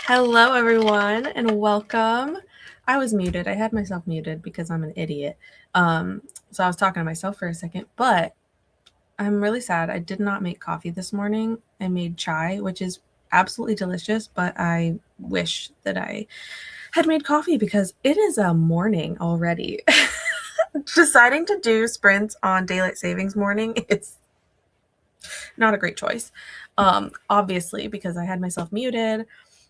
Hello, everyone, and welcome. I was muted. I had myself muted because I'm an idiot. So I was talking to myself for a second, but I'm really sad. I did not make coffee this morning. I made chai, which is absolutely delicious, but I wish that I had made coffee because it is a morning already. Deciding to do sprints on daylight savings morning is not a great choice. Obviously, because I had myself muted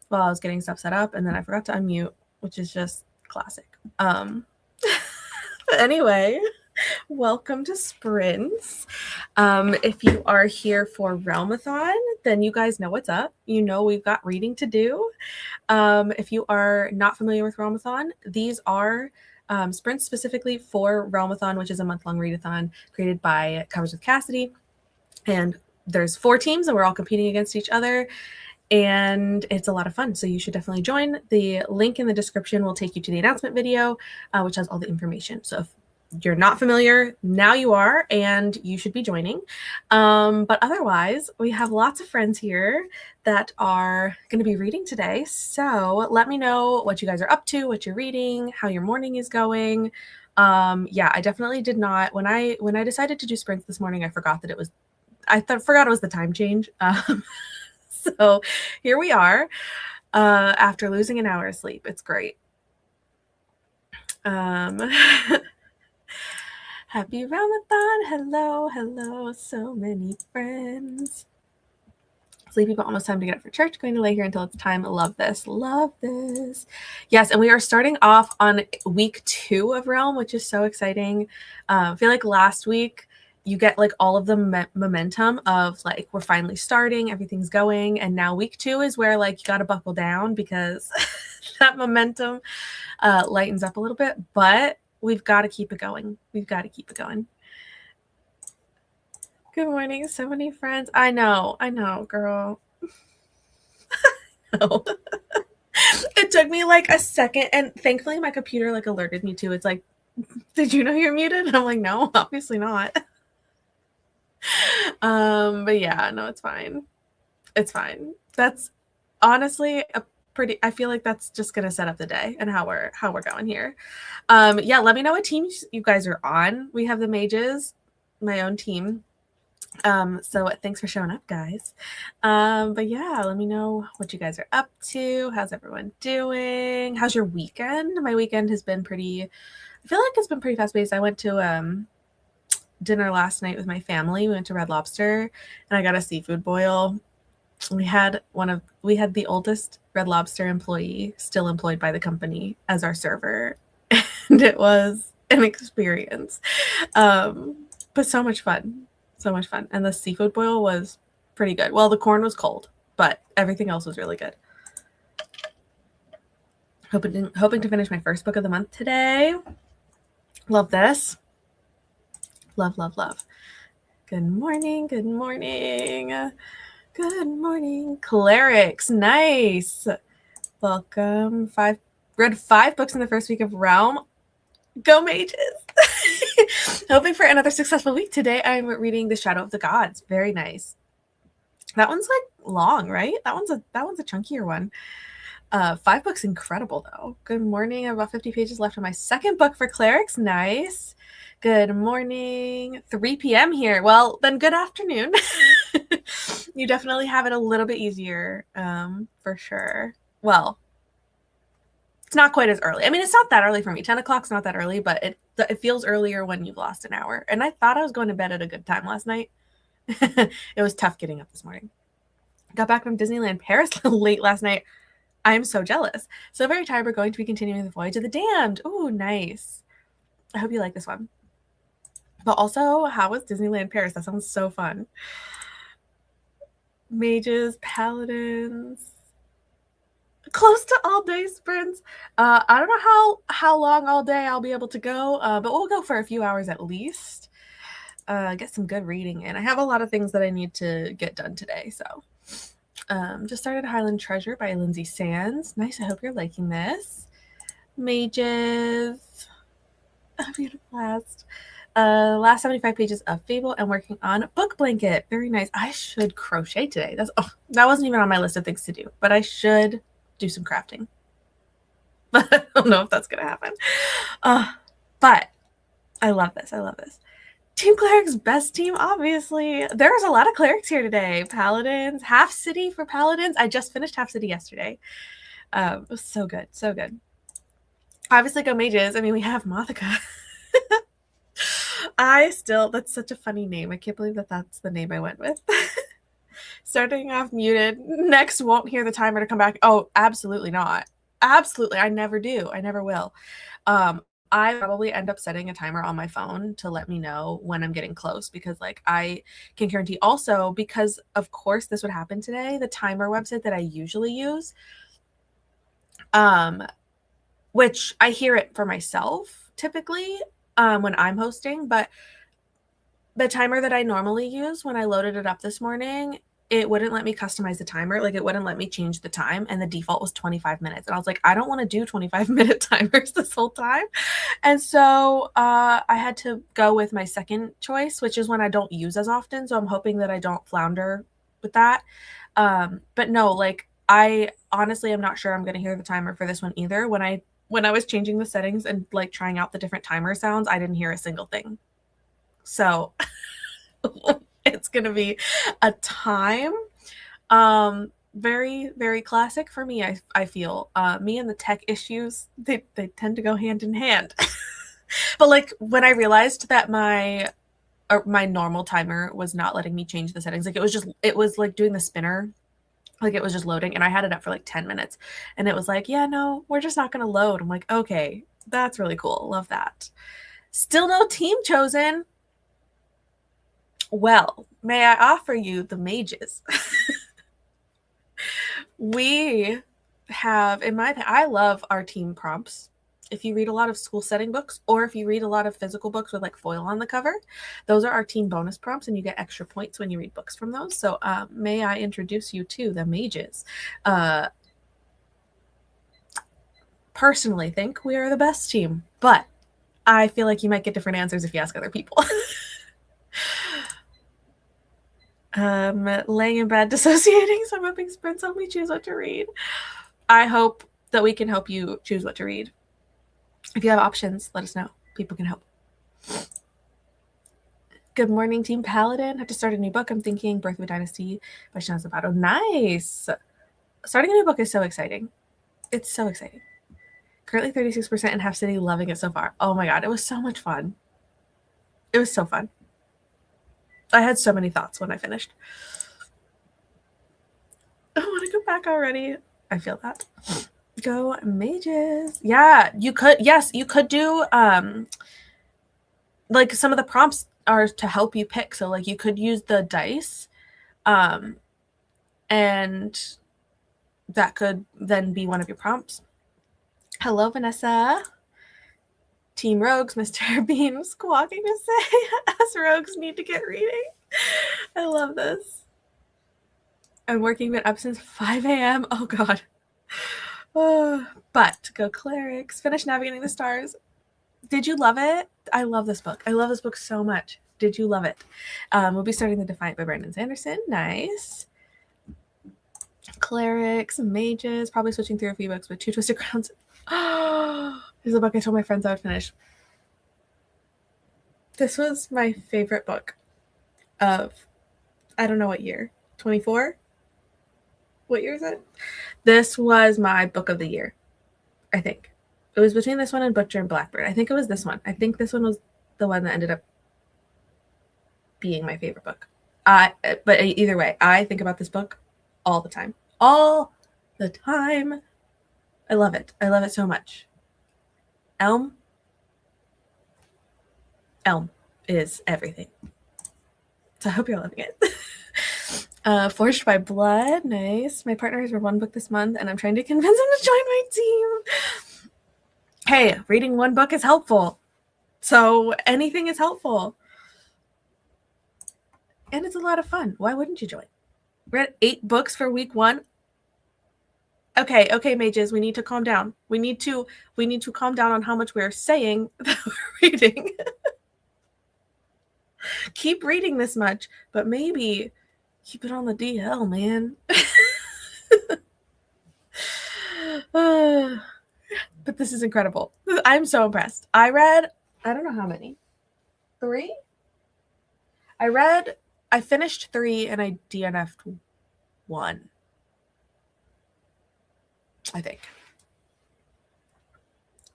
while I was getting stuff set up, and then I forgot to unmute, which is just classic. But anyway, welcome to Sprints. If you are here for Realmathon, then you guys know what's up. You know we've got reading to do. If you are not familiar with Realmathon, these are sprints specifically for Realmathon, which is a month-long readathon created by Covers with Cassidy. And there's 4 teams, and we're all competing against each other. And it's a lot of fun, so you should definitely join. The link in the description will take you to the announcement video, which has all the information. So if you're not familiar, now you are, and you should be joining. But otherwise, we have lots of friends here that are going to be reading today. So let me know what you guys are up to, what you're reading, how your morning is going. Yeah, I definitely did not. When I decided to do sprints this morning, I forgot that it was. Forgot it was the time change. So here we are after losing an hour of sleep. It's great. Happy Realmathon. Hello, hello. So many friends. Sleepy, but almost time to get up for church. Going to lay here until it's time. Love this. Love this. Yes, and we are starting off on week 2 of Realm, which is so exciting. I feel like last week you get like all of the momentum of like we're finally starting, everything's going, and now week 2 is where like you got to buckle down because that momentum lightens up a little bit, but we've got to keep it going. We've got to keep it going. Good morning, so many friends. I know, girl. No. It took me like a second, and thankfully my computer like alerted me too. It's like, did you know you're muted? And I'm like, no, obviously not. But yeah, no, it's fine. It's fine. That's honestly a pretty. I feel like that's just gonna set up the day and how we're going here. Yeah, let me know what teams you guys are on. We have the mages, my own team. So thanks for showing up, guys. But yeah, let me know what you guys are up to. How's everyone doing? How's your weekend? My weekend has been pretty. I feel like it's been pretty fast paced. I went to dinner last night with my family. We went to Red Lobster, and I got a seafood boil. We had the oldest Red Lobster employee still employed by the company as our server, and it was an experience. But so much fun. So much fun. And the seafood boil was pretty good. Well, the corn was cold, but everything else was really good. Hoping to finish my first book of the month today. Love this. Love, love, love. Good morning. Good morning. Good morning. Clerics. Nice. Welcome. Read 5 books in the first week of Realm. Go mages. Hoping for another successful week. Today I'm reading The Shadow of the Gods. Very nice. That one's like long, right? That one's a chunkier one. 5 books, incredible though. Good morning. I have about 50 pages left on my second book for clerics. Nice. Good morning. 3 p.m. here. Well, then good afternoon. You definitely have it a little bit easier, for sure. Well, it's not quite as early. I mean, it's not that early for me. 10 o'clock's not that early, but it feels earlier when you've lost an hour. And I thought I was going to bed at a good time last night. It was tough getting up this morning. Got back from Disneyland Paris late last night. I'm so jealous. So very tired. We're going to be continuing the Voyage of the Damned. Ooh, nice. I hope you like this one. But also, how was Disneyland Paris? That sounds so fun. Mages, paladins. Close to all day sprints. I don't know how long all day I'll be able to go, but we'll go for a few hours at least. Get some good reading in. I have a lot of things that I need to get done today, so. Just started Highland Treasure by Lindsay Sands. Nice. I hope you're liking this. Mages. Having a blast. Last 75 pages of Fable and working on Book Blanket. Very nice. I should crochet today. That wasn't even on my list of things to do, but I should do some crafting. But I don't know if that's going to happen. But I love this. I love this. Team Clerics, best team, obviously. There's a lot of clerics here today. Paladins, Half City for Paladins. I just finished Half City yesterday. It was so good. So good. Obviously go mages. I mean, we have Mothica. That's such a funny name. I can't believe that that's the name I went with. Starting off muted. Next, won't hear the timer to come back. Oh, absolutely not. Absolutely. I never do. I never will. I probably end up setting a timer on my phone to let me know when I'm getting close, because like I can guarantee also, because of course this would happen today, the timer website that I usually use, which I hear it for myself typically when I'm hosting, but the timer that I normally use, when I loaded it up this morning, it wouldn't let me customize the timer. Like it wouldn't let me change the time, and the default was 25 minutes. And I was like, I don't want to do 25-minute timers this whole time. And so I had to go with my second choice, which is one I don't use as often. So I'm hoping that I don't flounder with that. But no, like I honestly am not sure I'm going to hear the timer for this one either. When I was changing the settings and like trying out the different timer sounds, I didn't hear a single thing. So it's going to be a time. Very, very classic for me, I feel. Me and the tech issues, they tend to go hand in hand. But like when I realized that my normal timer was not letting me change the settings, like it was like doing the spinner, like it was just loading, and I had it up for like 10 minutes, and it was like, yeah, no, we're just not going to load. I'm like, okay, that's really cool. Love that. Still no team chosen. Well, may I offer you the mages? We have, in my opinion, I love our team prompts. If you read a lot of school setting books, or if you read a lot of physical books with like foil on the cover, those are our team bonus prompts, and you get extra points when you read books from those. So may I introduce you to the mages? Personally think we are the best team, but I feel like you might get different answers if you ask other people. Laying in bed, dissociating, so I'm hoping Sprints help me choose what to read. I hope that we can help you choose what to read. If you have options, let us know. People can help. Good morning, Team Paladin. Have to start a new book. I'm thinking Birth of a Dynasty by Shannon Zapato. Nice. Starting a new book is so exciting. It's so exciting. Currently 36% in Half City, loving it so far. Oh my God, it was so much fun. It was so fun. I had so many thoughts when I finished. I want to go back already. I feel that. Go mages. Yeah, you could. Yes, you could do like some of the prompts are to help you pick. So like you could use the dice, and that could then be one of your prompts. Hello, Vanessa. Team Rogues, Mr. Bean squawking to say, us rogues need to get reading. I love this. I'm working, been up since 5 a.m. Oh, God. But go clerics. Finish navigating the stars. Did you love it? I love this book. I love this book so much. Did you love it? We'll be starting The Defiant by Brandon Sanderson. Nice. Clerics, mages, probably switching through a few books, but Two Twisted Crowns. Oh, this is a book I told my friends I would finish. This was my favorite book of, I don't know what year, 24? What year is it? This was my book of the year, I think. It was between this one and Butcher and Blackbird. I think it was this one. I think this one was the one that ended up being my favorite book. But either way, I think about this book all the time. All the time. I love it. I love it so much. Elm is everything. So I hope you're loving it. Forged by Blood. Nice. My partner has read one book this month, and I'm trying to convince him to join my team. Hey, reading one book is helpful. So anything is helpful. And it's a lot of fun. Why wouldn't you join? Read 8 books for week 1. Okay, mages, we need to calm down. We need to calm down on how much we're saying that we're reading. Keep reading this much, but maybe keep it on the DL, man. But this is incredible. I'm so impressed. I read, I don't know how many. 3? I finished 3 and I DNF'd 1. I think.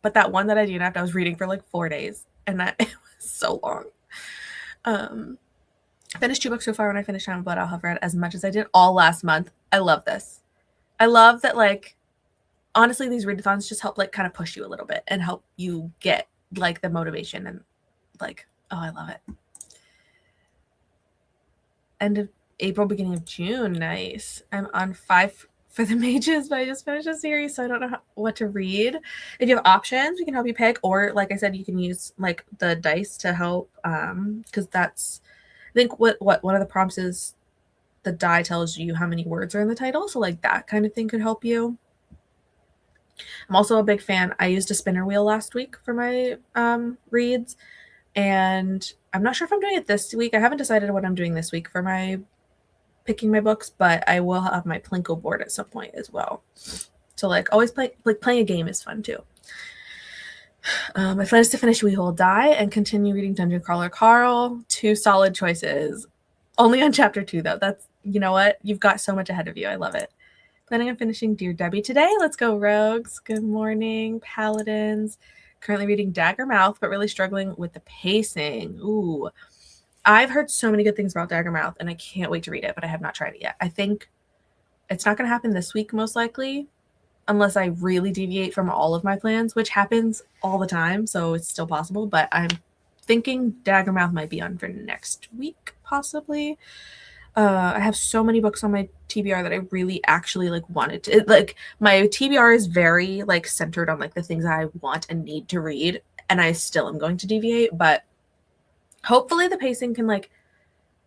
But that one that I DNF'd, I was reading for like 4 days. And that it was so long. I finished 2 books so far when I finished Time of Blood. I'll have read as much as I did all last month. I love this. I love that, like, honestly, these readathons just help, like, kind of push you a little bit and help you get, like, the motivation and, like, oh, I love it. End of April, beginning of June. Nice. I'm on 5 for the mages, but I just finished a series, so I don't know what to read. If you have options, we can help you pick. Or, like I said, you can use, like, the dice to help, because that's, I think what one of the prompts is the die tells you how many words are in the title. So, like, that kind of thing could help you. I'm also a big fan. I used a spinner wheel last week for my reads, and I'm not sure if I'm doing it this week. I haven't decided what I'm doing this week for my picking my books, but I will have my Plinko board at some point as well. So, like, always playing a game is fun too. My plan is to finish We Hold Die and continue reading Dungeon Crawler Carl. 2 solid choices. Only on chapter 2 though. That's, you know what? You've got so much ahead of you. I love it. Planning on finishing Dear Debbie today. Let's go, rogues. Good morning, paladins. Currently reading Daggermouth, but really struggling with the pacing. Ooh. I've heard so many good things about Daggermouth, and I can't wait to read it, but I have not tried it yet. I think it's not going to happen this week, most likely, unless I really deviate from all of my plans, which happens all the time, so it's still possible. But I'm thinking Daggermouth might be on for next week, possibly. I have so many books on my TBR that I really actually like wanted to, like, my TBR is very like centered on like the things I want and need to read, and I still am going to deviate, but hopefully the pacing can like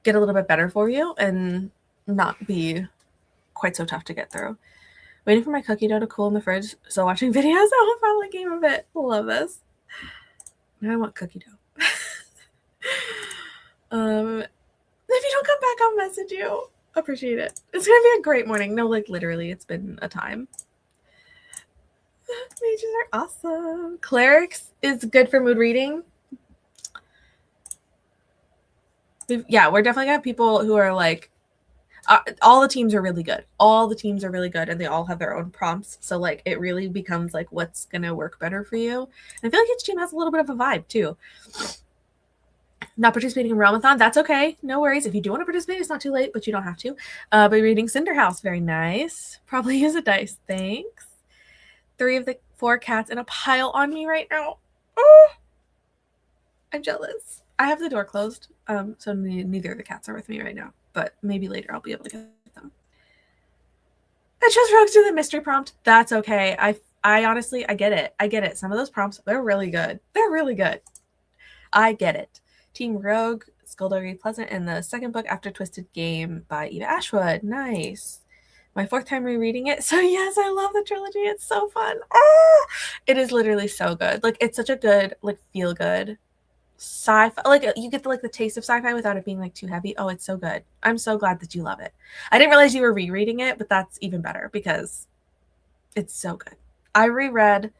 get a little bit better for you and not be quite so tough to get through. Waiting for my cookie dough to cool in the fridge, so watching videos. Oh, I finally came of it. Love this. I want cookie dough. If you don't come back, I'll message you. Appreciate it. It's gonna be a great morning. No, like, literally, it's been a time. Mages are awesome. Clerics is good for mood reading. Yeah, we're definitely gonna have people who are like, all the teams are really good. All the teams are really good, and they all have their own prompts. So, like, it really becomes like what's gonna work better for you. And I feel like each team has a little bit of a vibe too. Not participating in Realmathon, that's okay. No worries. If you do want to participate, it's not too late, but you don't have to. But reading Cinderhouse, very nice. Probably use a dice. Thanks. 3 of the 4 cats in a pile on me right now. Oh, I'm jealous. I have the door closed, so neither of the cats are with me right now. But maybe later I'll be able to get them. I chose Rogues to the mystery prompt. That's okay. I honestly, I get it. I get it. Some of those prompts, they're really good. They're really good. I get it. Team Rogue, Skullduggery Pleasant, and the second book, After Twisted Game by Eva Ashwood. Nice. My 4th time rereading it. So yes, I love the trilogy. It's so fun. Oh, it is literally so good. Like, it's such a good, like, feel good sci-fi. Like, you get the, like, the taste of sci-fi without it being like too heavy. Oh, it's so good. I'm so glad that you love it. I didn't realize you were rereading it, but that's even better because it's so good. I reread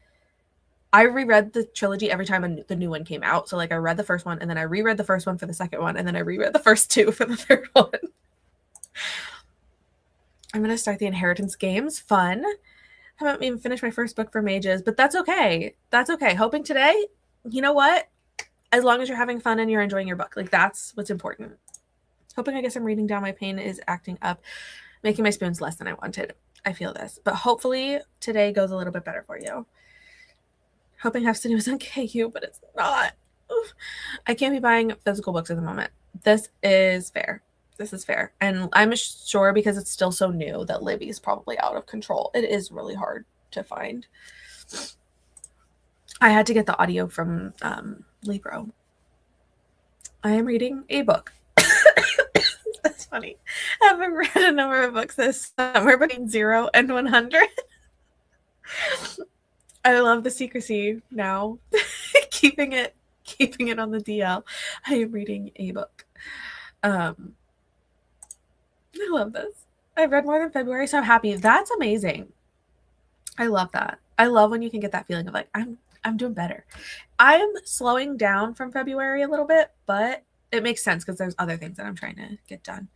the trilogy every time the new one came out. So, like, I read the first one, and then I reread the first one for the second one, and then I reread the first 2 for the third one. I'm going to start the Inheritance games. Fun. I haven't even finished my first book for mages, but that's okay. That's okay. Hoping today, you know what? As long as you're having fun and you're enjoying your book, like, that's what's important. Hoping I guess I'm reading down my pain is acting up, making my spoons less than I wanted. I feel this, but hopefully today goes a little bit better for you. Hoping Half City was on KU, but it's not. Oof. I can't be buying physical books at the moment. This is fair. This is fair. And I'm sure because it's still so new that Libby is probably out of control. It is really hard to find. I had to get the audio from Libro. I am reading a book. That's funny. I haven't read a number of books this summer between 0 and 100. I love the secrecy now. keeping it on the DL. I am reading a book. I love this. I've read more than February, so I'm happy. That's amazing. I love that. I love when you can get that feeling of like, I'm doing better. I'm slowing down from February a little bit, but it makes sense because there's other things that I'm trying to get done.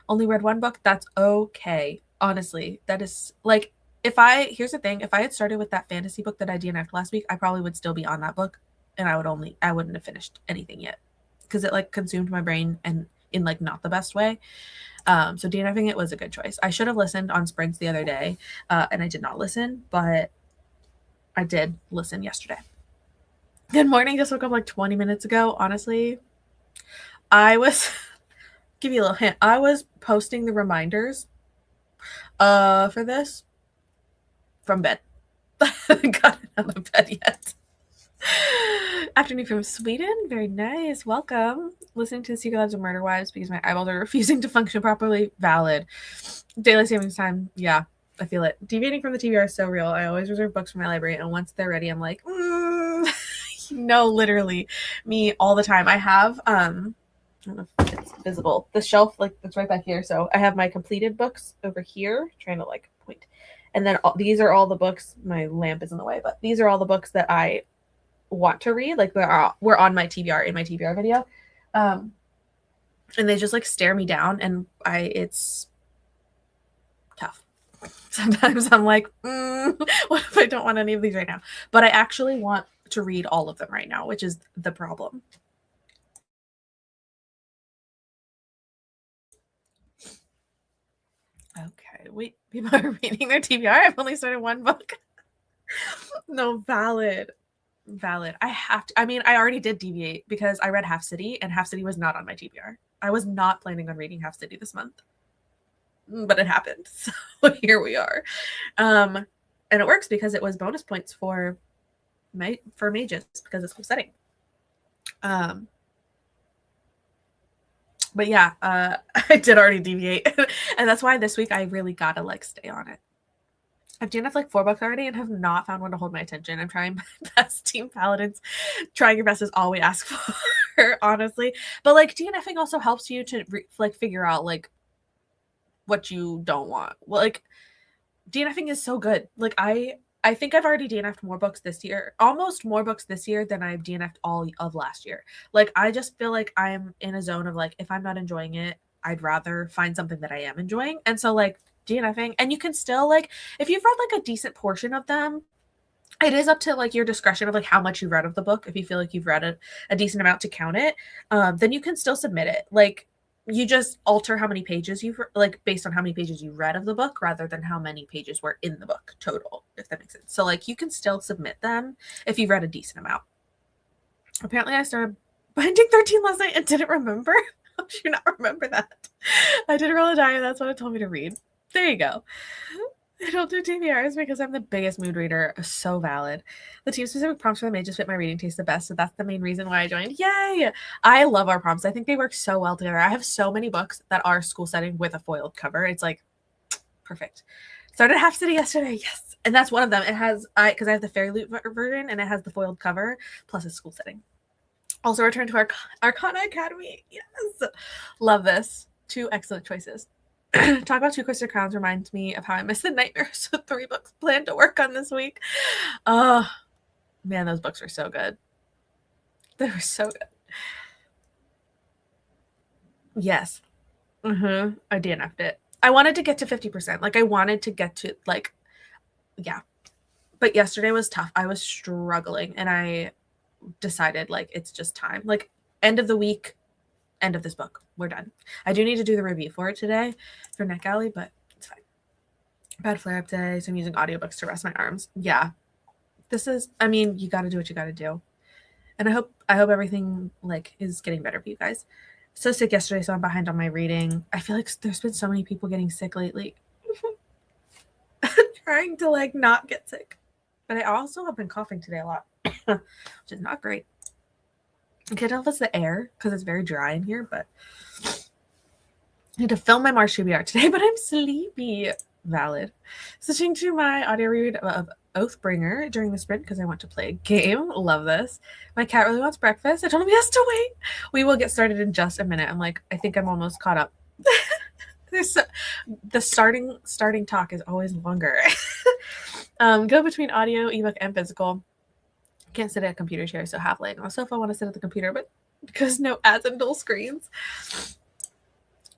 Only read one book. That's okay. Honestly, that is like, here's the thing, if I had started with that fantasy book that I DNF'd last week, I probably would still be on that book and I wouldn't have finished anything yet because it like consumed my brain and in like not the best way. So DNFing it was a good choice. I should have listened on sprints the other day, and I did not listen, but I did listen yesterday. Good morning. Just woke up like 20 minutes ago. Honestly, I was give you a little hint. I was posting the reminders for this from bed. I haven't gotten out of bed yet. Afternoon from Sweden. Very nice. Welcome. Listening to the Secret Lives of Murder Wives because my eyeballs are refusing to function properly. Valid. Daylight savings time. Yeah, I feel it. Deviating from the TBR is so real. I always reserve books for my library, and once they're ready, I'm like, no, literally, me all the time. I have I don't know if it's visible. The shelf like that's right back here. So I have my completed books over here, trying to like point, and then these are all the books. My lamp is in the way, but these are all the books that I want to read. Like we're on my TBR in my TBR video, and they just like stare me down, and it's tough. Sometimes I'm like, what if I don't want any of these right now? But I actually want to read all of them right now, which is the problem. Okay, wait, people are reading their TBR. I've only started one book. No, valid. I have to. I mean, I already did deviate because I read Half City, and Half City was not on my TBR. I was not planning on reading Half City this month, but it happened. So here we are. And it works because it was bonus points for mages because it's cool setting. But yeah, I did already deviate, and that's why this week I really gotta like stay on it. I've DNF'd like 4 books already and have not found one to hold my attention. I'm trying my best, Team Paladins. Trying your best is all we ask for, honestly. But like DNFing also helps you to like figure out like what you don't want. Well, like DNFing is so good. Like I think I've already DNF'd more books this year, almost more books this year than I've DNF'd all of last year. Like I just feel like I'm in a zone of like if I'm not enjoying it, I'd rather find something that I am enjoying. And so like DNFing, and you can still like if you've read like a decent portion of them, it is up to like your discretion of like how much you've read of the book. If you feel like you've read a decent amount to count it, then you can still submit it. Like you just alter how many pages you've like based on how many pages you read of the book rather than how many pages were in the book total, if that makes sense. So like you can still submit them if you've read a decent amount. Apparently I started Binding 13 last night and didn't remember. How do you not remember that? I did roll a die and that's what it told me to read. There you go. I don't do TBRs because I'm the biggest mood reader. So valid. The team-specific prompts for the mages fit my reading taste the best, so that's the main reason why I joined. Yay! I love our prompts. I think they work so well together. I have so many books that are school setting with a foiled cover. It's like perfect. Started Half City yesterday. Yes, and that's one of them. It has because I have the Fairy Loot version, and it has the foiled cover plus a school setting. Also, returned to our Arcana Academy. Yes, love this. 2 excellent choices. Talk about 2 Twisted Crowns reminds me of how I missed the Nightmares with 3 books planned to work on this week. Oh, man, those books were so good. They were so good. Yes. I DNF'd it. I wanted to get to 50%. Like, I wanted to get to, like, yeah. But yesterday was tough. I was struggling, and I decided, like, it's just time. Like, end of the week, end of this book. We're done. I do need to do the review for it today for Neck Alley, but it's fine. Bad flare-up day, so I'm using audiobooks to rest my arms. Yeah. This is, I mean, you got to do what you got to do. And I hope everything, like, is getting better for you guys. So sick yesterday, so I'm behind on my reading. I feel like there's been so many people getting sick lately. Trying to, like, not get sick. But I also have been coughing today a lot, which is not great. I can't tell if it's the air because it's very dry in here, but I need to film my March TBR today, but I'm sleepy. Valid. Switching to my audio read of Oathbringer during the sprint because I want to play a game. Love this. My cat really wants breakfast. I told him he has to wait. We will get started in just a minute. I'm like, I think I'm almost caught up. The starting talk is always longer. Go between audio, ebook, and physical. Can't sit at a computer chair, so half laying on a sofa. I want to sit at the computer, but because no ads and dull screens.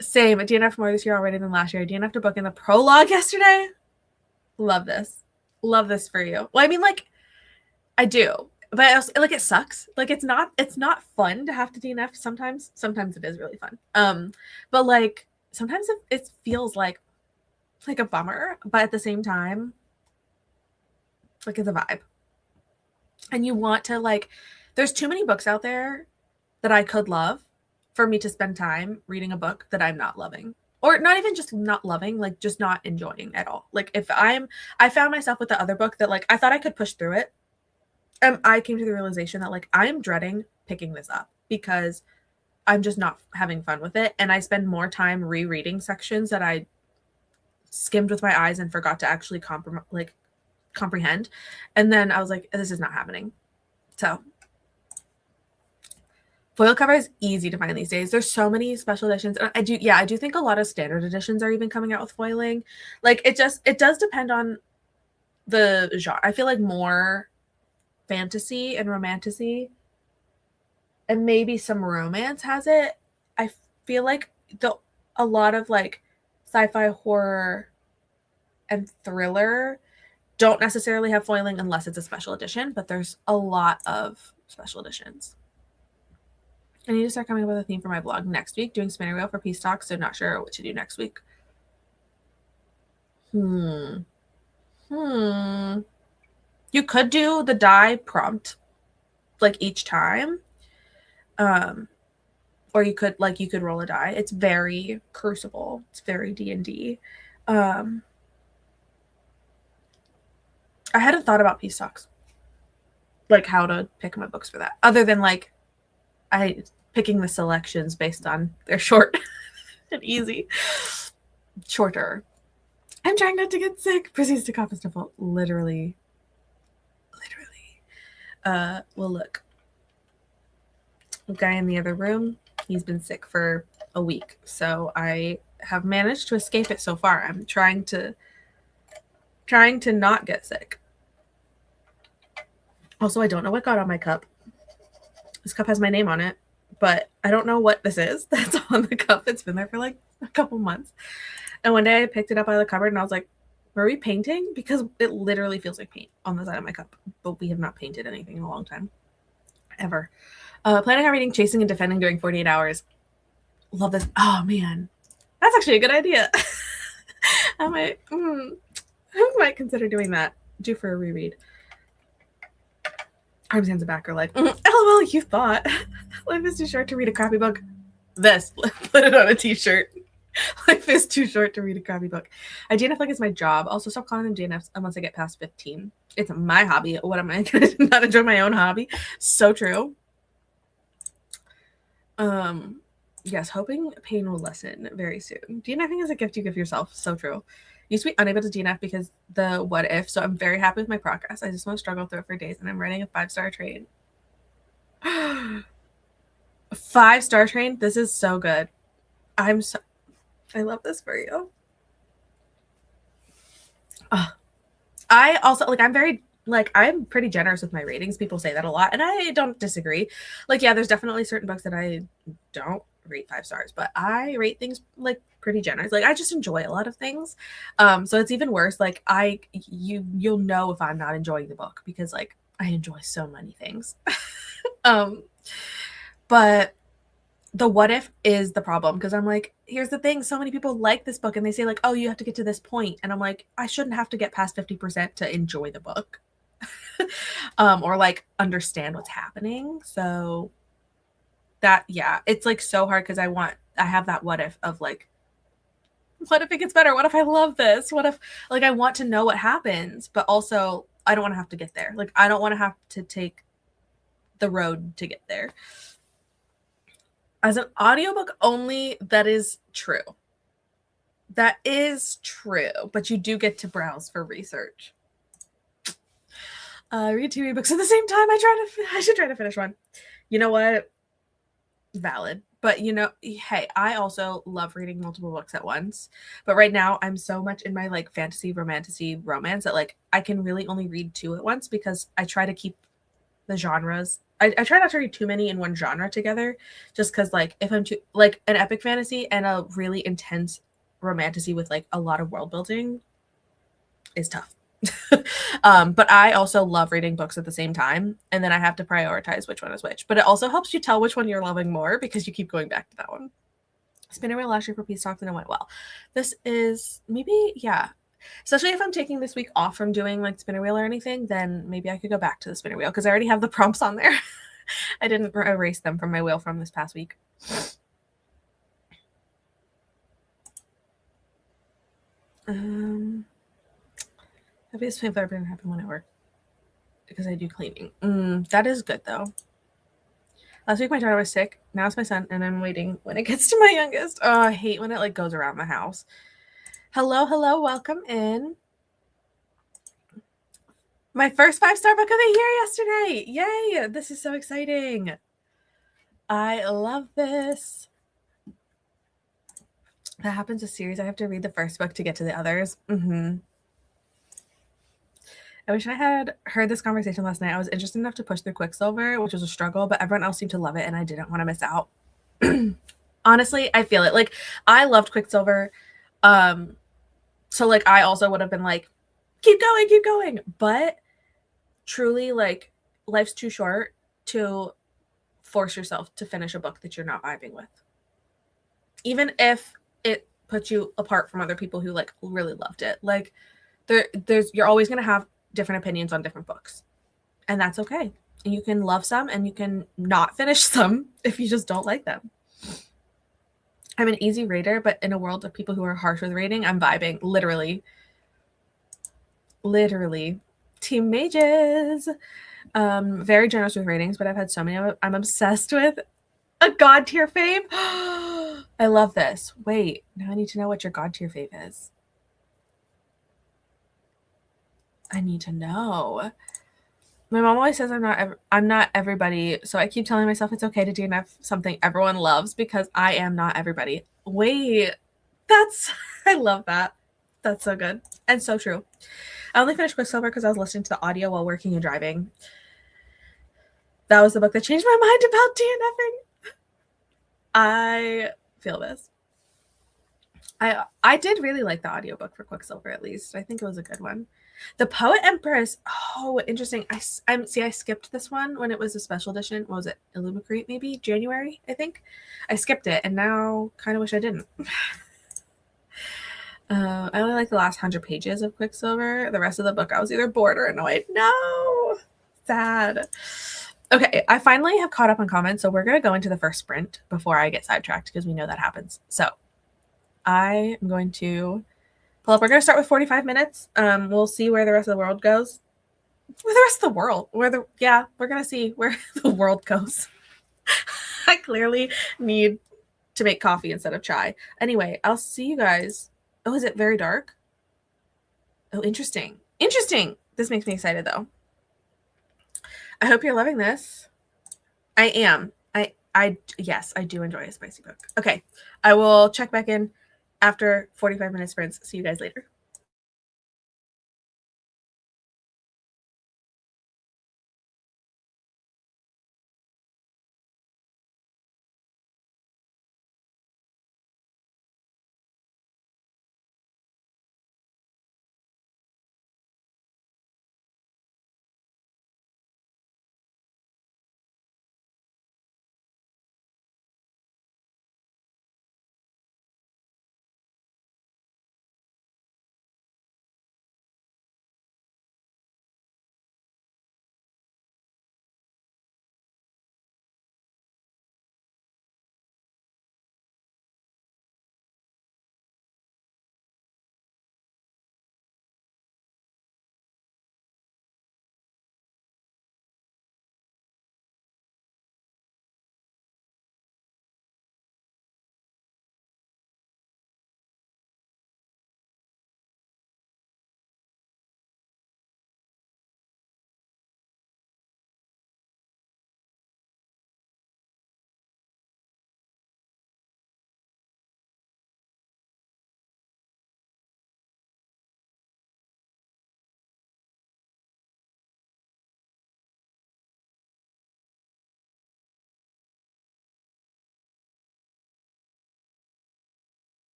Same. DNF more this year already than last year. DNF to book in the prologue yesterday. Love this. Love this for you. Well, I mean, like, I do, but also, like, it sucks. Like, it's not fun to have to DNF sometimes. Sometimes it is really fun. But like sometimes it feels like a bummer, but at the same time, like, it's a vibe. And you want to, like, there's too many books out there that I could love for me to spend time reading a book that I'm not loving. Or not even just not loving, like, just not enjoying at all. Like, if I found myself with the other book that, like, I thought I could push through it. I came to the realization that, like, I am dreading picking this up because I'm just not having fun with it. And I spend more time rereading sections that I skimmed with my eyes and forgot to actually comprehend. And then I was like, this is not happening. So foil cover is easy to find these days. There's so many special editions. I do think a lot of standard editions are even coming out with foiling. Like, it does depend on the genre. I feel like more fantasy and romantasy and maybe some romance has it. I feel like a lot of, like, sci-fi, horror, and thriller don't necessarily have foiling unless it's a special edition, but there's a lot of special editions. I need to start coming up with a theme for my blog next week, doing spinning wheel for peace talks, so not sure what to do next week. You could do the die prompt, like, each time. Or you could roll a die. It's very Crucible. It's very D&D. I hadn't thought about peace talks, like, how to pick my books for that, other than, like, picking the selections based on they're short and easy. Shorter. I'm trying not to get sick. Proceeds to cough and sniffle. Literally. Well, look. The guy in the other room, he's been sick for a week, so I have managed to escape it so far. I'm trying to not get sick. Also, I don't know what got on my cup. This cup has my name on it, but I don't know what this is that's on the cup. It's been there for, like, a couple months. And one day I picked it up out of the cupboard and I was like, were we painting? Because it literally feels like paint on the side of my cup, but we have not painted anything in a long time. Ever. Planning on reading Chasing and Defending during 48 hours. Love this. Oh, man. That's actually a good idea. I might consider doing that. Due for a reread. Arms, hands, and back are like, LOL, you thought. Life is too short to read a crappy book. This. Put it on a t-shirt. Life is too short to read a crappy book. I DNF like it's my job. Also, stop calling them DNFs once I get past 15. It's my hobby. What am I going to not enjoy my own hobby? So true. Yes, hoping pain will lessen very soon. DNFing is a gift you give yourself. So true. Used to be unable to DNF because the what if, so I'm very happy with my progress. I just want to struggle through it for days, and I'm writing a 5-star train. 5-star train? This is so good. I love this for you. I also, like, I'm pretty generous with my ratings. People say that a lot, and I don't disagree. Like, yeah, there's definitely certain books that I don't rate 5 stars, but I rate things, like, pretty generous. Like, I just enjoy a lot of things. So it's even worse. Like, you'll know if I'm not enjoying the book because, like, I enjoy so many things. But the what if is the problem, because I'm like, here's the thing, so many people like this book and they say, like, oh, you have to get to this point, and I'm like, I shouldn't have to get past 50% to enjoy the book. Or, like, understand what's happening. So that, yeah, it's, like, so hard because I have that what if of, like, what if it gets better? What if I love this? What if, like, I want to know what happens, but also I don't want to have to get there. Like, I don't want to have to take the road to get there. As an audiobook only, that is true. That is true, but you do get to browse for research. Read 2 ebooks at the same time. I should try to finish one. You know what? Valid. But hey, I also love reading multiple books at once. But right now I'm so much in my like fantasy, romantasy, romance that like I can really only read two at once because I try to keep the genres. I try not to read too many in one genre together, just because like if I'm too like an epic fantasy and a really intense romantasy with like a lot of world building is tough. But I also love reading books at the same time, and then I have to prioritize which one is which. But it also helps you tell which one you're loving more because you keep going back to that one. Spin a wheel last year for peace talks and it went well. This is maybe, yeah. Especially if I'm taking this week off from doing like spinner wheel or anything, then maybe I could go back to the spinner wheel because I already have the prompts on there. I didn't erase them from my wheel from this past week. Happiest thing that ever happened when I work because I do cleaning. That is good though. Last week my daughter was sick. Now it's my son, and I'm waiting when it gets to my youngest. Oh, I hate when it like goes around the house. Hello, welcome in. My first 5-star book of the year yesterday. Yay! This is so exciting. I love this. That happens a series. I have to read the first book to get to the others. I wish I had heard this conversation last night. I was interested enough to push through Quicksilver, which was a struggle, but everyone else seemed to love it, and I didn't want to miss out. Honestly, I feel it. Like, I loved Quicksilver. So, like, I also would have been like, keep going. But truly, like, life's too short to force yourself to finish a book that you're not vibing with. Even if it puts you apart from other people who, like, really loved it. Like, you're always going to have different opinions on different books. And that's okay. And you can love some and you can not finish some if you just don't like them. I'm an easy rater, but in a world of people who are harsh with rating, I'm vibing. Literally. Team Mages. Very generous with ratings, but I've had so many. I'm obsessed with a God tier fave. I love this. Wait, now I need to know what your God tier fave is. I need to know. My mom always says I'm not everybody, so I keep telling myself it's okay to DNF something everyone loves because I am not everybody. Wait, I love that. That's so good and so true. I only finished Quicksilver because I was listening to the audio while working and driving. That was the book that changed my mind about DNFing. I feel this. I did really like the audiobook for Quicksilver, at least. I think it was a good one. The Poet Empress. Oh, interesting. I skipped this one when it was a special edition. What was it? Illumicrate, maybe? January, I think. I skipped it, and now kind of wish I didn't. I only like the last 100 pages of Quicksilver. The rest of the book, I was either bored or annoyed. No! Sad. Okay, I finally have caught up on comments, so we're going to go into the first sprint before I get sidetracked because we know that happens. So I am going to pull up. We're going to start with 45 minutes. We'll see where the rest of the world goes. Where the rest of the world? We're going to see where the world goes. I clearly need to make coffee instead of chai. Anyway, I'll see you guys. Oh, is it very dark? Oh, interesting. This makes me excited, though. I hope you're loving this. I am. Yes, I do enjoy a spicy book. Okay, I will check back in after 45 minute sprints. See you guys later.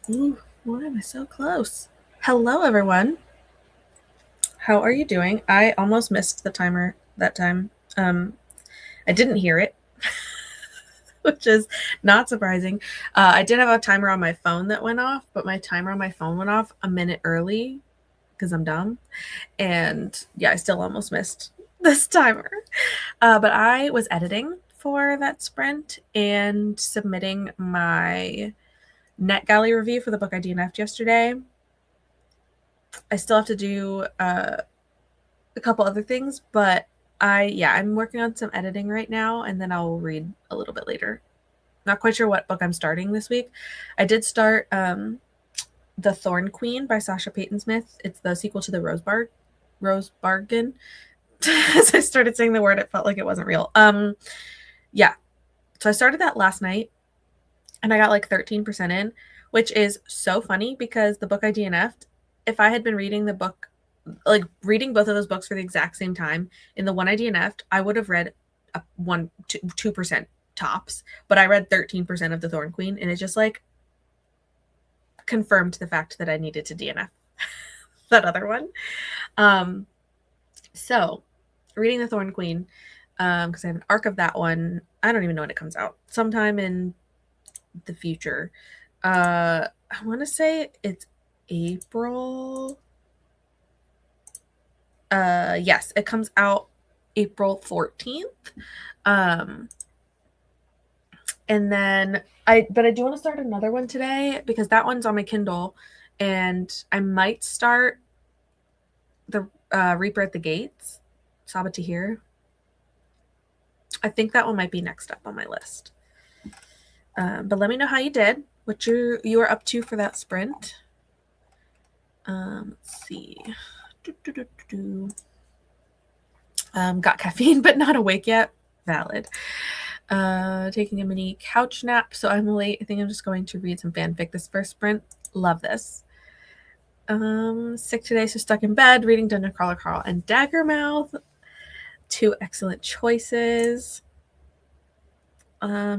Ooh, why am I so close? Hello, everyone. How are you doing? I almost missed the timer that time. I didn't hear it, which is not surprising. I did have a timer on my phone that went off, but my timer on my phone went off a minute early because I'm dumb. And yeah, I still almost missed this timer. But I was editing for that sprint and submitting my NetGalley review for the book I DNF'd yesterday. I still have to do a couple other things, but I'm working on some editing right now, and then I'll read a little bit later. Not quite sure what book I'm starting this week. I did start The Thorn Queen by Sasha Payton Smith. It's the sequel to the Rose Bargain. As I started saying the word, it felt like it wasn't real. Yeah. So I started that last night, and I got like 13% in, which is so funny because the book I DNF'd, if I had been reading the book, like reading both of those books for the exact same time, in the one I DNF'd, I would have read 2% tops, but I read 13% of The Thorn Queen, and it just like confirmed the fact that I needed to DNF that other one. So reading The Thorn Queen, because I have an arc of that one. I don't even know when it comes out. Sometime in the future. I want to say it's April. Yes, it comes out April 14th. And then I do want to start another one today because that one's on my Kindle, and I might start the Reaper at the Gates, Sabbath to Hear. I think that one might be next up on my list. But let me know how you did, what you were up to for that sprint. Let's see. Got caffeine, but not awake yet. Valid. Taking a mini couch nap, so I'm late. I think I'm just going to read some fanfic this first sprint. Love this. Sick today, so stuck in bed, reading Dungeon Crawler Carl and Daggermouth. Two excellent choices.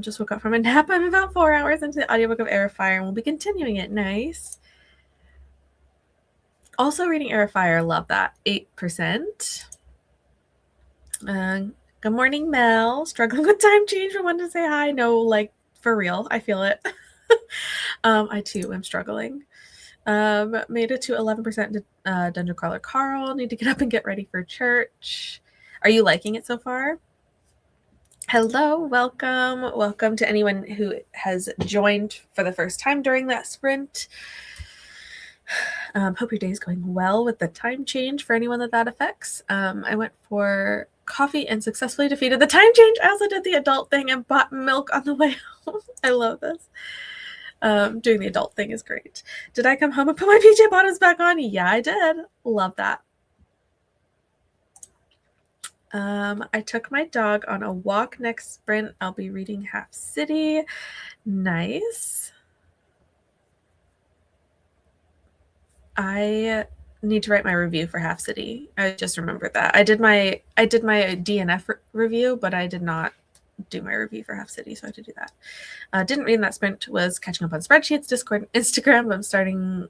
Just woke up from a nap. I'm about 4 hours into the audiobook of Air of Fire, and we'll be continuing it. Nice. Also reading Air of Fire, love that. 8%. Good morning, Mel. Struggling with time change, but wanted to say hi. No, like, for real. I feel it. I, too, am struggling. Made it to 11% to Dungeon Crawler Carl. Need to get up and get ready for church. Are you liking it so far? Hello, welcome. Welcome to anyone who has joined for the first time during that sprint. Hope your day is going well with the time change for anyone that affects. I went for coffee and successfully defeated the time change. I also did the adult thing and bought milk on the way home. I love this. Doing the adult thing is great. Did I come home and put my PJ bottoms back on? Yeah, I did. Love that. I took my dog on a walk next sprint. I'll be reading Half City. Nice. I need to write my review for Half City. I just remembered that. I did my DNF review, but I did not do my review for Half City, so I had to do that. Didn't read in that sprint, was catching up on spreadsheets, Discord, and Instagram, but I'm starting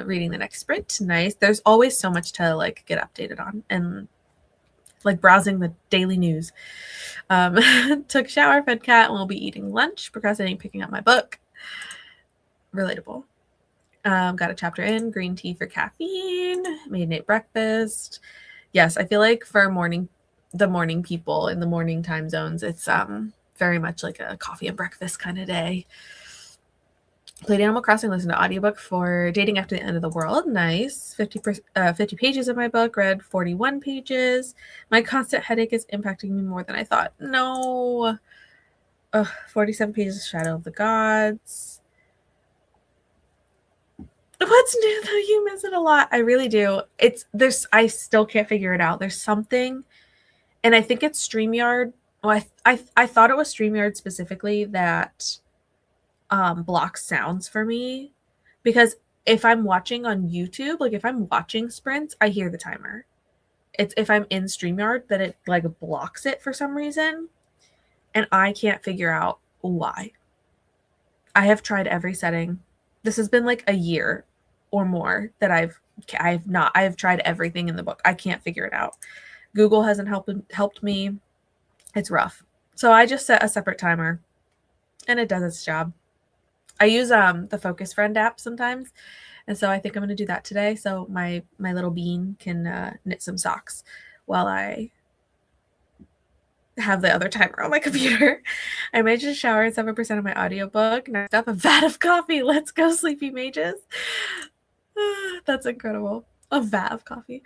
reading the next sprint. Nice. There's always so much to like get updated on, and like browsing the daily news. Took shower, fed cat, and will be eating lunch, procrastinating picking up my book. Relatable. Got a chapter in, green tea for caffeine, made Nate breakfast. Yes, I feel like for the morning people in the morning time zones, it's very much like a coffee and breakfast kind of day. Played Animal Crossing, listened to audiobook for Dating After the End of the World. Nice. 50 pages of my book, read 41 pages. My constant headache is impacting me more than I thought. No. 47 pages of Shadow of the Gods. What's new though? You miss it a lot. I really do. I still can't figure it out. There's something, and I think it's StreamYard. Well, I thought it was StreamYard specifically that blocks sounds for me, because if I'm watching on YouTube, like if I'm watching sprints, I hear the timer. It's if I'm in StreamYard that it like blocks it for some reason, and I can't figure out why. I have tried every setting. This has been like a year or more that I've tried everything in the book. I can't figure it out. Google hasn't helped me. It's rough. So I just set a separate timer and it does its job. I use the Focus Friend app sometimes, and so I think I'm going to do that today so my little bean can knit some socks while I have the other timer on my computer. I made a shower and 7% of my audiobook. Next up, a vat of coffee. Let's go, sleepy mages. That's incredible. A vat of coffee.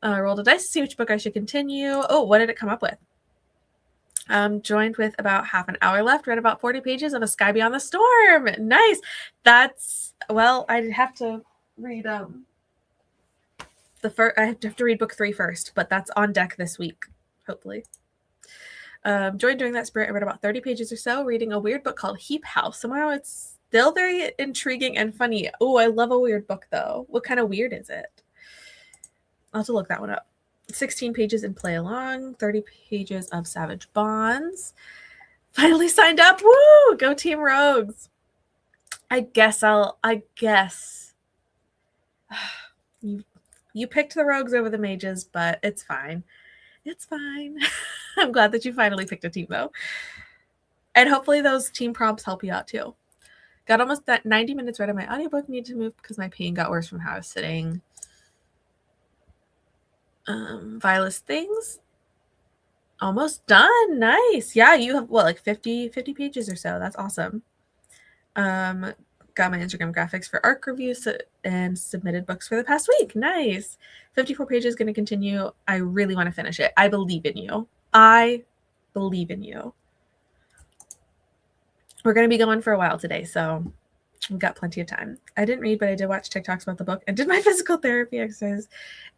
I rolled a dice to see which book I should continue. Oh, what did it come up with? Joined with about half an hour left, read about 40 pages of A Sky Beyond the Storm. Nice. That's, well, I'd have to read I have to read book 3 first, but that's on deck this week, hopefully. Joined during that spirit. I read about 30 pages or so, reading a weird book called Heap House. Somehow it's still very intriguing and funny. Oh, I love a weird book, though. What kind of weird is it? I'll have to look that one up. 16 pages in Play Along, 30 pages of Savage Bonds. Finally signed up. Woo! Go Team Rogues. I guess you picked the Rogues over the Mages, but it's fine. It's fine. I'm glad that you finally picked a team, though. And hopefully those team prompts help you out, too. Got almost that 90 minutes read of my audiobook. Need to move because my pain got worse from how I was sitting. Vilest Things. Almost done. Nice. Yeah, you have, what, like 50 pages or so. That's awesome. Got my Instagram graphics for ARC reviews and submitted books for the past week. Nice. 54 pages, going to continue. I really want to finish it. I believe in you. I believe in you. We're going to be going for a while today, so we've got plenty of time. I didn't read, but I did watch TikToks about the book and did my physical therapy exercise.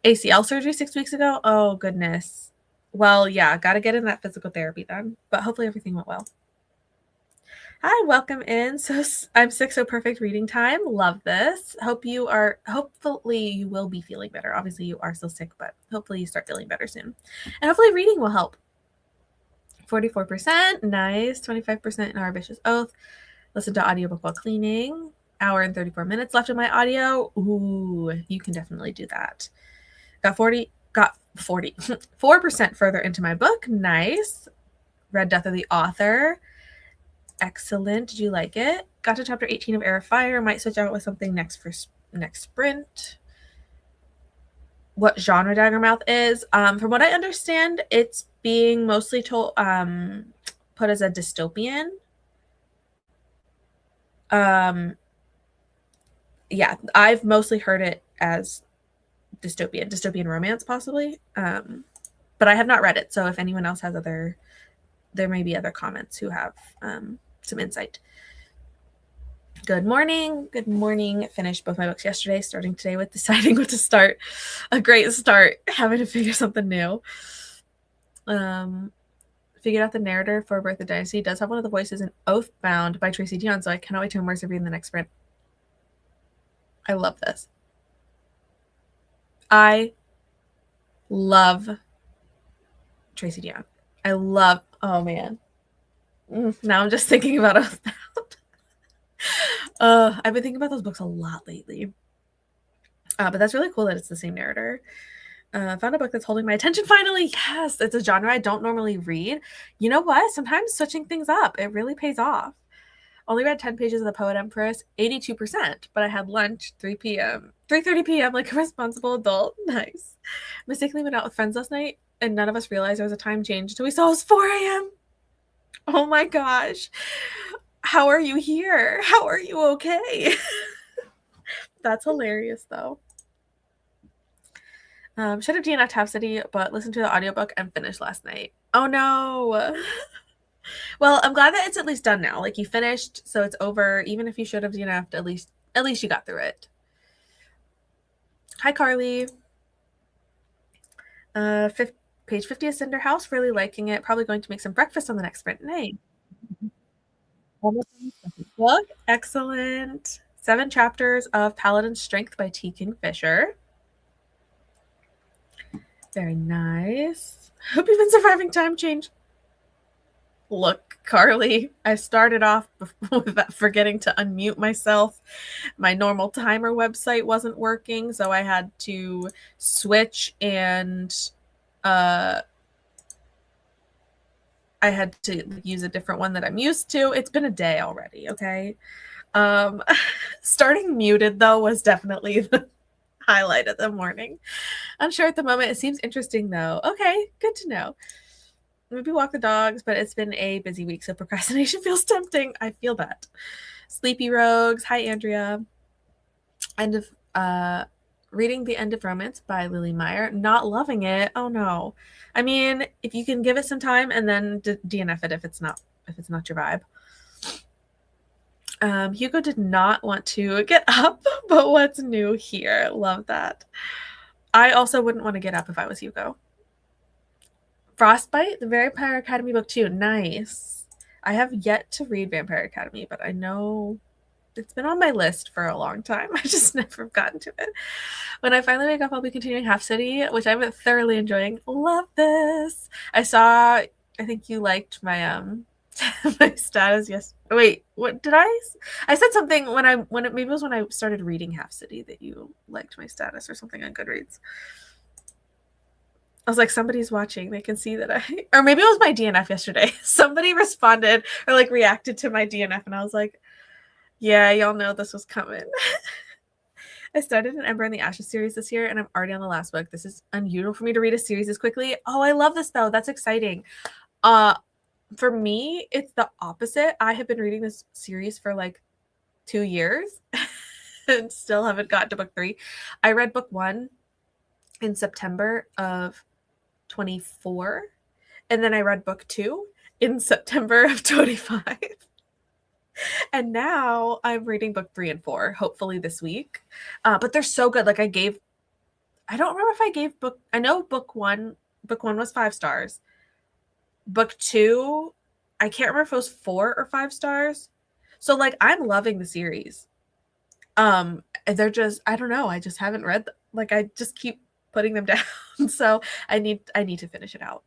ACL surgery 6 weeks ago. Oh, goodness. Well, yeah, got to get in that physical therapy then, but hopefully everything went well. Hi, welcome in. So I'm sick, so perfect reading time. Love this. Hopefully you will be feeling better. Obviously you are still sick, but hopefully you start feeling better soon. And hopefully reading will help. 44%, nice. 25% in Our Vicious Oath. Listen to audiobook while cleaning. Hour and 34 minutes left of my audio. Ooh, you can definitely do that. Got 4% further into my book. Nice. Read Death of the Author. Excellent. Did you like it? Got to chapter 18 of Air of Fire. Might switch out with something next sprint. What genre Daggermouth is? From what I understand, it's being mostly put as a dystopian. Yeah, I've mostly heard it as dystopian romance, possibly. But I have not read it, so if anyone else has there may be other comments who have some insight. Good morning. Good morning. Finished both my books yesterday, starting today with deciding what to start. A great start, having to figure something new. Figured out the narrator for Birth of Dynasty. Does have one of the voices in Oathbound by Tracy Dion, so I cannot wait to immersive read in the next sprint. I love this. I love Tracy Dion. Oh man. Now I'm just thinking about Oathbound. I've been thinking about those books a lot lately. But that's really cool that it's the same narrator. Found a book that's holding my attention finally. Yes, it's a genre I don't normally read. You know what? Sometimes switching things up, it really pays off. Only read 10 pages of The Poet Empress, 82%, but I had lunch 3:30 p.m. like a responsible adult. Nice. Mistakenly went out with friends last night, and none of us realized there was a time change until we saw it was 4 a.m. Oh my gosh. How are you here? How are you okay? That's hilarious, though. Should have DNF'd Half City, but listened to the audiobook and finished last night. Oh no. Well, I'm glad that it's at least done now. Like, you finished, so it's over. Even if you should have DNF'd, at least you got through it. Hi, Carly. Page 50 of Cinder House. Really liking it. Probably going to make some breakfast on the next sprint. Nice. Book. Excellent. 7 chapters of Paladin Strength by T. Kingfisher. Very nice. Hope you've been surviving time change. Look, Carly, I started off with forgetting to unmute myself. My normal timer website wasn't working, so I had to switch and I had to use a different one that I'm used to. It's been a day already, okay? Starting muted, though, was definitely the highlight of the morning. Unsure at the moment. It seems interesting, though. Okay, good to know. Maybe walk the dogs, but it's been a busy week, so procrastination feels tempting. I feel that. Sleepy Rogues. Hi, Andrea. End of reading The End of Romance by Lily Meyer. Not loving it. Oh no. I mean, if you can give it some time and then DNF it if it's not your vibe. Hugo did not want to get up, but what's new here? Love that. I also wouldn't want to get up if I was Hugo. Frostbite, the Vampire Academy book 2. Nice. I have yet to read Vampire Academy, but I know it's been on my list for a long time. I just never gotten to it. When I finally wake up, I'll be continuing Half City, which I'm thoroughly enjoying. Love this. I think you liked my my status. Yes. Wait, what did I said something maybe it was when I started reading Half City that you liked my status or something on Goodreads. I was like, somebody's watching. They can see that or maybe it was my DNF yesterday. Somebody responded or like reacted to my DNF, and I was like, yeah, y'all know this was coming. I started an Ember in the Ashes series this year, and I'm already on the last book. This is unusual for me to read a series this quickly. Oh, I love this, though. That's exciting. For me, it's the opposite. I have been reading this series for like 2 years and still haven't gotten to book 3. I read book 1 in September of 24, and then I read book 2 in September of 25. And now I'm reading book 3 and 4, hopefully this week. But they're so good. Like I don't remember if I gave I know book 1 was 5 stars. Book 2, I can't remember if it was 4 or 5 stars. So like I'm loving the series. They're just, I don't know, I just haven't read like I just keep putting them down. So I need to finish it out.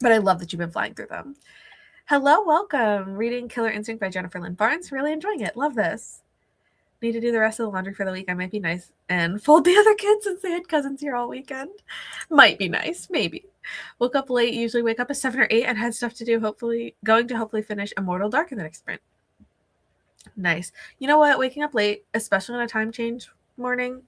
But I love that you've been flying through them. Hello, welcome. Reading Killer Instinct by Jennifer Lynn Barnes. Really enjoying it. Love this. Need to do the rest of the laundry for the week. I might be nice and fold the other kids since they had cousins here all weekend. Might be nice, maybe. Woke up late. Usually wake up at 7 or 8 and had stuff to do. Hopefully finish Immortal Dark in the next sprint. Nice. You know what? Waking up late, especially on a time change morning,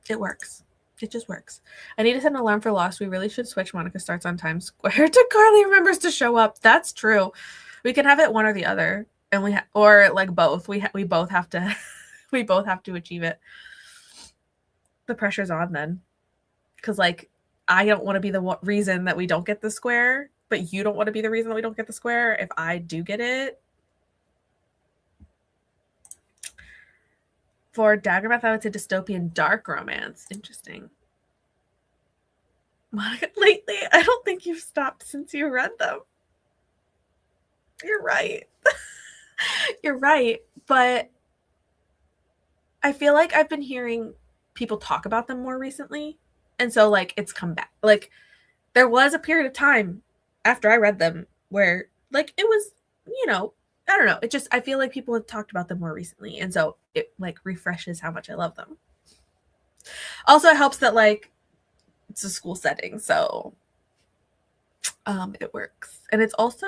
it works. It just works. I need to set an alarm for Lost. We really should switch Monica Starts on Times Square to Carly Remembers to Show Up. That's true. We can have it one or the other, and or like both. We both have to we both have to achieve it. The pressure's on then, because like I don't want to be the reason that we don't get the square, but you don't want to be the reason that we don't get the square. If I do get it. For Daggermouth, I would say dystopian dark romance. Interesting. Monica, lately, I don't think you've stopped since you read them. You're right. You're right. But I feel like I've been hearing people talk about them more recently. And so, like, it's come back. Like, there was a period of time after I read them where, like, it was, I don't know. It just, I feel like people have talked about them more recently. And so it, like, refreshes how much I love them. Also, it helps that, like, it's a school setting. So it works. And it's also,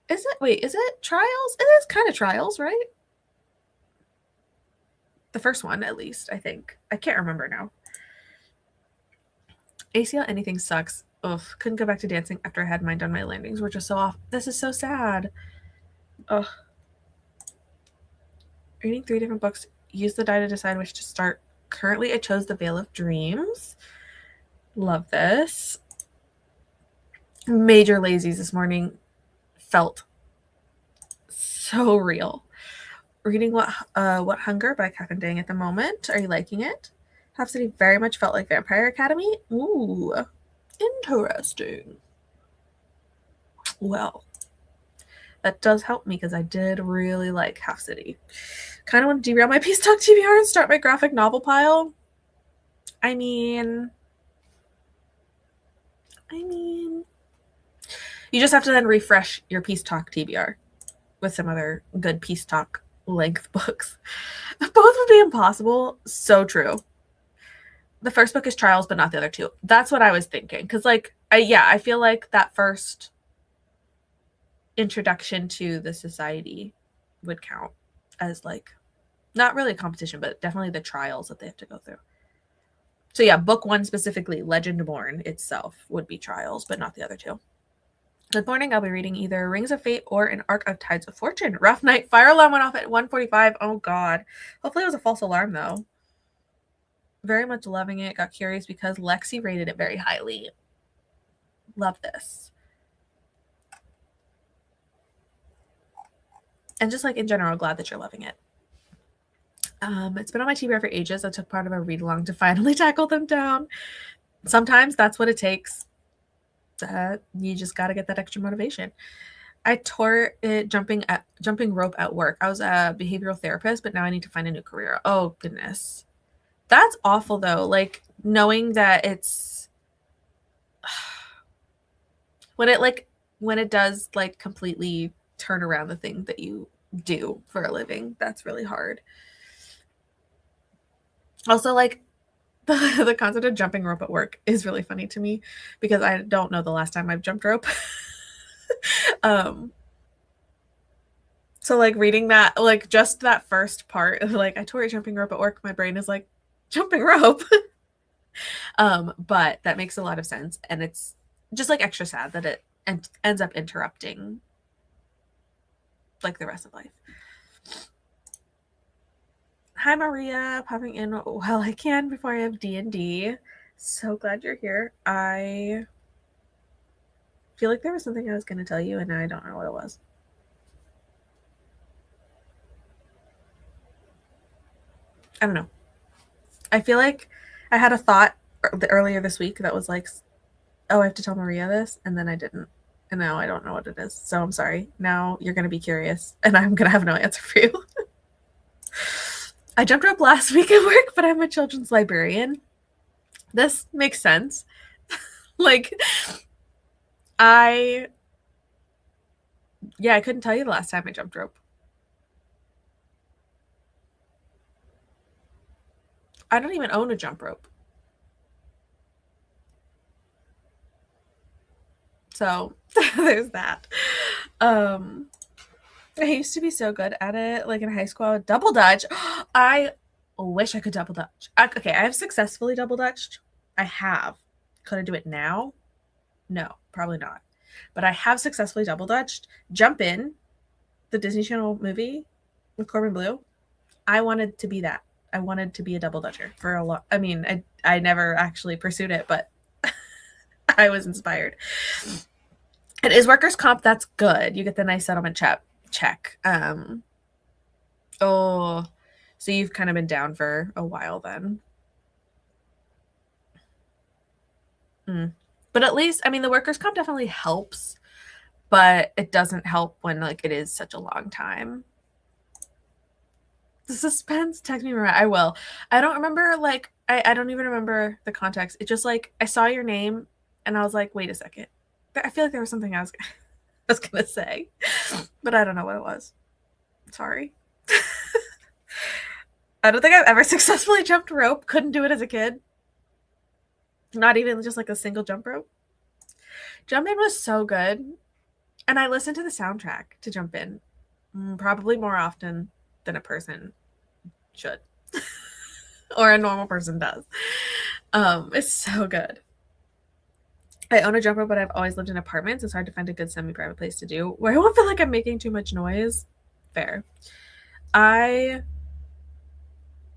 is it trials? It is kind of trials, right? The first one, at least, I think. I can't remember now. ACL anything sucks. Ugh, couldn't go back to dancing after I had mine done. My landings were just so off. This is so sad. Ugh. Reading 3 different books. Use the die to decide which to start. Currently, I chose The Veil of Dreams. Love this. Major lazies this morning. Felt so real. Reading What Hunger by Catherine Dang at the moment. Are you liking it? Half City very much felt like Vampire Academy. Ooh, interesting. Well, that does help me because I did really like Half City. Kind of want to derail my Peace Talk TBR and start my graphic novel pile. I mean, You just have to then refresh your Peace Talk TBR with some other good Peace Talk length books. Both would be impossible. So true. The first book is Trials, but not the other two. That's what I was thinking. Because, like, I feel like that first introduction to the society would count as, like, not really a competition, but definitely the trials that they have to go through. So yeah, book one specifically, Legendborn itself, would be Trials, but not the other two. Good morning. I'll be reading either Rings of Fate or an Arc of Tides of Fortune. Rough night. Fire alarm went off at 1:45. Oh, God. Hopefully it was a false alarm, though. Very much loving it. Got curious because Lexi rated it very highly. Love this. And just, like, in general, glad that you're loving it. It's been on my TBR for ages. I took part of a read-along to finally tackle them down. Sometimes that's what it takes. You just got to get that extra motivation. I tore it jumping rope at work. I was a behavioral therapist, but now I need to find a new career. Oh, goodness. That's awful, though. Like, knowing that it's when it does, like, completely turn around the thing that you do for a living. That's really hard. Also, like, the concept of jumping rope at work is really funny to me because I don't know the last time I've jumped rope. So, like, reading that, like, just that first part of, like, I tore a jumping rope at work, my brain is like, jumping rope. But that makes a lot of sense, and it's just, like, extra sad that it ends up interrupting, like, the rest of life. Hi, Maria, popping in while I can before I have D&D. So glad you're here. I feel like there was something I was going to tell you, and now I don't know what it was. I don't know. I feel like I had a thought earlier this week that was like, oh, I have to tell Maria this, and then I didn't. And now I don't know what it is. So I'm sorry. Now you're going to be curious, and I'm going to have no answer for you. I jumped rope last week at work, but I'm a children's librarian. This makes sense. Like, I couldn't tell you the last time I jumped rope. I don't even own a jump rope. So there's that. I used to be so good at it. Like, in high school, I would double dutch. I wish I could double dutch. Okay, I have successfully double dutched. I have. Could I do it now? No, probably not. But I have successfully double dutched. Jump In, the Disney Channel movie with Corbin Bleu. I wanted to be that. I wanted to be a double dutcher for a lot. I mean, I never actually pursued it, but I was inspired. It is workers' comp. That's good. You get the nice settlement check. Oh, so you've kind of been down for a while then. But at least, I mean, the workers' comp definitely helps, but it doesn't help when, like, it is such a long time. The suspense, text me, Mariah. I will. I don't remember, like, I don't even remember the context. It just, like, I saw your name and I was like, wait a second. I feel like there was something I was gonna say, but I don't know what it was. Sorry. I don't think I've ever successfully jumped rope. Couldn't do it as a kid. Not even just, like, a single jump rope. Jump In was so good. And I listened to the soundtrack to Jump In probably more often than a person should. Or a normal person does. It's so good. I own a jump rope, but I've always lived in apartments. It's hard to find a good semi-private place to do where I won't feel like I'm making too much noise. Fair. I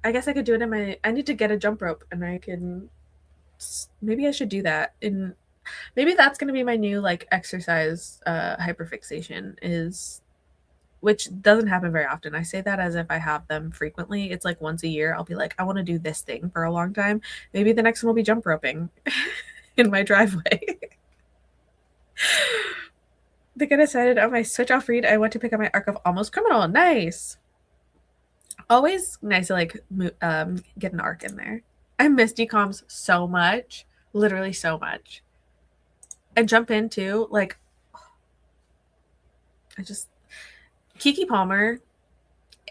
guess I could do it I need to get a jump rope, and I can, maybe I should do that. Maybe that's going to be my new, like, exercise hyperfixation, which doesn't happen very often. I say that as if I have them frequently. It's like once a year, I'll be like, I want to do this thing for a long time. Maybe the next one will be jump roping in my driveway. I think I decided on my switch off read, I went to pick up my Arc of Almost Criminal. Nice. Always nice to, like, get an arc in there. I miss decoms so much. Literally so much. And Jump In too. Like, I just Kiki Palmer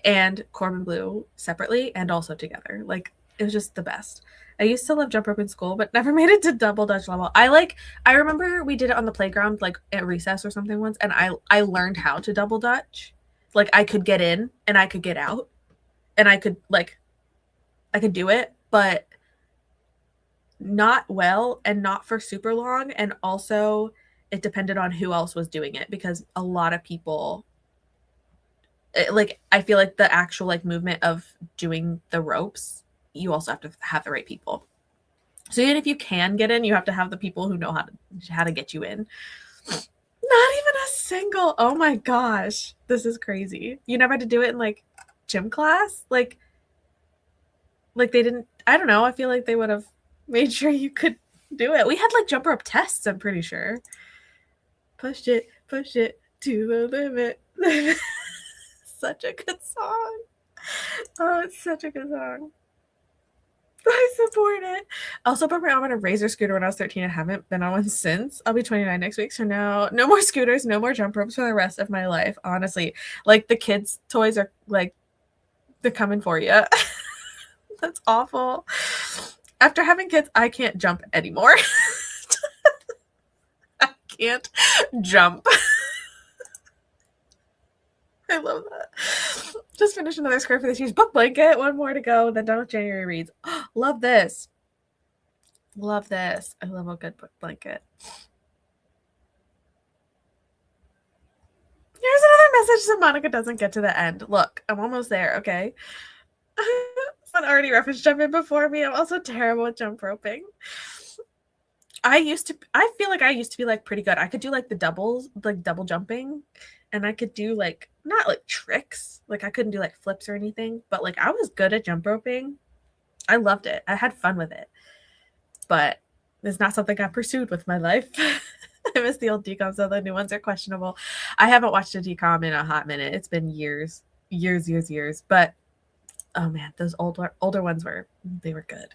and Corbin Bleu separately and also together. Like it was just the best. I used to love jump rope in school, but never made it to double dutch level. I remember we did it on the playground, like at recess or something once, and I learned how to double dutch. Like I could get in and I could get out, and I could do it, but not well and not for super long. And also, it depended on who else was doing it because a lot of people like I feel like the actual like movement of doing the ropes, you also have to have the right people. So even if you can get in, you have to have the people who know how to get you in. Not even a single. Oh my gosh, this is crazy. You never had to do it in like gym class, like they didn't. I don't know. I feel like they would have made sure you could do it. We had like jump rope tests. I'm pretty sure. Push it to the limit. Such a good song. Oh, it's such a good song. I support it. Also, put my arm on a razor scooter when I was 13. I haven't been on one since. I'll be 29 next week. So now, no more scooters, no more jump ropes for the rest of my life. Honestly, like the kids' toys are like, they're coming for you. That's awful. After having kids, I can't jump anymore. I can't jump. I love that. Just finished another script for this year's book blanket. One more to go. Then done with January reads. Love this. Love this. I love a good book blanket. Here's another message so Monica doesn't get to the end. Look, I'm almost there, okay? Someone already referenced jumping before me. I'm also terrible at jump roping. I feel like I used to be like pretty good. I could do like the doubles, like double jumping, and I could do like not like tricks. Like I couldn't do like flips or anything, but like I was good at jump roping. I loved it. I had fun with it. But it's not something I pursued with my life. I miss the old DCOMs, so the new ones are questionable. I haven't watched a DCOM in a hot minute. It's been years. But oh man, those older ones they were good.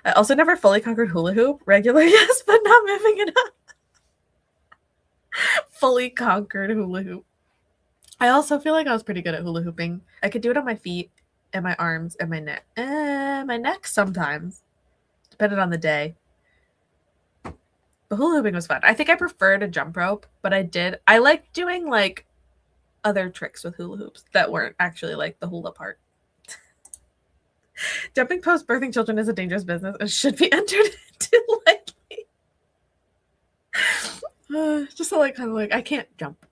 I also never fully conquered hula hoop. Regular, yes, but not moving it up. Fully conquered hula hoop. I also feel like I was pretty good at hula hooping. I could do it on my feet and my arms and my neck. My neck sometimes, depending on the day. But hula hooping was fun. I think I preferred a jump rope, but I like doing like other tricks with hula hoops that weren't actually like the hula part. Jumping post birthing children is a dangerous business and should be entered into lightly. Just so like kind of like I can't jump.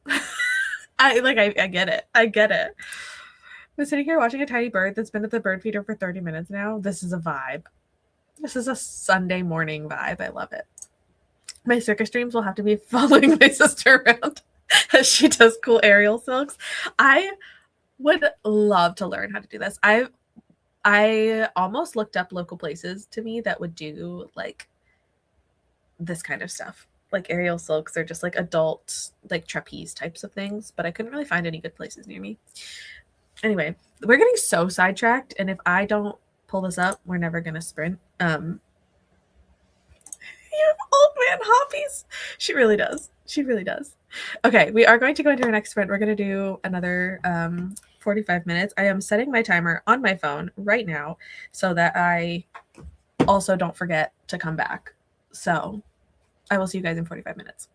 I get it. I get it. I'm sitting here watching a tiny bird that's been at the bird feeder for 30 minutes now. This is a vibe. This is a Sunday morning vibe. I love it. My circus dreams will have to be following my sister around as she does cool aerial silks. I would love to learn how to do this. I almost looked up local places to me that would do like this kind of stuff, like aerial silks or just like adult like trapeze types of things, but I couldn't really find any good places near me. Anyway, we're getting so sidetracked, and if I don't pull this up, we're never gonna sprint. You have old man hobbies. She really does. She really does. Okay, we are going to go into our next sprint. We're going to do another 45 minutes. I am setting my timer on my phone right now so that I also don't forget to come back. So I will see you guys in 45 minutes.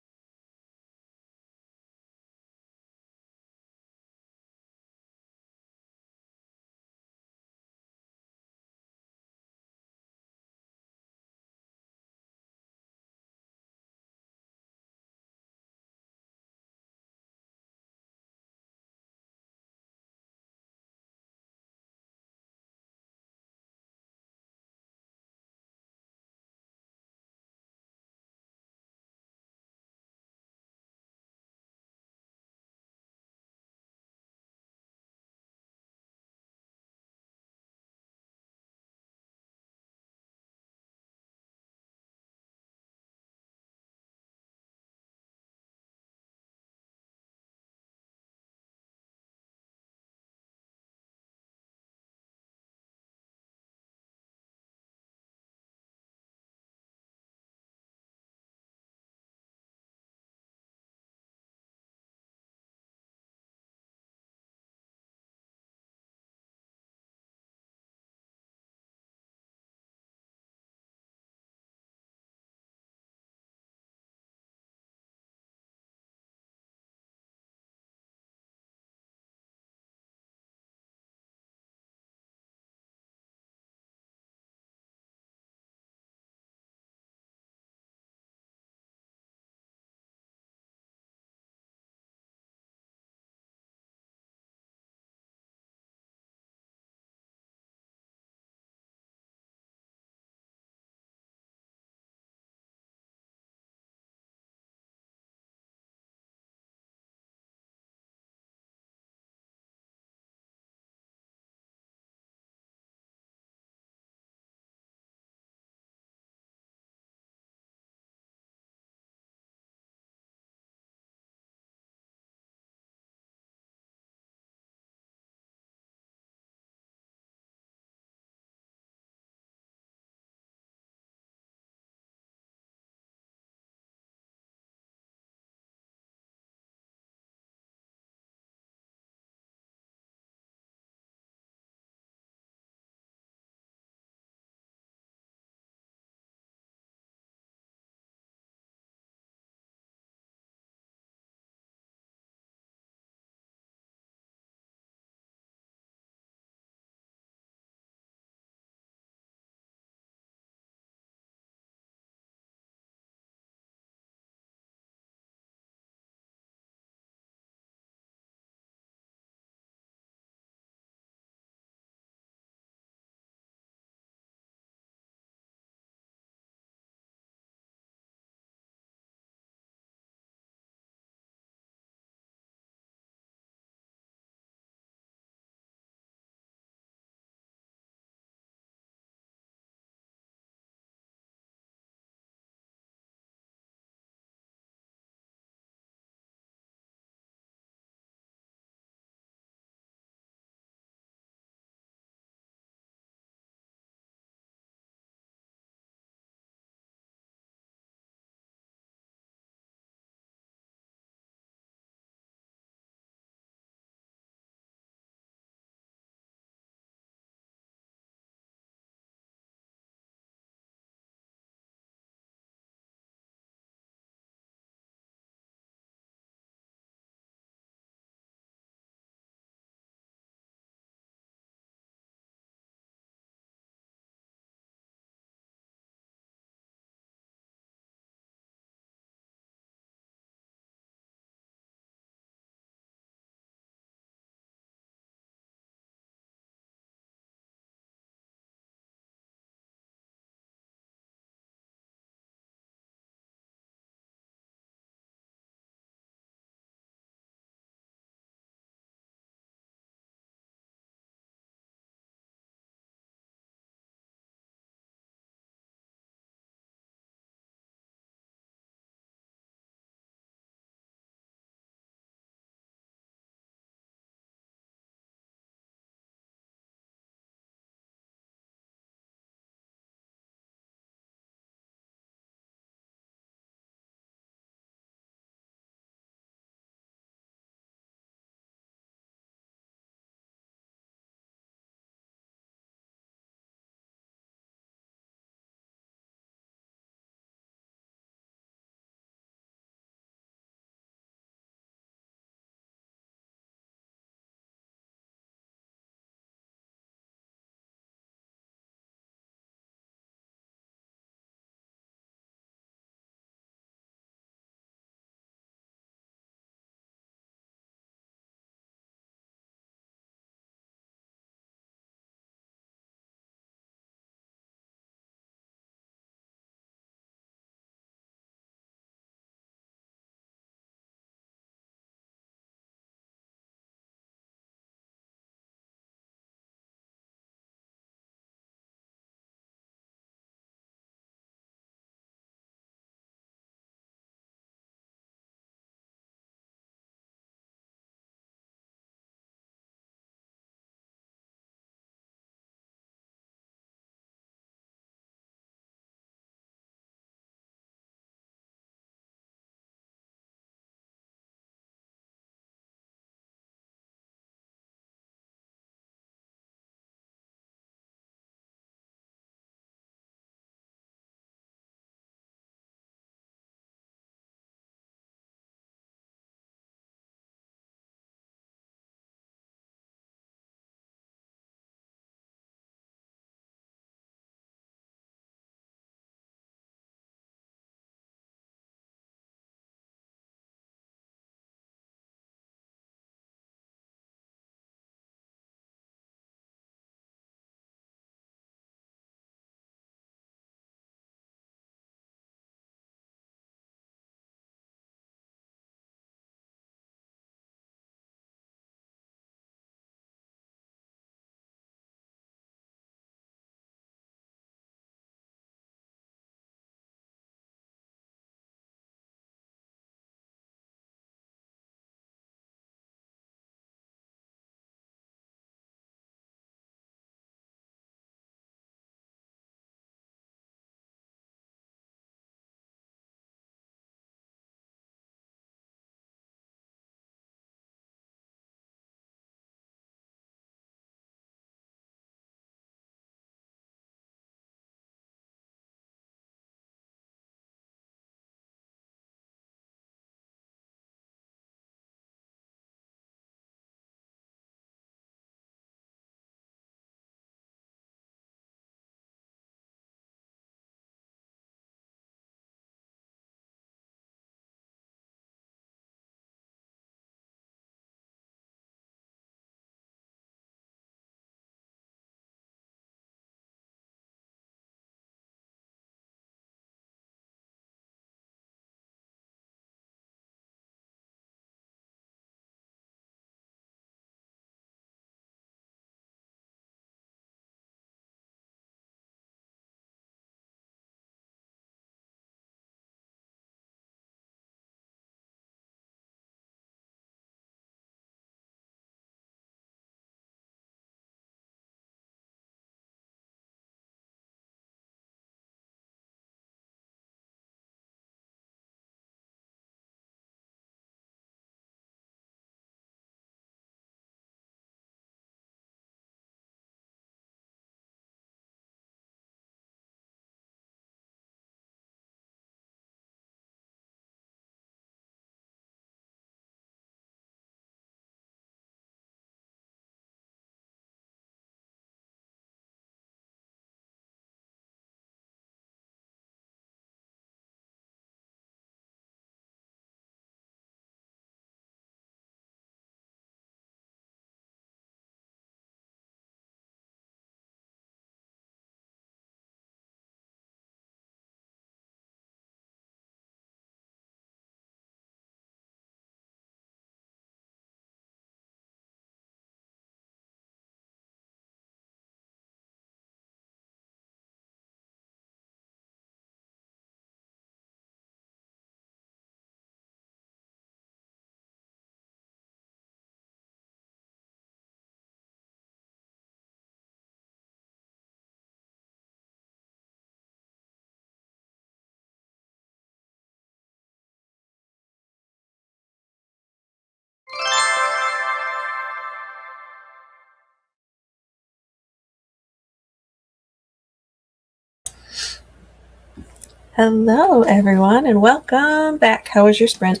Hello, everyone, and welcome back. How was your sprint?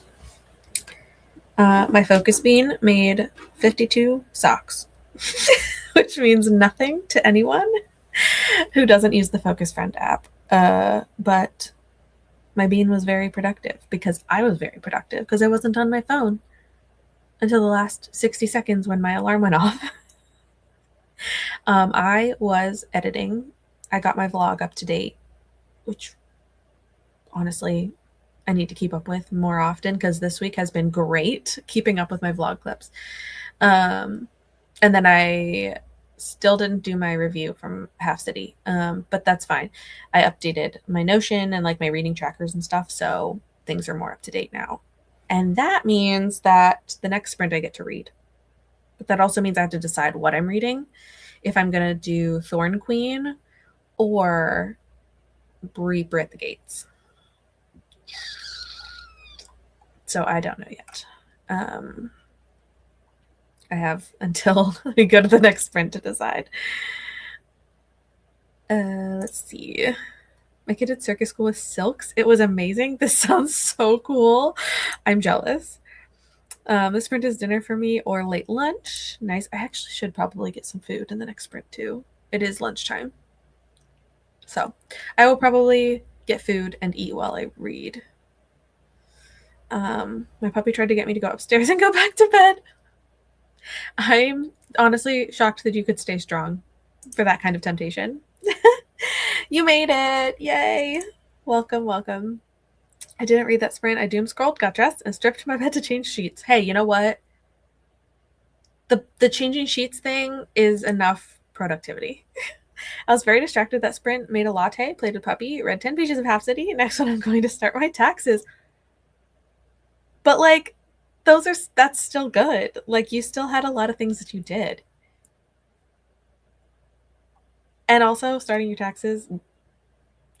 My focus bean made 52 socks, which means nothing to anyone who doesn't use the Focus Friend app. But my bean was very productive because I was very productive because I wasn't on my phone until the last 60 seconds when my alarm went off. I was editing. I got my vlog up to date, which honestly I need to keep up with more often because this week has been great keeping up with my vlog clips. And then I still didn't do my review from Half City, but that's fine. I updated my Notion and like my reading trackers and stuff, so things are more up to date now. And that means that the next sprint I get to read. But that also means I have to decide what I'm reading. If I'm going to do Thorn Queen or Reaper at the Gates. So I don't know yet. I have until we go to the next sprint to decide. Let's see. My kid at circus school with silks. It was amazing. This sounds so cool. I'm jealous. This sprint is dinner for me or late lunch. Nice. I actually should probably get some food in the next sprint too. It is lunchtime. So I will probably get food and eat while I read. My puppy tried to get me to go upstairs and go back to bed. I'm honestly shocked that you could stay strong for that kind of temptation. You made it. Yay. Welcome, welcome. I didn't read that sprint. I doom scrolled, got dressed, and stripped my bed to change sheets. Hey, you know what? The changing sheets thing is enough productivity. I was very distracted that sprint, made a latte, played with puppy, read 10 pages of Half City. Next one, I'm going to start my taxes. But like, that's still good. Like, you still had a lot of things that you did. And also starting your taxes,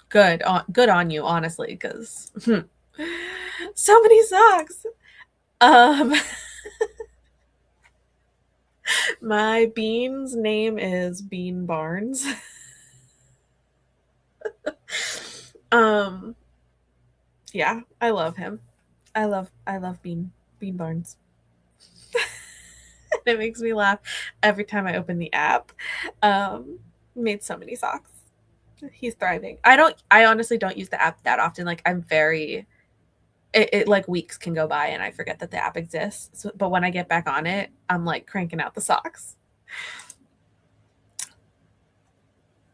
good on you, honestly, because so many socks. My bean's name is Bean Barnes. Yeah, I love him. I love Bean Barnes. It makes me laugh every time I open the app. Made so many socks. He's thriving. I honestly don't use the app that often. Like, I'm very it like weeks can go by and I forget that the app exists. So, but when I get back on it, I'm like cranking out the socks.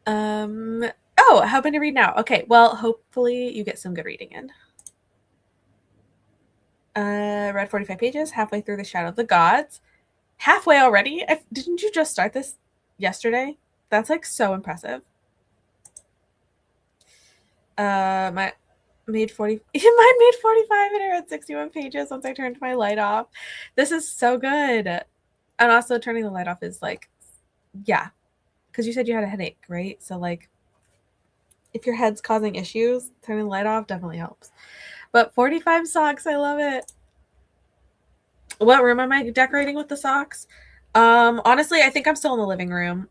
Oh, how about to read now? Okay, well, hopefully you get some good reading in. Read 45 pages, halfway through The Shadow of the Gods. Halfway already? Didn't you just start this yesterday? That's like so impressive. My made 40 mine made 45 and I read 61 pages once I turned my light off. This is so good. And also turning the light off is like, yeah, because you said you had a headache, right? So like, if your head's causing issues, turning the light off definitely helps. But 45 socks, I love it. What room am I decorating with the socks? Honestly, I think I'm still in the living room.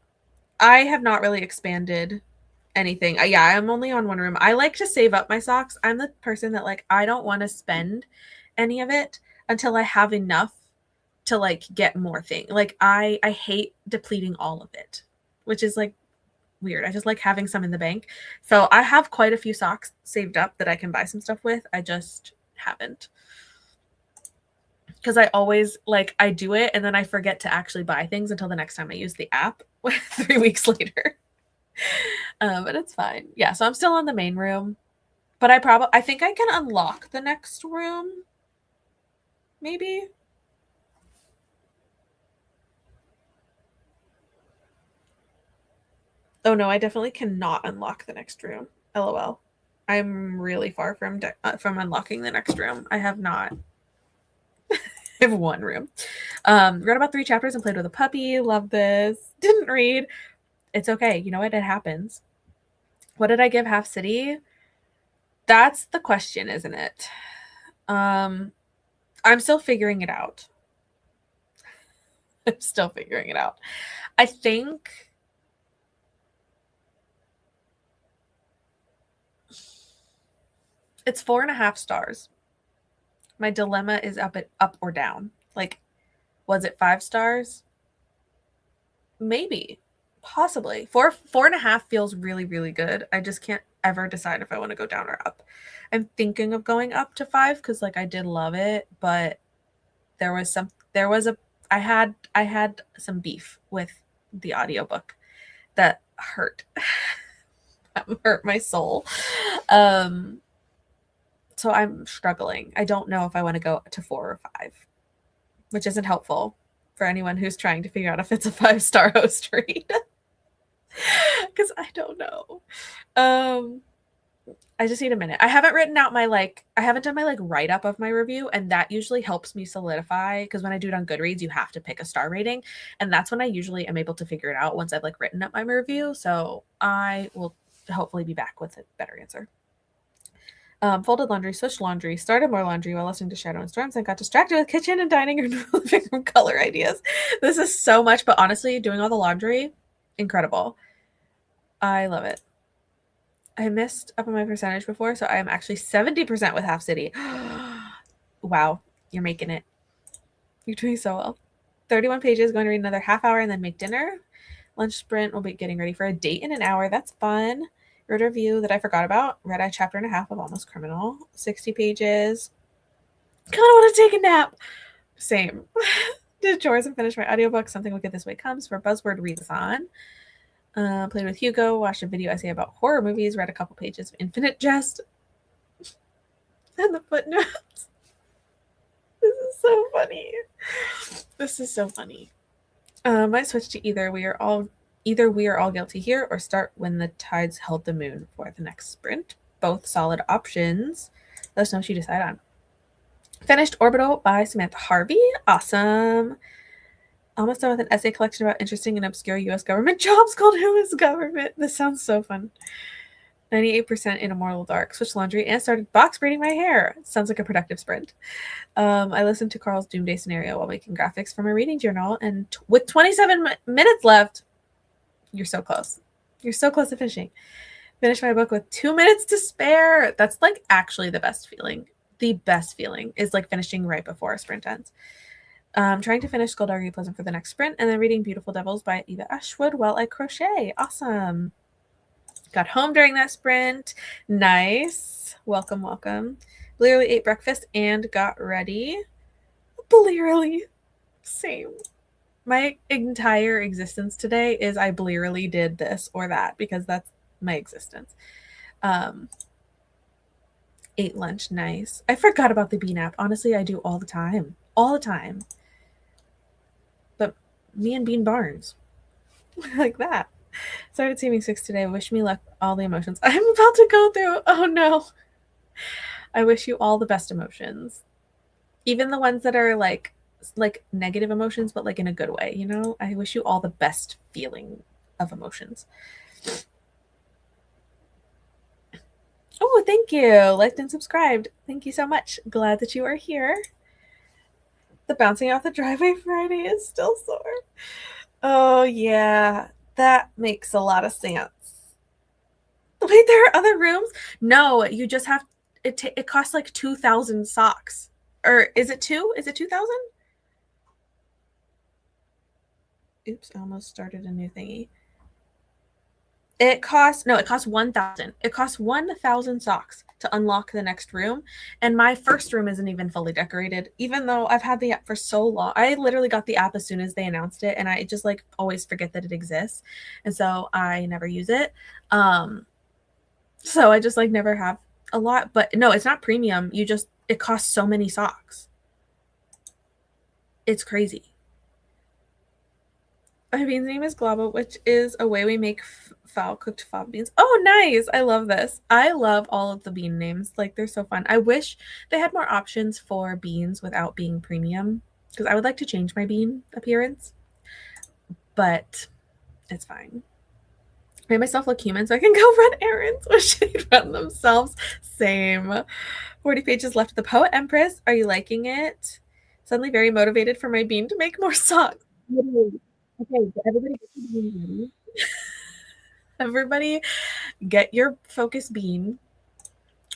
I have not really expanded anything. Yeah, I'm only on one room. I like to save up my socks. I'm the person that like I don't want to spend any of it until I have enough to like get more thing. Like I hate depleting all of it, which is like weird. I just like having some in the bank. So I have quite a few socks saved up that I can buy some stuff with. I just haven't. Because I always like I do it and then I forget to actually buy things until the next time I use the app 3 weeks later. But it's fine. Yeah, so I'm still on the main room. But I think I can unlock the next room. Maybe. Oh no, I definitely cannot unlock the next room. LOL. I'm really far from unlocking the next room. I have not. I have one room. Read about 3 chapters and played with a puppy. Love this. Didn't read. It's okay. You know what? It happens. What did I give Half City? That's the question, isn't it? I'm still figuring it out. I'm still figuring it out. I think It's 4.5 stars. My dilemma is up or down. Like, was it 5 stars? Maybe. Possibly. 4.5 feels really, really good. I just can't ever decide if I want to go down or up. I'm thinking of going up to 5 because like I did love it, but I had some beef with the audiobook that hurt. That hurt my soul. So I'm struggling. I don't know if I want to go to 4 or 5, which isn't helpful for anyone who's trying to figure out if it's a 5-star host read. Because I don't know. I just need a minute. I haven't done my write-up of my review, and that usually helps me solidify, because when I do it on Goodreads, you have to pick a star rating, and that's when I usually am able to figure it out once I've like written up my review. So I will hopefully be back with a better answer. Folded laundry, switched laundry, started more laundry while listening to Shadow and Storms, and got distracted with kitchen and dining and living room color ideas. This is so much, but honestly, doing all the laundry, incredible. I love it. I missed up on my percentage before, so I am actually 70% with Half City. Wow, you're making it. You're doing so well. 31 pages, going to read another half hour and then make dinner. Lunch sprint, we'll be getting ready for a date in an hour. That's fun. Wrote a review that I forgot about. Read a chapter and a half of Almost Criminal. 60 pages. Kind of want to take a nap. Same. Did chores and finished my audiobook. Something Wicked This Way Comes for Buzzword Readathon. Played with Hugo. Watched a video essay about horror movies. Read a couple pages of Infinite Jest. And the footnotes. This is so funny. This is so funny. Might switch to either we are all guilty here, or start When the Tides Held the Moon for the next sprint. Both solid options. Let us know what you decide on. Finished Orbital by Samantha Harvey. Awesome. Almost done with an essay collection about interesting and obscure U.S. government jobs called Who is Government? This sounds so fun. 98% in Immortal Dark. Switched laundry and started box braiding my hair. Sounds like a productive sprint. I listened to Carl's Doomsday Scenario while making graphics for my reading journal, and with 27 minutes left, you're so close. You're so close to finishing. Finished my book with 2 minutes to spare. That's like actually the best feeling. The best feeling is like finishing right before a sprint ends. Trying to finish Skullduggery Pleasant for the next sprint, and then reading Beautiful Devils by Eva Ashwood while I crochet. Awesome. Got home during that sprint. Nice. Welcome, welcome. Blearily ate breakfast and got ready. Blearily. Same. My entire existence today is I blearily did this or that, because that's my existence. Ate lunch. Nice. I forgot about the Bean app. Honestly, I do all the time. All the time. But me and Bean Barnes. Like that. Started Saving 6 today. Wish me luck. All the emotions I'm about to go through. Oh no. I wish you all the best emotions. Even the ones that are like negative emotions, but like in a good way, you know? I wish you all the best feeling of emotions. Oh, thank you. Liked and subscribed. Thank you so much. Glad that you are here. The bouncing off the driveway Friday is still sore. Oh, yeah. That makes a lot of sense. Wait, there are other rooms? No, you just have it costs like 2,000 socks. Or is it 2? Is it 2,000? Oops, I almost started a new thingy. It costs 1,000. It costs 1,000 socks to unlock the next room. And my first room isn't even fully decorated, even though I've had the app for so long. I literally got the app as soon as they announced it, and I just like always forget that it exists. And so I never use it. So I just like never have a lot. But no, it's not premium. It costs so many socks. It's crazy. My bean's name is Global, which is a way we make cooked fava beans. Oh, nice. I love this. I love all of the bean names. Like, they're so fun. I wish they had more options for beans without being premium, because I would like to change my bean appearance, but it's fine. Made myself look human so I can go run errands. Wish they'd run themselves. Same. 40 pages left of The Poet Empress. Are you liking it? Suddenly very motivated for my bean to make more socks. Literally. Okay, so everybody get your bean ready. Everybody get your focus bean.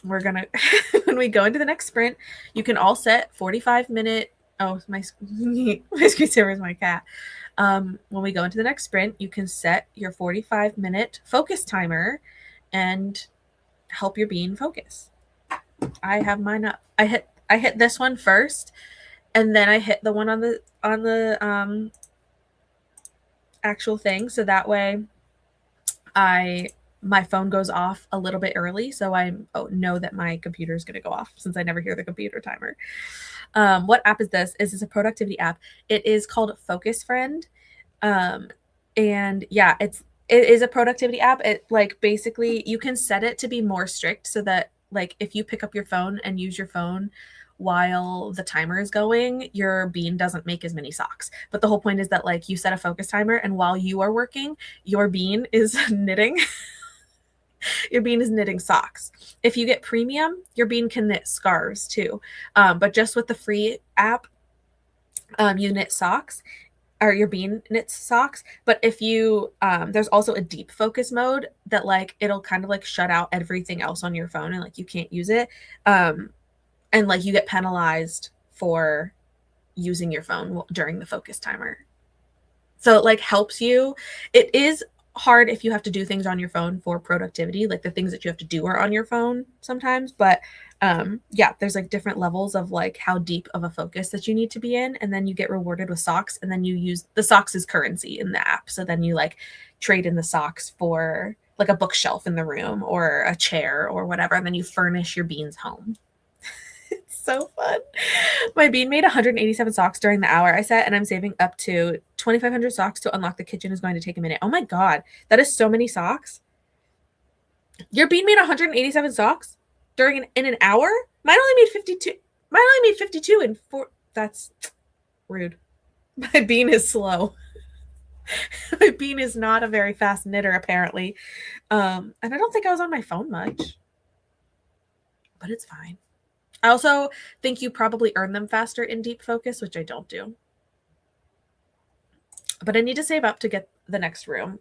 we're gonna when we go into the next sprint, you can all set 45-minute. Oh, my screensaver is my cat. When we go into the next sprint, you can set your 45-minute focus timer and help your bean focus. I have mine up. I hit this one first, and then I hit the one on the actual thing, so that way my phone goes off a little bit early, so I know that my computer is going to go off since I never hear the computer timer. What app is this? Is this a productivity app? It is called Focus Friend. And yeah, it is a productivity app. It like basically you can set it to be more strict so that like if you pick up your phone and use your phone while the timer is going, your bean doesn't make as many socks. But the whole point is that like you set a focus timer and while you are working, your bean is knitting. Your bean is knitting socks. If you get premium, your bean can knit scarves too. But just with the free app, you knit socks, or your bean knits socks. But if you there's also a deep focus mode that like it'll kind of like shut out everything else on your phone and like you can't use it. And like you get penalized for using your phone during the focus timer. So it like helps you. It is hard if you have to do things on your phone for productivity, like the things that you have to do are on your phone sometimes, but yeah, there's like different levels of like how deep of a focus that you need to be in, and then you get rewarded with socks, and then you use the socks as currency in the app, so then you like trade in the socks for like a bookshelf in the room or a chair or whatever, and then you furnish your beans home. It's so fun. My bean made 187 socks during the hour I set, and I'm saving up to 2,500 socks to unlock the kitchen is going to take a minute. Oh my God, that is so many socks. Your bean made 187 socks in an hour? Mine only made 52. Mine only made 52 in 4. That's rude. My bean is slow. My bean is not a very fast knitter, apparently. And I don't think I was on my phone much. But it's fine. I also think you probably earn them faster in deep focus, which I don't do. But I need to save up to get the next room.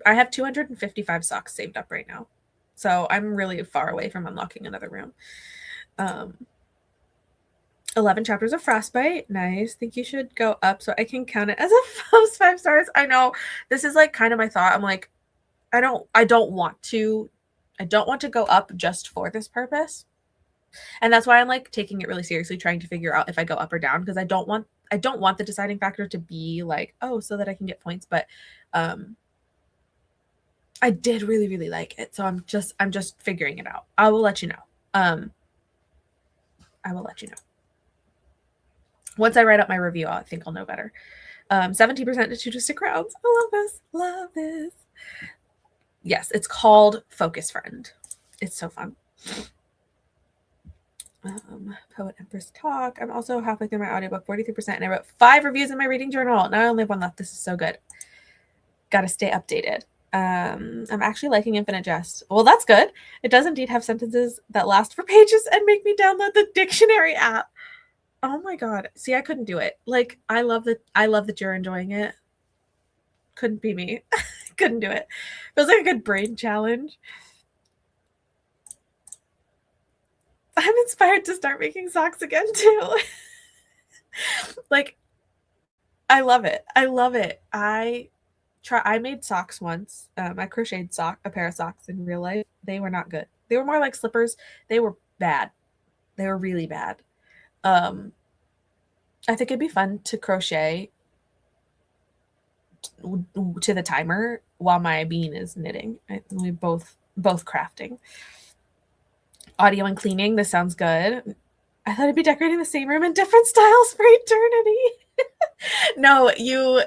I have 255 socks saved up right now. So I'm really far away from unlocking another room. 11 chapters of Frostbite. Nice. Think you should go up so I can count it as a 5 stars. I know this is like kind of my thought. I'm like, I don't want to go up just for this purpose. And that's why I'm like taking it really seriously, trying to figure out if I go up or down, because I don't want the deciding factor to be like, oh, so that I can get points. But I did really, really like it. So I'm just figuring it out. I will let you know. I will let you know. Once I write up my review, I think I'll know better. 17% to 2 crowns. I love this. Love this. Yes, it's called Focus Friend. It's so fun. Poet Empress Talk. I'm also halfway through my audiobook, 43%, and I wrote 5 reviews in my reading journal. Now I only have 1 left. This is so good. Gotta stay updated. I'm actually liking Infinite Jest. Well, that's good. It does indeed have sentences that last for pages and make me download the dictionary app. Oh my God. See, I couldn't do it. Like, I love that you're enjoying it. Couldn't be me. Couldn't do it. Feels like a good brain challenge. I'm inspired to start making socks again too. Like, I love it. I love it. I made socks once. I crocheted a pair of socks in real life. They were not good. They were more like slippers. They were bad. They were really bad. I think it'd be fun to crochet to the timer while my bean is knitting. We both crafting. Audio and cleaning. This sounds good. I thought I'd be decorating the same room in different styles for eternity. No, you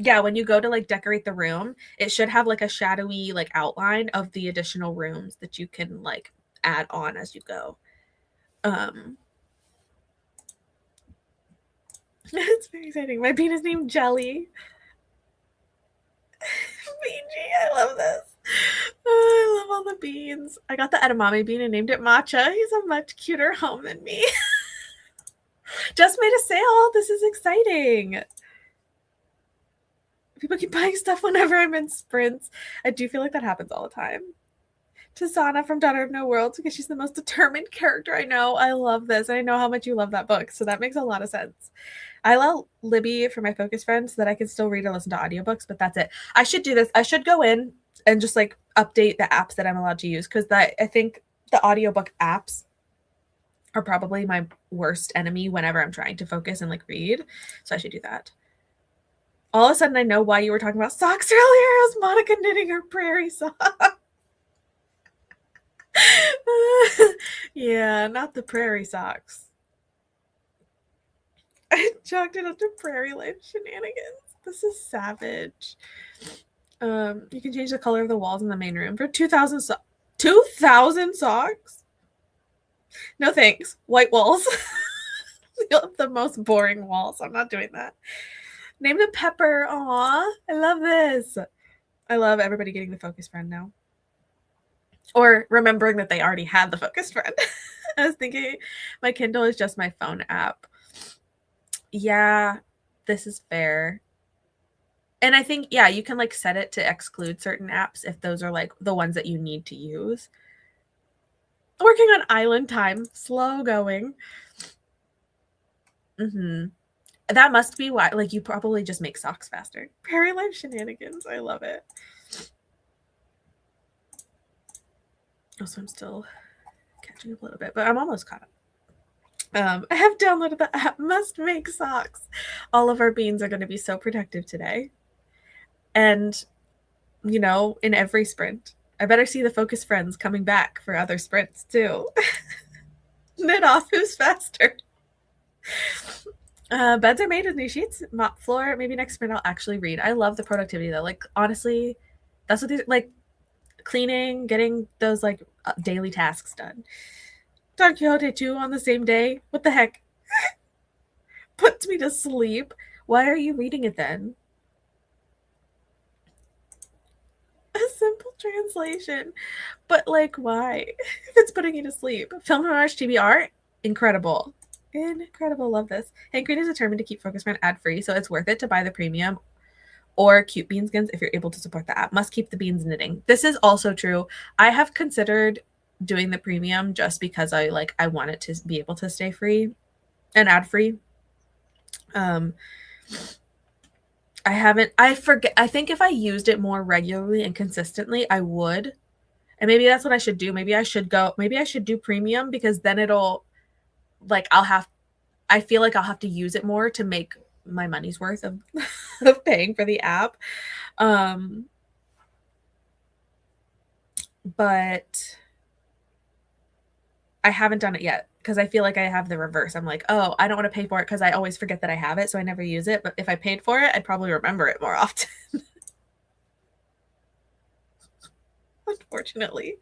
yeah, when you go to like decorate the room, it should have like a shadowy like outline of the additional rooms that you can like add on as you go. It's very exciting. My bean is named Jelly. BG, I love this. Oh, I love all the beans. I got the edamame bean and named it Matcha. He's a much cuter home than me. Just made a sale. This is exciting. People keep buying stuff whenever I'm in sprints. I do feel like that happens all the time. to Sana from Daughter of No Worlds because she's the most determined character I know. I love this. I know how much you love that book, so that makes a lot of sense. I allow Libby for my focus friends so that I can still read and listen to audiobooks, but that's it. I should do this. I should go in and just like update the apps that I'm allowed to use because I think the audiobook apps are probably my worst enemy whenever I'm trying to focus and like read. So I should do that. All of a sudden, I know why you were talking about socks earlier. It was Monica knitting her prairie sock. Yeah, not the prairie socks. I chalked it up to prairie life shenanigans. This is savage. You can change the color of the walls in the main room for 2,000 2,000 socks? No thanks. White walls. The most boring walls. I'm not doing that. Name the pepper. Aw, I love this. I love everybody getting the focus friend now. Or remembering that they already had the focus friend. I was thinking my Kindle is just my phone app. Yeah, this is fair. And I think, yeah, you can like set it to exclude certain apps if those are like the ones that you need to use. Working on island time. Slow going. That must be why, like, you probably just make socks faster. Prairie life shenanigans. I love it. Also, I'm still catching up a little bit, but I'm almost caught up. I have downloaded the app Must Make Socks. All of our beans are going to be so productive today. And, you know, in every sprint. I better see the focus friends coming back for other sprints, too. Knit off who's faster. Beds are made with new sheets, mop floor. Maybe next sprint I'll actually read. I love the productivity, though. Like, honestly, that's what these, like, cleaning, getting those, like, daily tasks done. Don Quixote 2 on the same day? What the heck? Puts me to sleep. Why are you reading it then? A simple translation. But, like, why? If it's putting you to sleep. Film Mirage TBR? Incredible. Incredible. Love this. Hank Green is determined to keep Focus Friend ad-free, so it's worth it to buy the premium or cute bean skins if you're able to support the app. Must keep the beans knitting. This is also true. I have considered doing the premium just because I want it to be able to stay free and ad-free. I forget. I think if I used it more regularly and consistently, I would. And maybe that's what I should do. Maybe I should do premium because then it'll, like, I feel like I'll have to use it more to make my money's worth of, of paying for the app. But I haven't done it yet because I feel like I have the reverse. I'm like, oh, I don't want to pay for it because I always forget that I have it, so I never use it. But if I paid for it, I'd probably remember it more often. Unfortunately,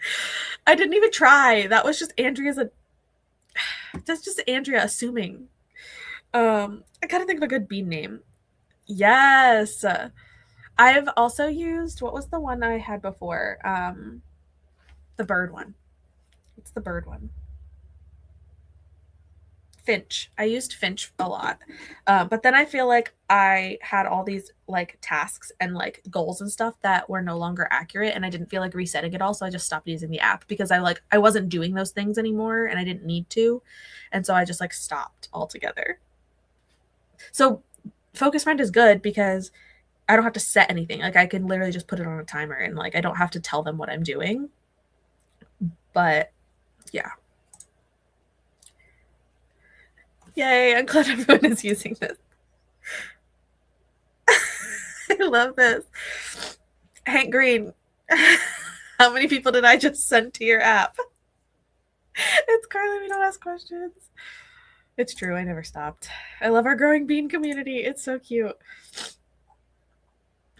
I didn't even try. That was just that's just Andrea assuming. I gotta think of a good bean name. Yes. I've also used, what was the one I had before? The bird one. What's the bird one? Finch. I used Finch a lot. But then I feel like I had all these like tasks and like goals and stuff that were no longer accurate, and I didn't feel like resetting it all, so I just stopped using the app because I wasn't doing those things anymore and I didn't need to. And so I just like stopped altogether. So Focus Friend is good because I don't have to set anything. Like, I can literally just put it on a timer and like I don't have to tell them what I'm doing. But yeah. Yay, I'm glad everyone is using this. I love this. Hank Green, how many people did I just send to your app? It's Carly, we don't ask questions. It's true, I never stopped. I love our growing bean community. It's so cute.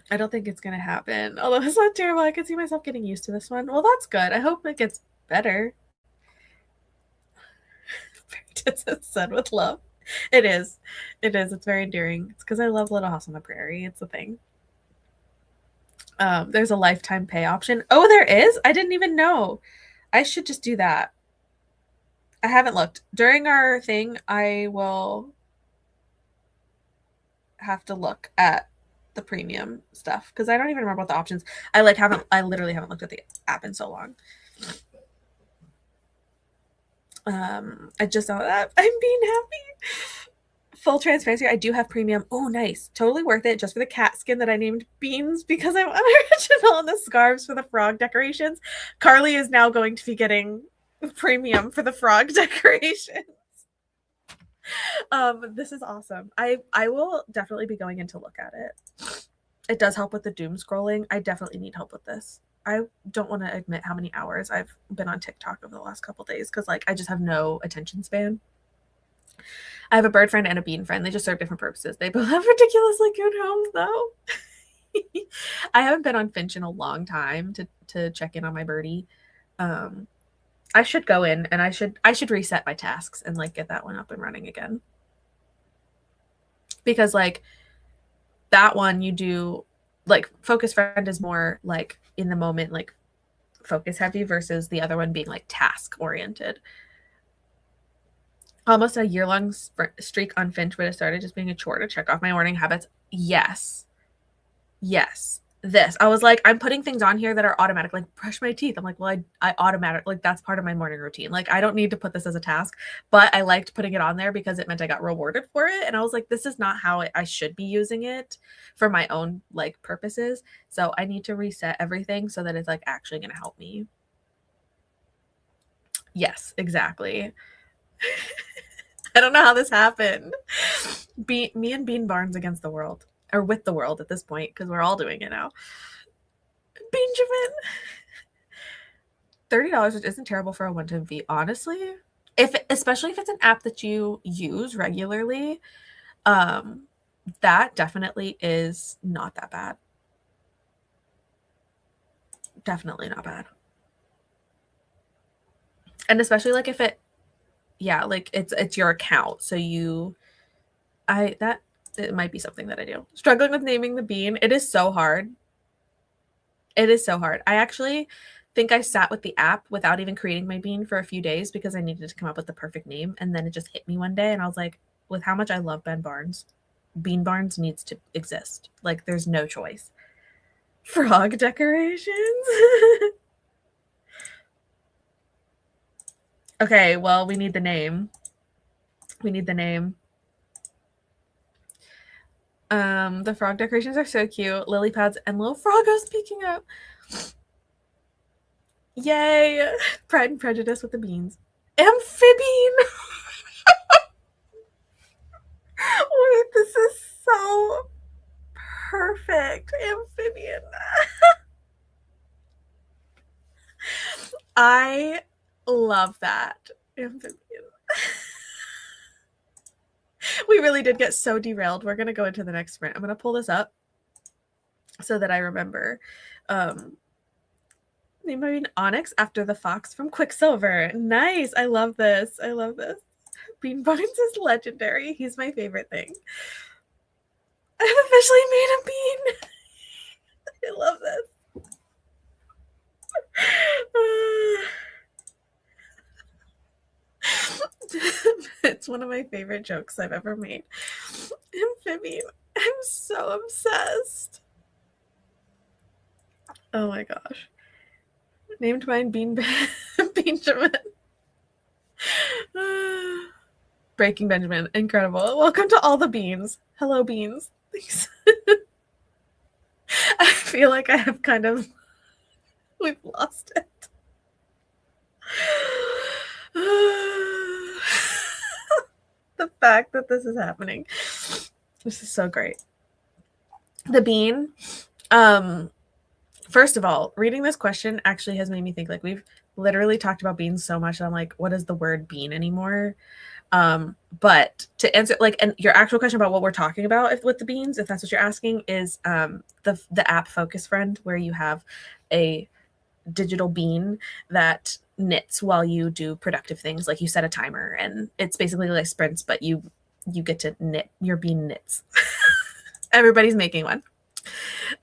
I don't think it's going to happen. Although it's not terrible. I could see myself getting used to this one. Well, that's good. I hope it gets better. It's said with love. It is. It is. It's very endearing. It's because I love Little House on the Prairie. It's a thing. There's a lifetime pay option. Oh, there is? I didn't even know. I should just do that. I haven't looked. During our thing, I will have to look at the premium stuff because I don't even remember what the options. I literally haven't looked at the app in so long. I just saw that. I'm being happy. Full transparency, I do have premium. Oh, nice. Totally worth it just for the cat skin that I named Beans because I'm unoriginal and the scarves for the frog decorations. Carly is now going to be getting premium for the frog decorations. This is awesome. I will definitely be going in to look at it. It does help with the doom scrolling. I definitely need help with this. I don't want to admit how many hours I've been on TikTok over the last couple days because like I just have no attention span. I have a bird friend and a bean friend. They just serve different purposes. They both have ridiculously good homes though. I haven't been on Finch in a long time to check in on my birdie. I should go in and I should reset my tasks and like get that one up and running again. Because like that one you do like focus friend is more like in the moment like focus heavy versus the other one being like task oriented. Almost a year-long streak on Finch would have started just being a chore to check off my morning habits. Yes. This. I was like, I'm putting things on here that are automatic, like brush my teeth. I'm like, well, I automatic, like that's part of my morning routine. Like I don't need to put this as a task, but I liked putting it on there because it meant I got rewarded for it. And I was like, this is not how I should be using it for my own like purposes. So I need to reset everything so that it's like actually going to help me. Yes, exactly. I don't know how this happened. Me and Bean Barnes against the world. Or with the world at this point, because we're all doing it now. Benjamin. $30, which isn't terrible for a one-time fee, honestly. Especially if it's an app that you use regularly, that definitely is not that bad. Definitely not bad. And especially like if it, yeah, like it's your account, so it might be something that I do. Struggling with naming the bean. It is so hard. It is so hard. I actually think I sat with the app without even creating my bean for a few days because I needed to come up with the perfect name. And then it just hit me one day and I was like, with how much I love Ben Barnes, Bean Barnes needs to exist. Like there's no choice. Frog decorations. Okay, well, we need the name. The frog decorations are so cute. Lily pads and little froggos peeking up. Yay! Pride and Prejudice with the beans. Amphibian! Wait, this is so perfect. Amphibian. I love that. Amphibian. We really did get so derailed. We're going to go into the next sprint. I'm going to pull this up so that I remember. Name my bean Onyx after the fox from Quicksilver. Nice. I love this. Bean Barnes is legendary. He's my favorite thing. I've officially made a bean. I love this. It's one of my favorite jokes I've ever made. Amphibian. I'm so obsessed. Oh my gosh. Named mine Benjamin. Breaking Benjamin. Incredible. Welcome to all the beans. Hello, beans. Thanks. I feel like I have kind of... We've lost it. The fact that this is happening. This is so great. The bean. First of all, reading this question actually has made me think like we've literally talked about beans so much. I'm like, what is the word bean anymore? But to answer like, and your actual question about what we're talking about with the beans, if that's what you're asking, is the app Focus Friend, where you have a digital bean that knits while you do productive things. Like you set a timer and it's basically like sprints, but you get to knit. Your bean knits. Everybody's making one.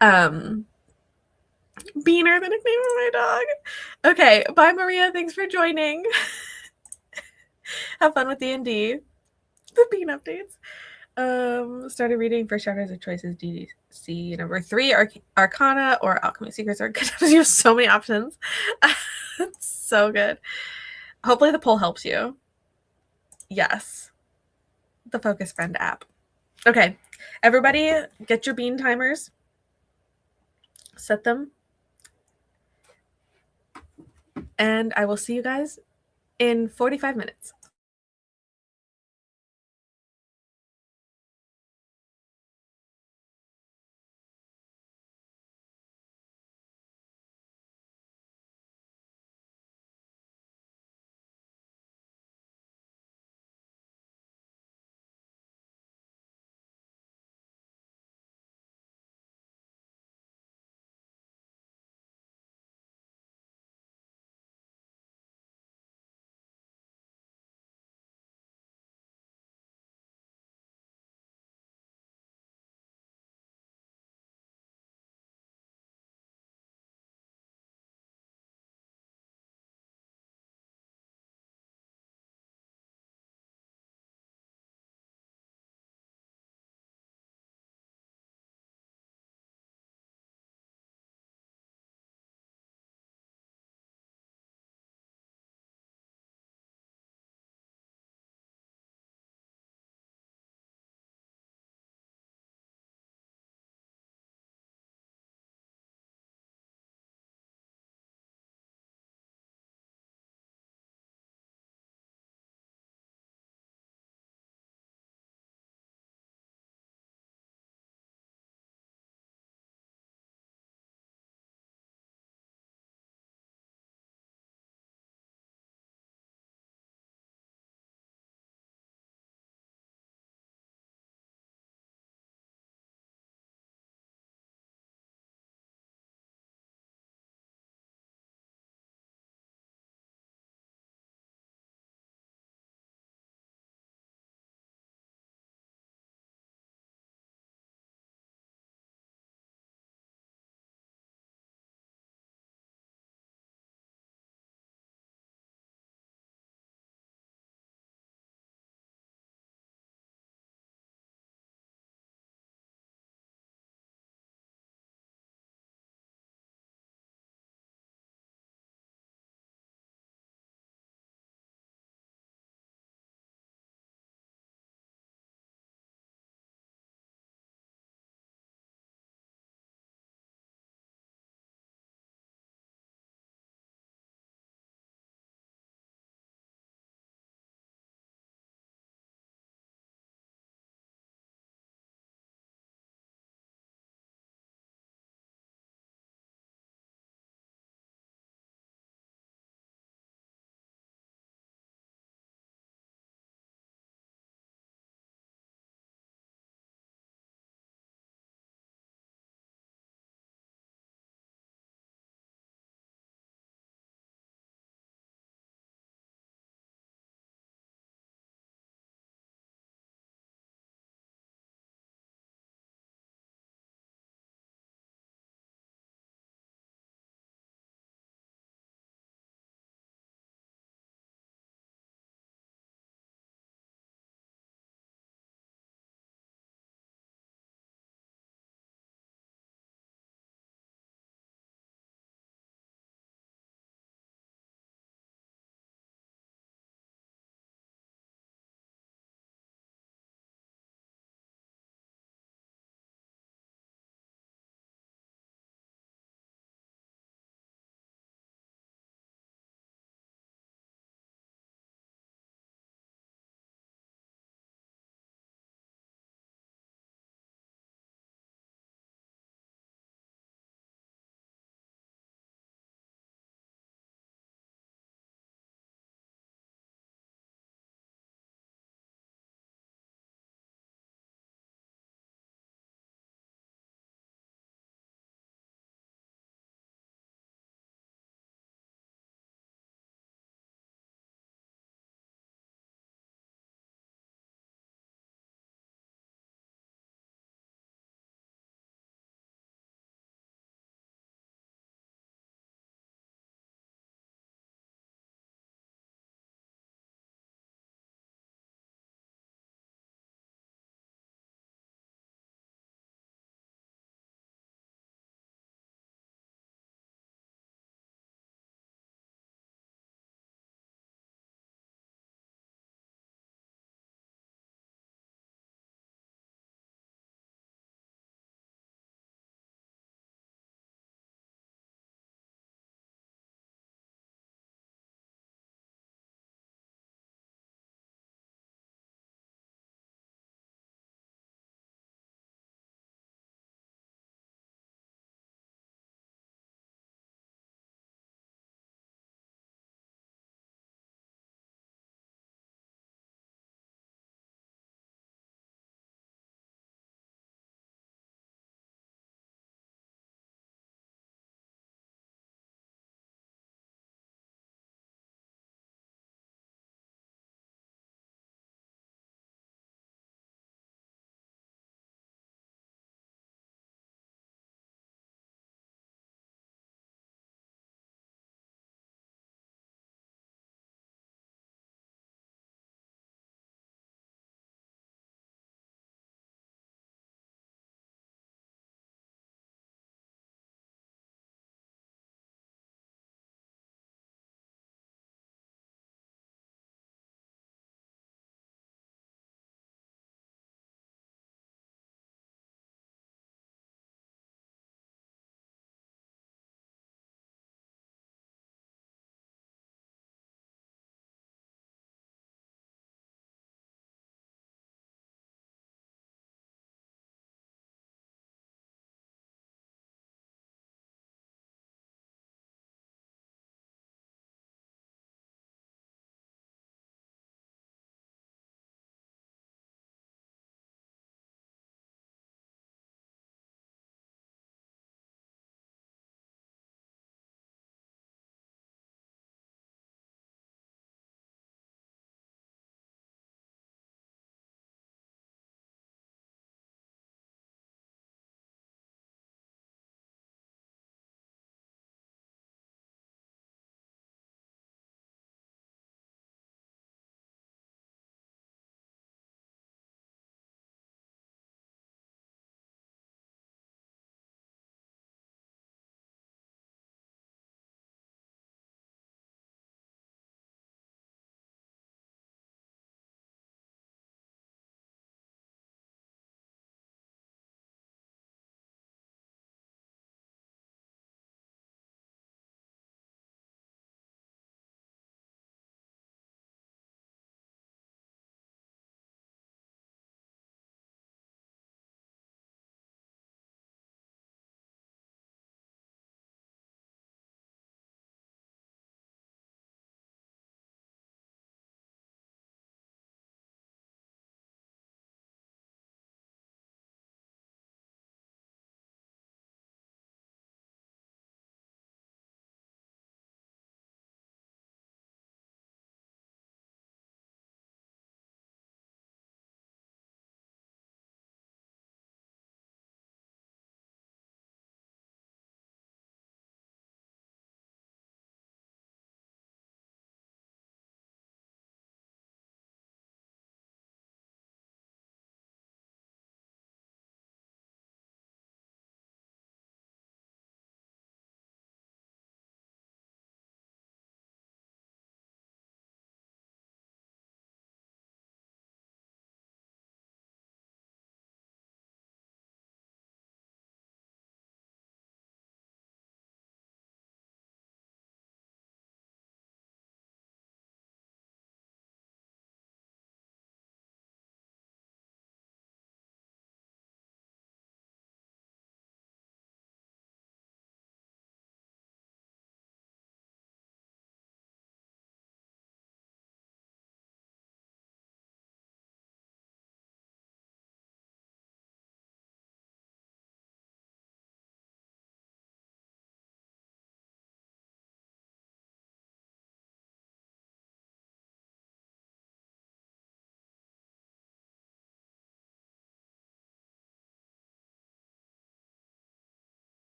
Beaner, the nickname of my dog. Okay, bye Maria. Thanks for joining. Have fun with D&D. The bean updates. Started reading First Chapters of Choices DDC number 3, Arcana or Alchemy Secrets. You have so many options. It's so good. Hopefully the poll helps you. Yes. The Focus Friend app. Okay. Everybody get your bean timers. Set them. And I will see you guys in 45 minutes.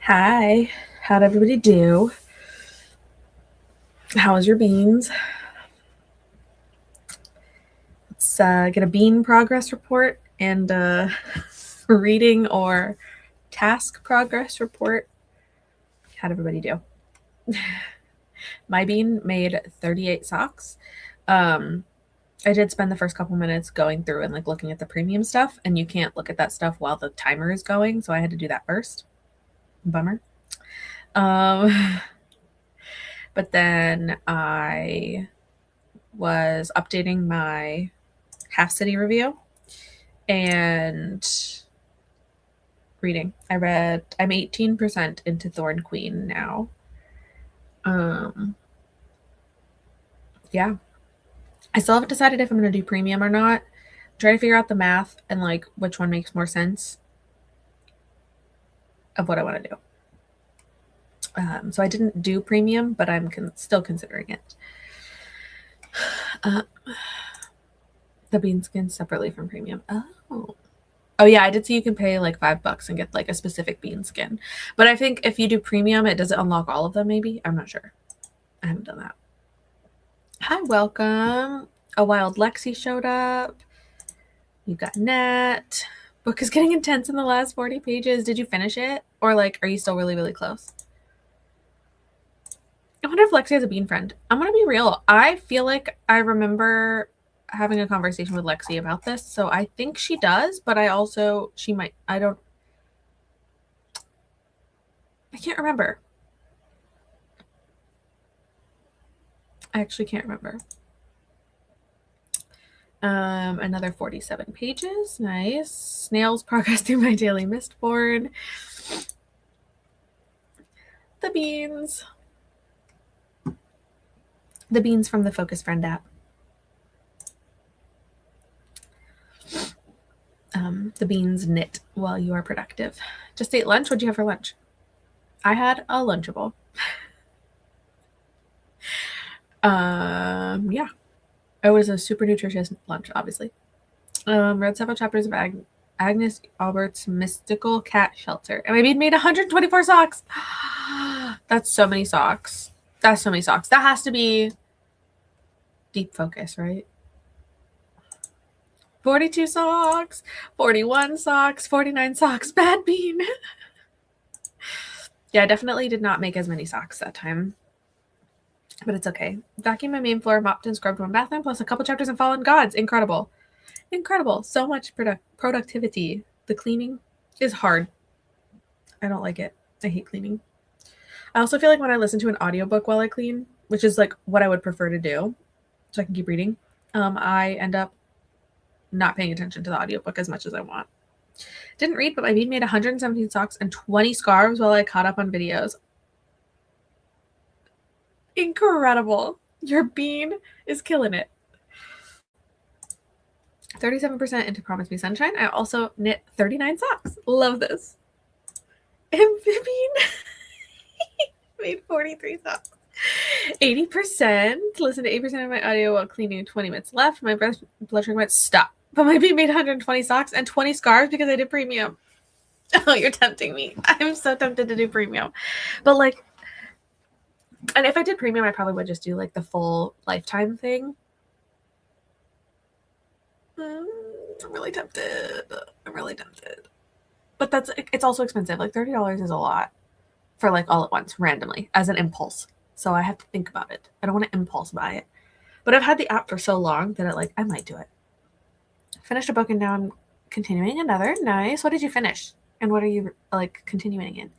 Hi, how'd everybody do? How was your beans? Let's get a bean progress report and reading or task progress report. How'd everybody do? My bean made 38 socks. I did spend the first couple minutes going through and like looking at the premium stuff, and you can't look at that stuff while the timer is going, so I had to do that first. Bummer. But then I was updating my Half City review and reading. I'm 18% into Thorn Queen now. Yeah. I still haven't decided if I'm going to do premium or not. Try to figure out the math and like which one makes more sense of what I want to do. So I didn't do premium, but I'm still considering it. The bean skin separately from premium. Oh yeah, I did see you can pay like $5 and get like a specific bean skin. But I think if you do premium, it doesn't unlock all of them. Maybe I'm not sure. I haven't done that. Hi, welcome. A wild Lexi showed up. You got Net. Book is getting intense in the last 40 pages. Did you finish it? Or like, are you still really, really close? I wonder if Lexi has a bean friend. I'm going to be real. I feel like I remember having a conversation with Lexi about this. So I think she does, but she might, I can't remember. I actually can't remember. Another 47 pages. Nice. Snails progress through my daily Mistborn. The beans. The beans from the Focus Friend app. The beans knit while you are productive. Just ate lunch. What'd you have for lunch? I had a Lunchable. Yeah. It was a super nutritious lunch, obviously. Read several chapters of Agnes Albert's Mystical Cat Shelter. And my bean made 124 socks. That's so many socks. That has to be deep focus, right? 42 socks, 41 socks, 49 socks. Bad bean. Yeah, I definitely did not make as many socks that time. But it's okay. Vacuumed my main floor, mopped and scrubbed one bathroom, plus a couple chapters in Fallen Gods. Incredible. So much productivity. The cleaning is hard. I don't like it. I hate cleaning. I also feel like when I listen to an audiobook while I clean, which is like what I would prefer to do, so I can keep reading, I end up not paying attention to the audiobook as much as I want. Didn't read, but my bean made 117 socks and 20 scarves while I caught up on videos. Incredible. Your bean is killing it. 37% into Promise Me Sunshine. I also knit 39 socks. Love this. Amphibian made 43 socks. 80%. Listen to 8% of my audio while cleaning. 20 minutes left. My blood sugar went stop. But my bean made 120 socks and 20 scarves because I did premium. Oh, you're tempting me. I'm so tempted to do premium. But like, and if I did premium, I probably would just do like the full lifetime thing. I'm really tempted. But it's also expensive. Like $30 is a lot for like all at once, randomly, as an impulse. So I have to think about it. I don't want to impulse buy it. But I've had the app for so long that I might do it. Finished a book and now I'm continuing another. Nice. What did you finish? And what are you like continuing in?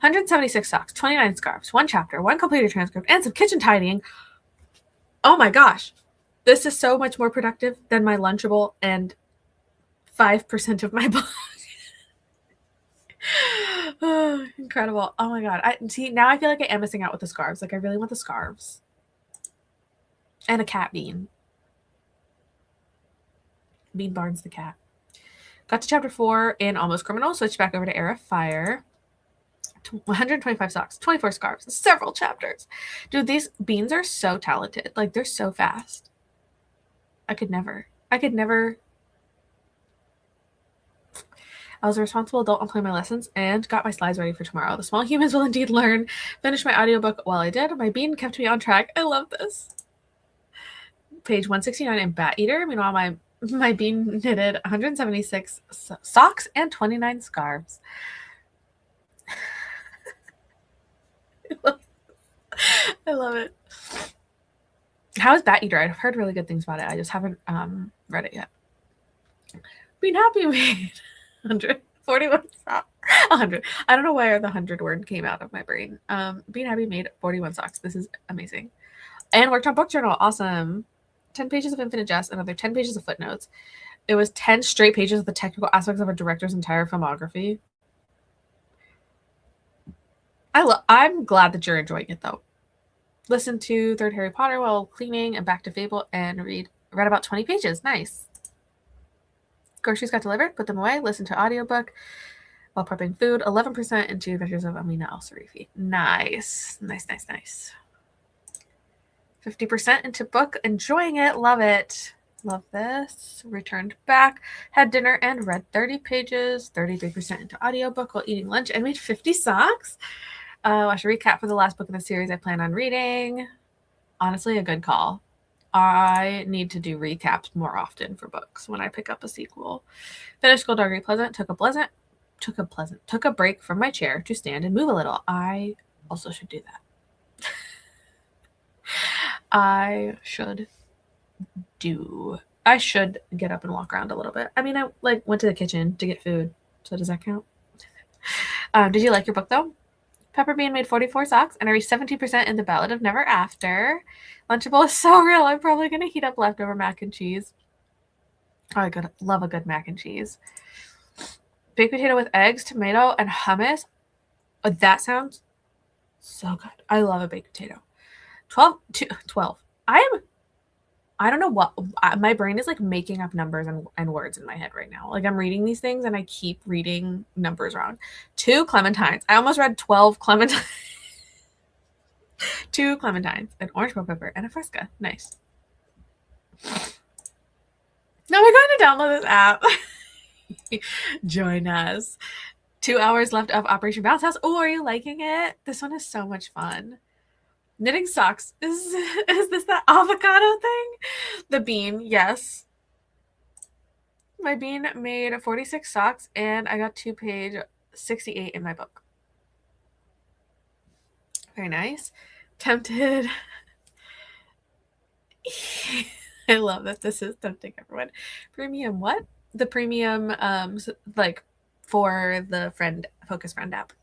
176 socks, 29 scarves, 1 chapter, 1 completed transcript, and some kitchen tidying. Oh my gosh. This is so much more productive than my Lunchable and 5% of my book. Oh, incredible. Oh my god. Now I feel like I am missing out with the scarves. Like I really want the scarves. And a cat bean. Bean Barnes the cat. Got to chapter 4 in Almost Criminal. Switched back over to Era of Fire. 125 socks, 24 scarves, several chapters. Dude, these beans are so talented. Like they're so fast. I could never. I was a responsible adult on playing my lessons and got my slides ready for tomorrow. The small humans will indeed learn. Finished my audiobook while I did. My bean kept me on track. I love this. Page 169 in Bat Eater. Meanwhile, my bean knitted 176 socks and 29 scarves. I love it. How is Bat Eater? I've heard really good things about it. I just haven't read it yet. Bean Happy made 141 socks. 100. I don't know where the 100 word came out of my brain. Bean Happy made 41 socks. This is amazing. And worked on book journal. Awesome. 10 pages of Infinite Jest, another 10 pages of footnotes. It was 10 straight pages of the technical aspects of a director's entire filmography. I'm glad that you're enjoying it, though. Listen to Third Harry Potter while cleaning and back to Fable and read about 20 pages. Nice. Groceries got delivered, put them away, listen to audiobook while prepping food. 11% into Adventures of Amina Al-Sarifi. Nice. Nice, nice, nice. 50% into book, enjoying it, love it. Love this. Returned back, had dinner and read 30 pages, 33% into audiobook while eating lunch, and made 50 socks. Watch a recap for the last book in the series I plan on reading. Honestly, a good call. I need to do recaps more often for books when I pick up a sequel. Finished Skullduggery Pleasant, took a break from my chair to stand and move a little. I also should do that. I should get up and walk around a little bit. I mean, I went to the kitchen to get food. So does that count? Did you like your book though? Pepper Bean made 44 socks, and I reached 70% in the Ballad of Never After. Lunchable is so real. I'm probably going to heat up leftover mac and cheese. Oh, I love a good mac and cheese. Baked potato with eggs, tomato, and hummus. Oh, that sounds so good. I love a baked potato. 12. I don't know what, my brain is like making up numbers and words in my head right now. Like I'm reading these things and I keep reading numbers wrong. 2 clementines. I almost read 12 clementines. 2 clementines, an orange bell pepper, and a fresca. Nice. Now we're going to download this app. Join us. 2 hours left of Operation Bounce House. Oh, are you liking it? This one is so much fun. Knitting socks. Is this the avocado thing? The bean, yes. My bean made 46 socks, and I got to page 68 in my book. Very nice. Tempted. I love that this is tempting everyone. Premium what? The premium, like for the Focus Friend app.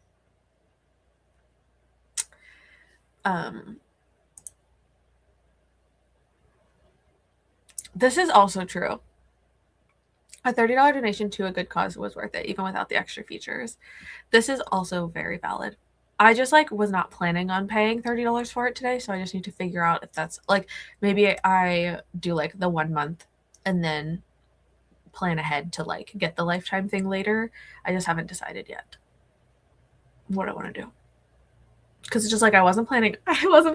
This is also true. A $30 donation to a good cause was worth it, even without the extra features. This is also very valid. I just was not planning on paying $30 for it today, so I just need to figure out if that's maybe I do the 1 month and then plan ahead to get the lifetime thing later. I just haven't decided yet what I want to do. Because it's just I wasn't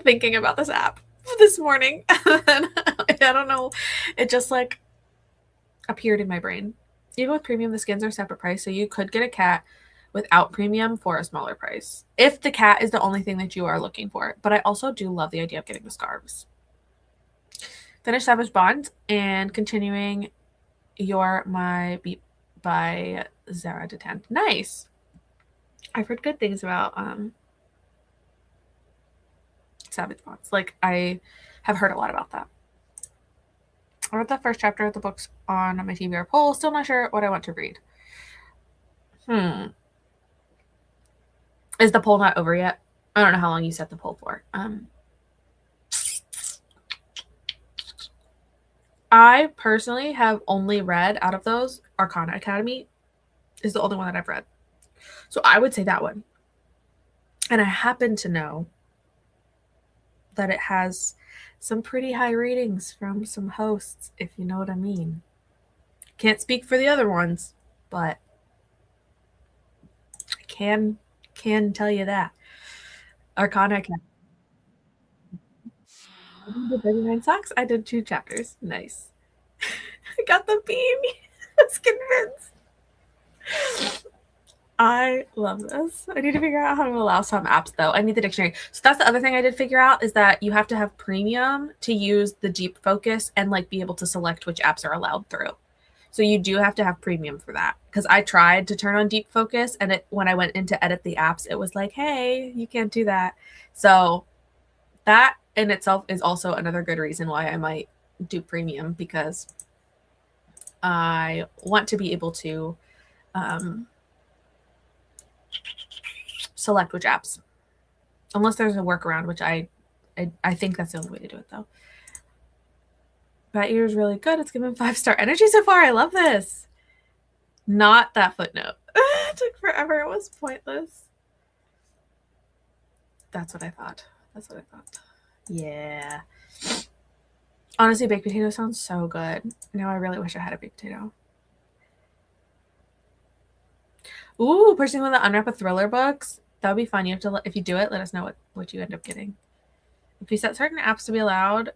thinking about this app this morning. And I don't know. It just appeared in my brain. Even with premium, the skins are a separate price, so you could get a cat without premium for a smaller price if the cat is the only thing that you are looking for. But I also do love the idea of getting the scarves. Finish Savage Bond and continuing You're My Beat by Zara Detent. Nice. I've heard good things about Savage Bonds. I have heard a lot about that. I read the first chapter of the books on my TBR poll. Still not sure what I want to read. Is the poll not over yet? I don't know how long you set the poll for. I personally have only read out of those, Arcana Academy is the only one that I've read. So I would say that one. And I happen to know that it has some pretty high ratings from some hosts, if you know what I mean. Can't speak for the other ones, but I can tell you that. Arcana Academy. I did 39 socks. I did 2 chapters. Nice. I got the bean. I was convinced. I love this. I need to figure out how to allow some apps though. I need the dictionary. So that's the other thing I did figure out is that you have to have premium to use the deep focus and like be able to select which apps are allowed through. So you do have to have premium for that. Because I tried to turn on deep focus and when I went in to edit the apps, it was like, hey, you can't do that. So that in itself is also another good reason why I might do premium, because I want to be able to select which apps, unless there's a workaround, which I think that's the only way to do it though. That year is really good. It's given 5-star energy so far. I love this. Not that footnote. It took forever. It was pointless. That's what I thought. That's what I thought. Yeah. Honestly, baked potato sounds so good. Now I really wish I had a baked potato. Ooh, personally want to unwrap a thriller books. That would be fun. You have to, if you do it, let us know what you end up getting. If you set certain apps to be allowed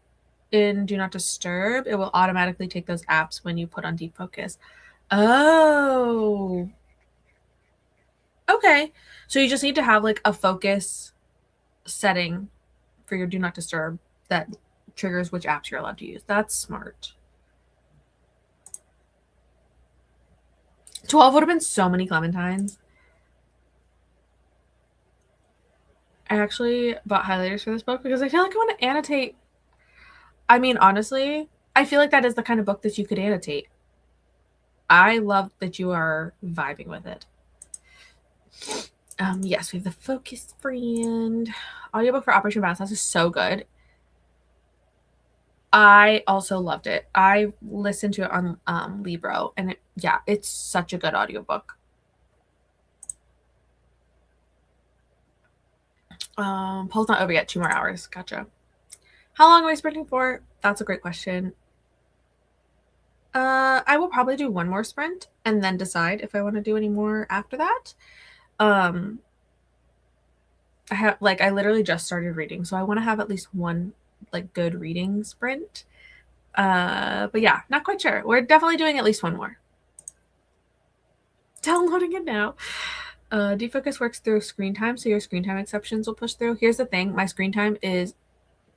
in Do Not Disturb, it will automatically take those apps when you put on deep focus. Oh. Okay. So you just need to have like a focus setting for your Do Not Disturb that triggers which apps you're allowed to use. That's smart. 12 would have been so many clementines. I actually bought highlighters for this book because I feel like I want to annotate. I mean, honestly, I feel like that is the kind of book that you could annotate. I love that you are vibing with it. Yes, we have the Focus Friend. Audiobook for Operation Bounce House is so good. I also loved it. I listened to it on Libro, and it's such a good audiobook. Poll's not over yet. 2 more hours. Gotcha. How long am I sprinting for? That's a great question. I will probably do 1 more sprint and then decide if I want to do any more after that. I literally just started reading, so I want to have at least 1 like good reading sprint. But yeah, not quite sure. We're definitely doing at least 1 more. Downloading it now. Defocus works through screen time, so your screen time exceptions will push through. Here's the thing, my screen time is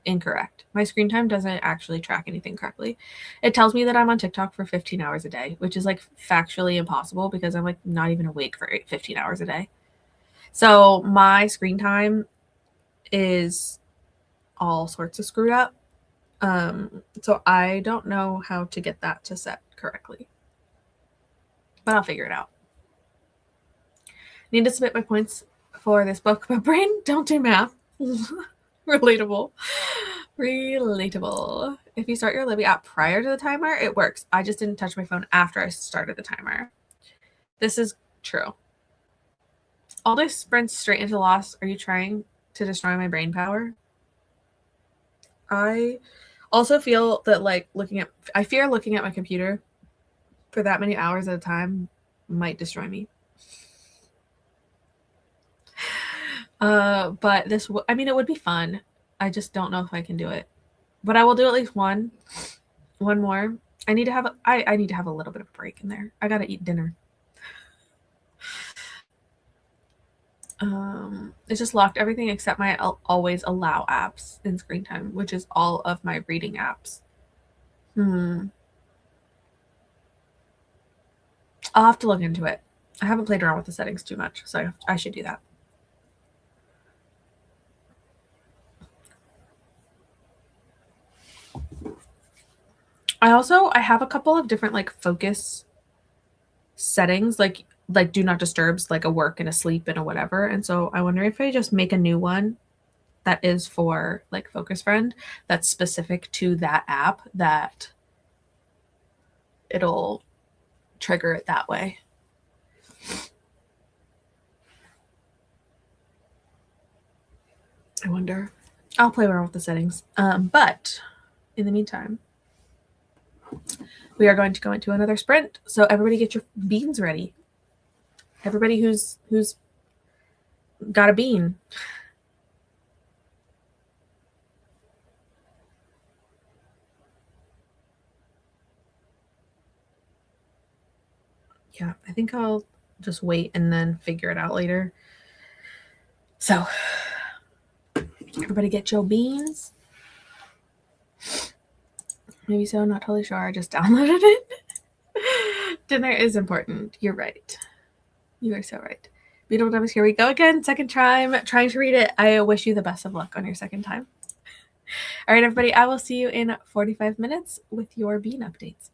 incorrect. My screen time doesn't actually track anything correctly. It tells me that I'm on TikTok for 15 hours a day, which is like factually impossible because I'm like not even awake for 15 hours a day. So my screen time is all sorts of screwed up. So I don't know how to get that to set correctly, but I'll figure it out. Need to submit my points for this book, but brain, don't do math. Relatable. If you start your Libby app prior to the timer, it works. I just didn't touch my phone after I started the timer. This is true. All day sprints straight into loss. Are you trying to destroy my brain power? I also feel that I fear looking at my computer for that many hours at a time might destroy me. But it would be fun. I just don't know if I can do it. But I will do at least one more. I need to have a little bit of a break in there. I gotta eat dinner. It just locked everything except my always allow apps in screen time, which is all of my reading apps. I'll have to look into it. I haven't played around with the settings too much, so I should do that. I have a couple of different like focus settings, like do not disturbs, like a work and a sleep and a whatever. And so I wonder if I just make a new one that is for like Focus Friend that's specific to that app, that it'll trigger it that way. I wonder. I'll play around with the settings. But in the meantime, we are going to go into another sprint. So everybody get your beans ready. Everybody who's got a bean. Yeah, I think I'll just wait and then figure it out later. So everybody get your beans. Maybe so, not totally sure. I just downloaded it. Dinner is important. You're right. You are so right. Beautiful numbers. Here we go again. Second time trying to read it. I wish you the best of luck on your second time. All right, everybody. I will see you in 45 minutes with your bean updates.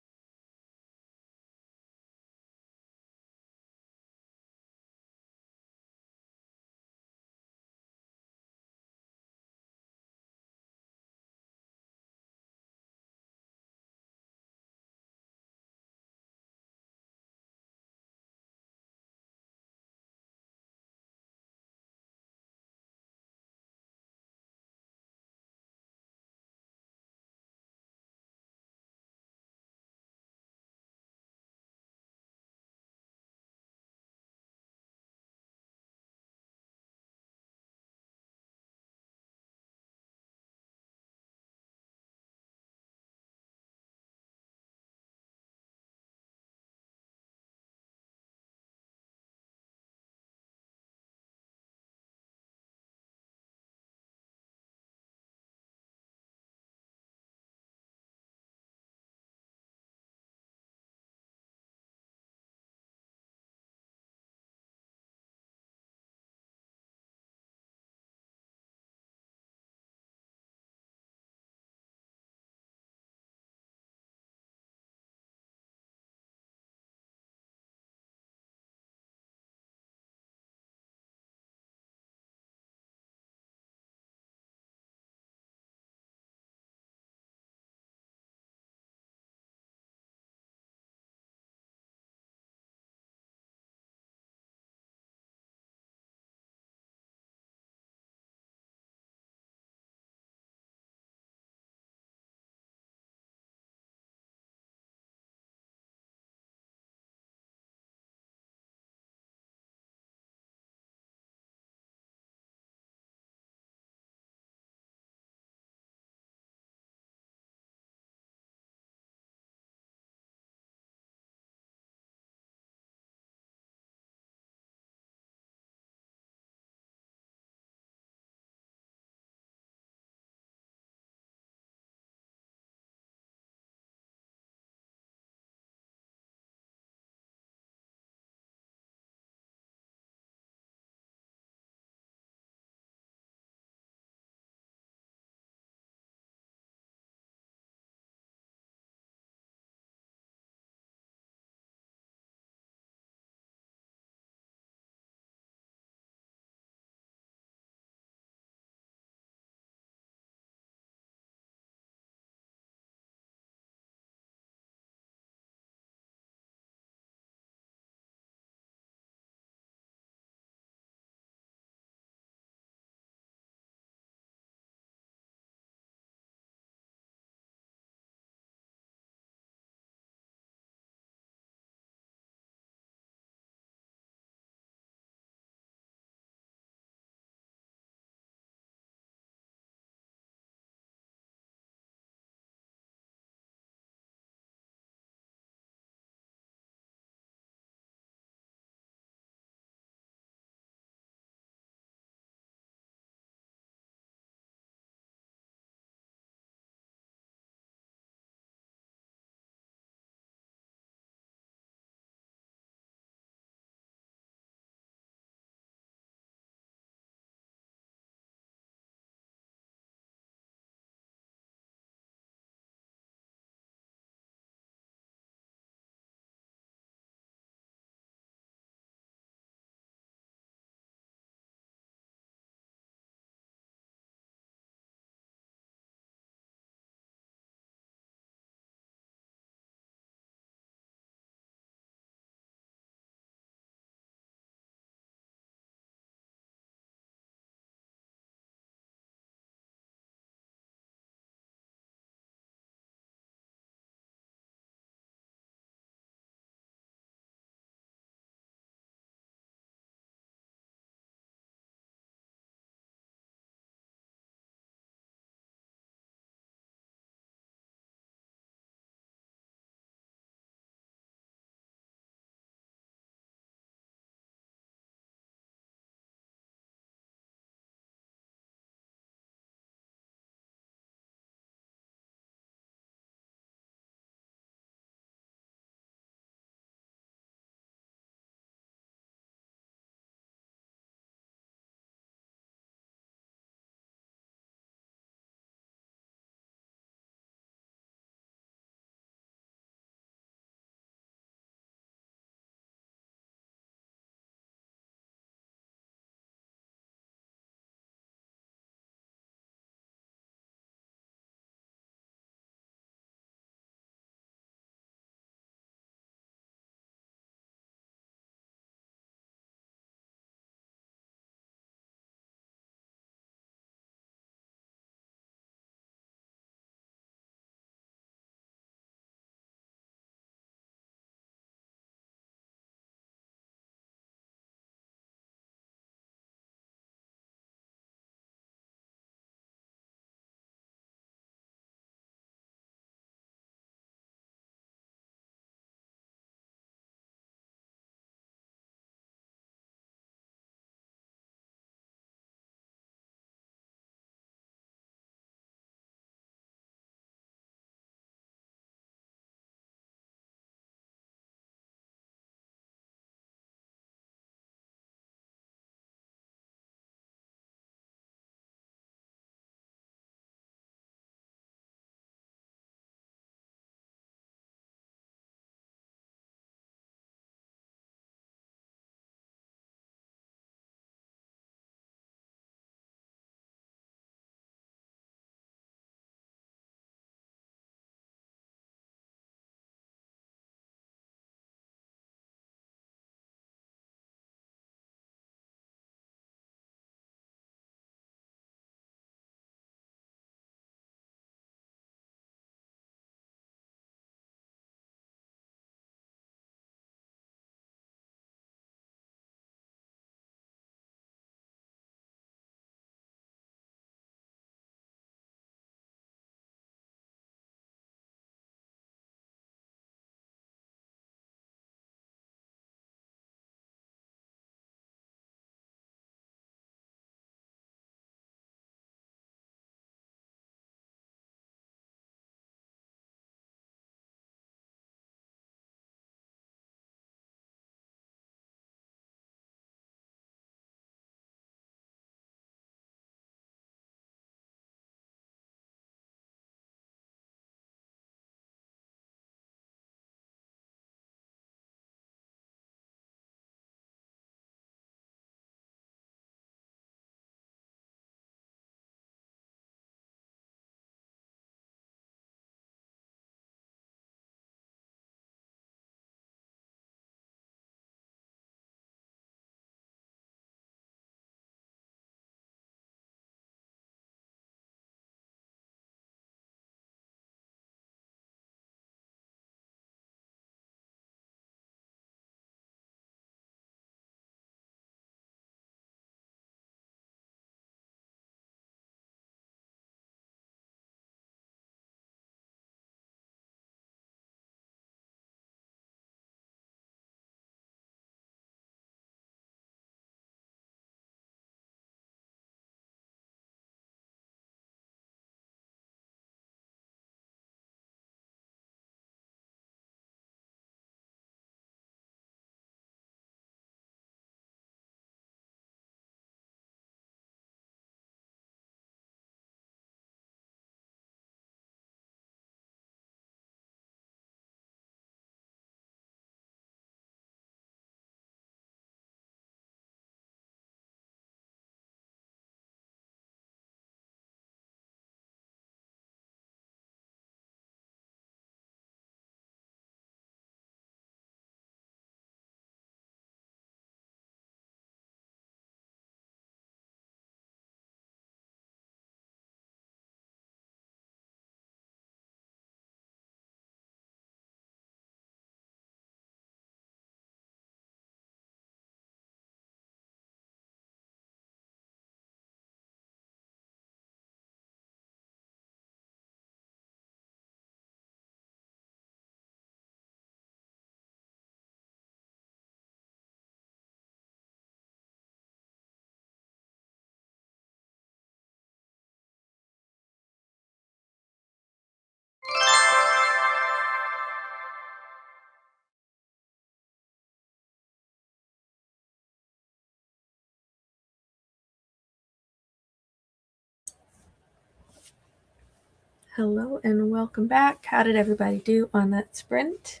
Hello and welcome back. How did everybody do on that sprint?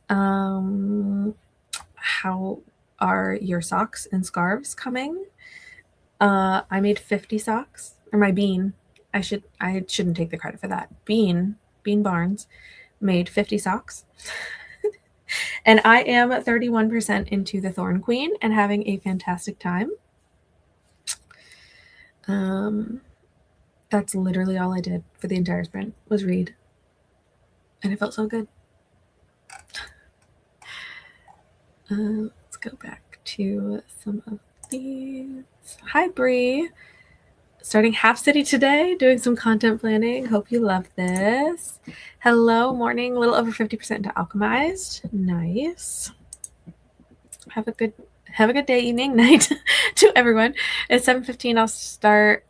How are your socks and scarves coming? I made 50 socks, or my bean. I shouldn't take the credit for that. Bean Barnes made 50 socks. And I am 31% into the Thorn Queen and having a fantastic time. That's literally all I did for the entire sprint was read. And it felt so good. Let's go back to some of these. Hi, Bree. Starting Half City today, doing some content planning. Hope you love this. Hello, morning. A little over 50% to Alchemized. Nice. Have a good day, evening, night to everyone. It's 7:15. I'll start,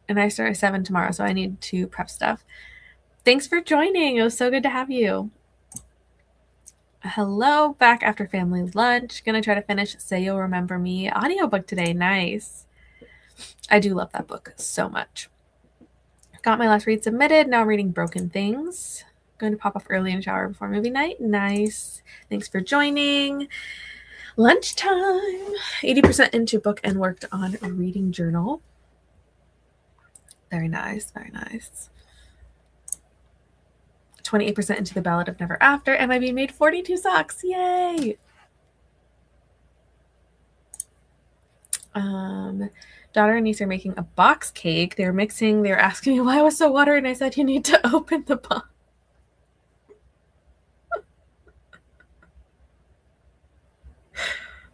and I start at 7 tomorrow, so I need to prep stuff. Thanks for joining. It was so good to have you. Hello, back after family lunch. Gonna try to finish Say You'll Remember Me audiobook today. Nice. I do love that book so much. Got my last read submitted. Now I'm reading Broken Things. Going to pop off early and shower before movie night. Nice. Thanks for joining. Lunchtime. 80% into book and worked on a reading journal. Very nice. Very nice. 28% into the Ballad of Never After, and my bean made 42 socks. Yay! Daughter and niece are making a box cake. They were asking me why it was so watery, and I said, you need to open the box.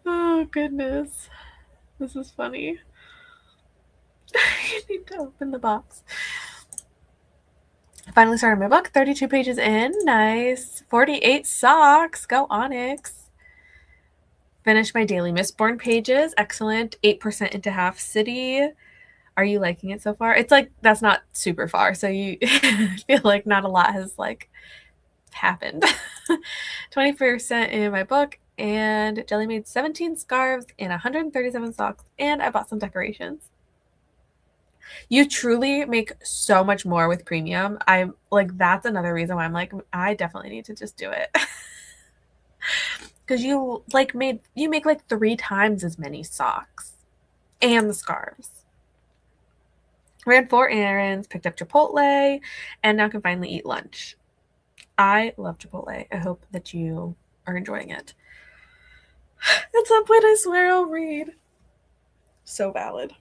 Oh, goodness. This is funny. You need to open the box. I finally started my book. 32 pages in. Nice. 48 socks. Go Onyx. Finished my daily Mistborn pages. Excellent. 8% into Half City. Are you liking it so far? It's like, that's not super far. So you feel like not a lot has happened. 20% in my book. And Jelly made 17 scarves and 137 socks. And I bought some decorations. You truly make so much more with premium. I'm that's another reason why I'm I definitely need to just do it. Because you make 3 times as many socks and the scarves. Ran 4 errands, picked up Chipotle, and now can finally eat lunch. I love Chipotle. I hope that you are enjoying it. At some point, I swear I'll read. So valid.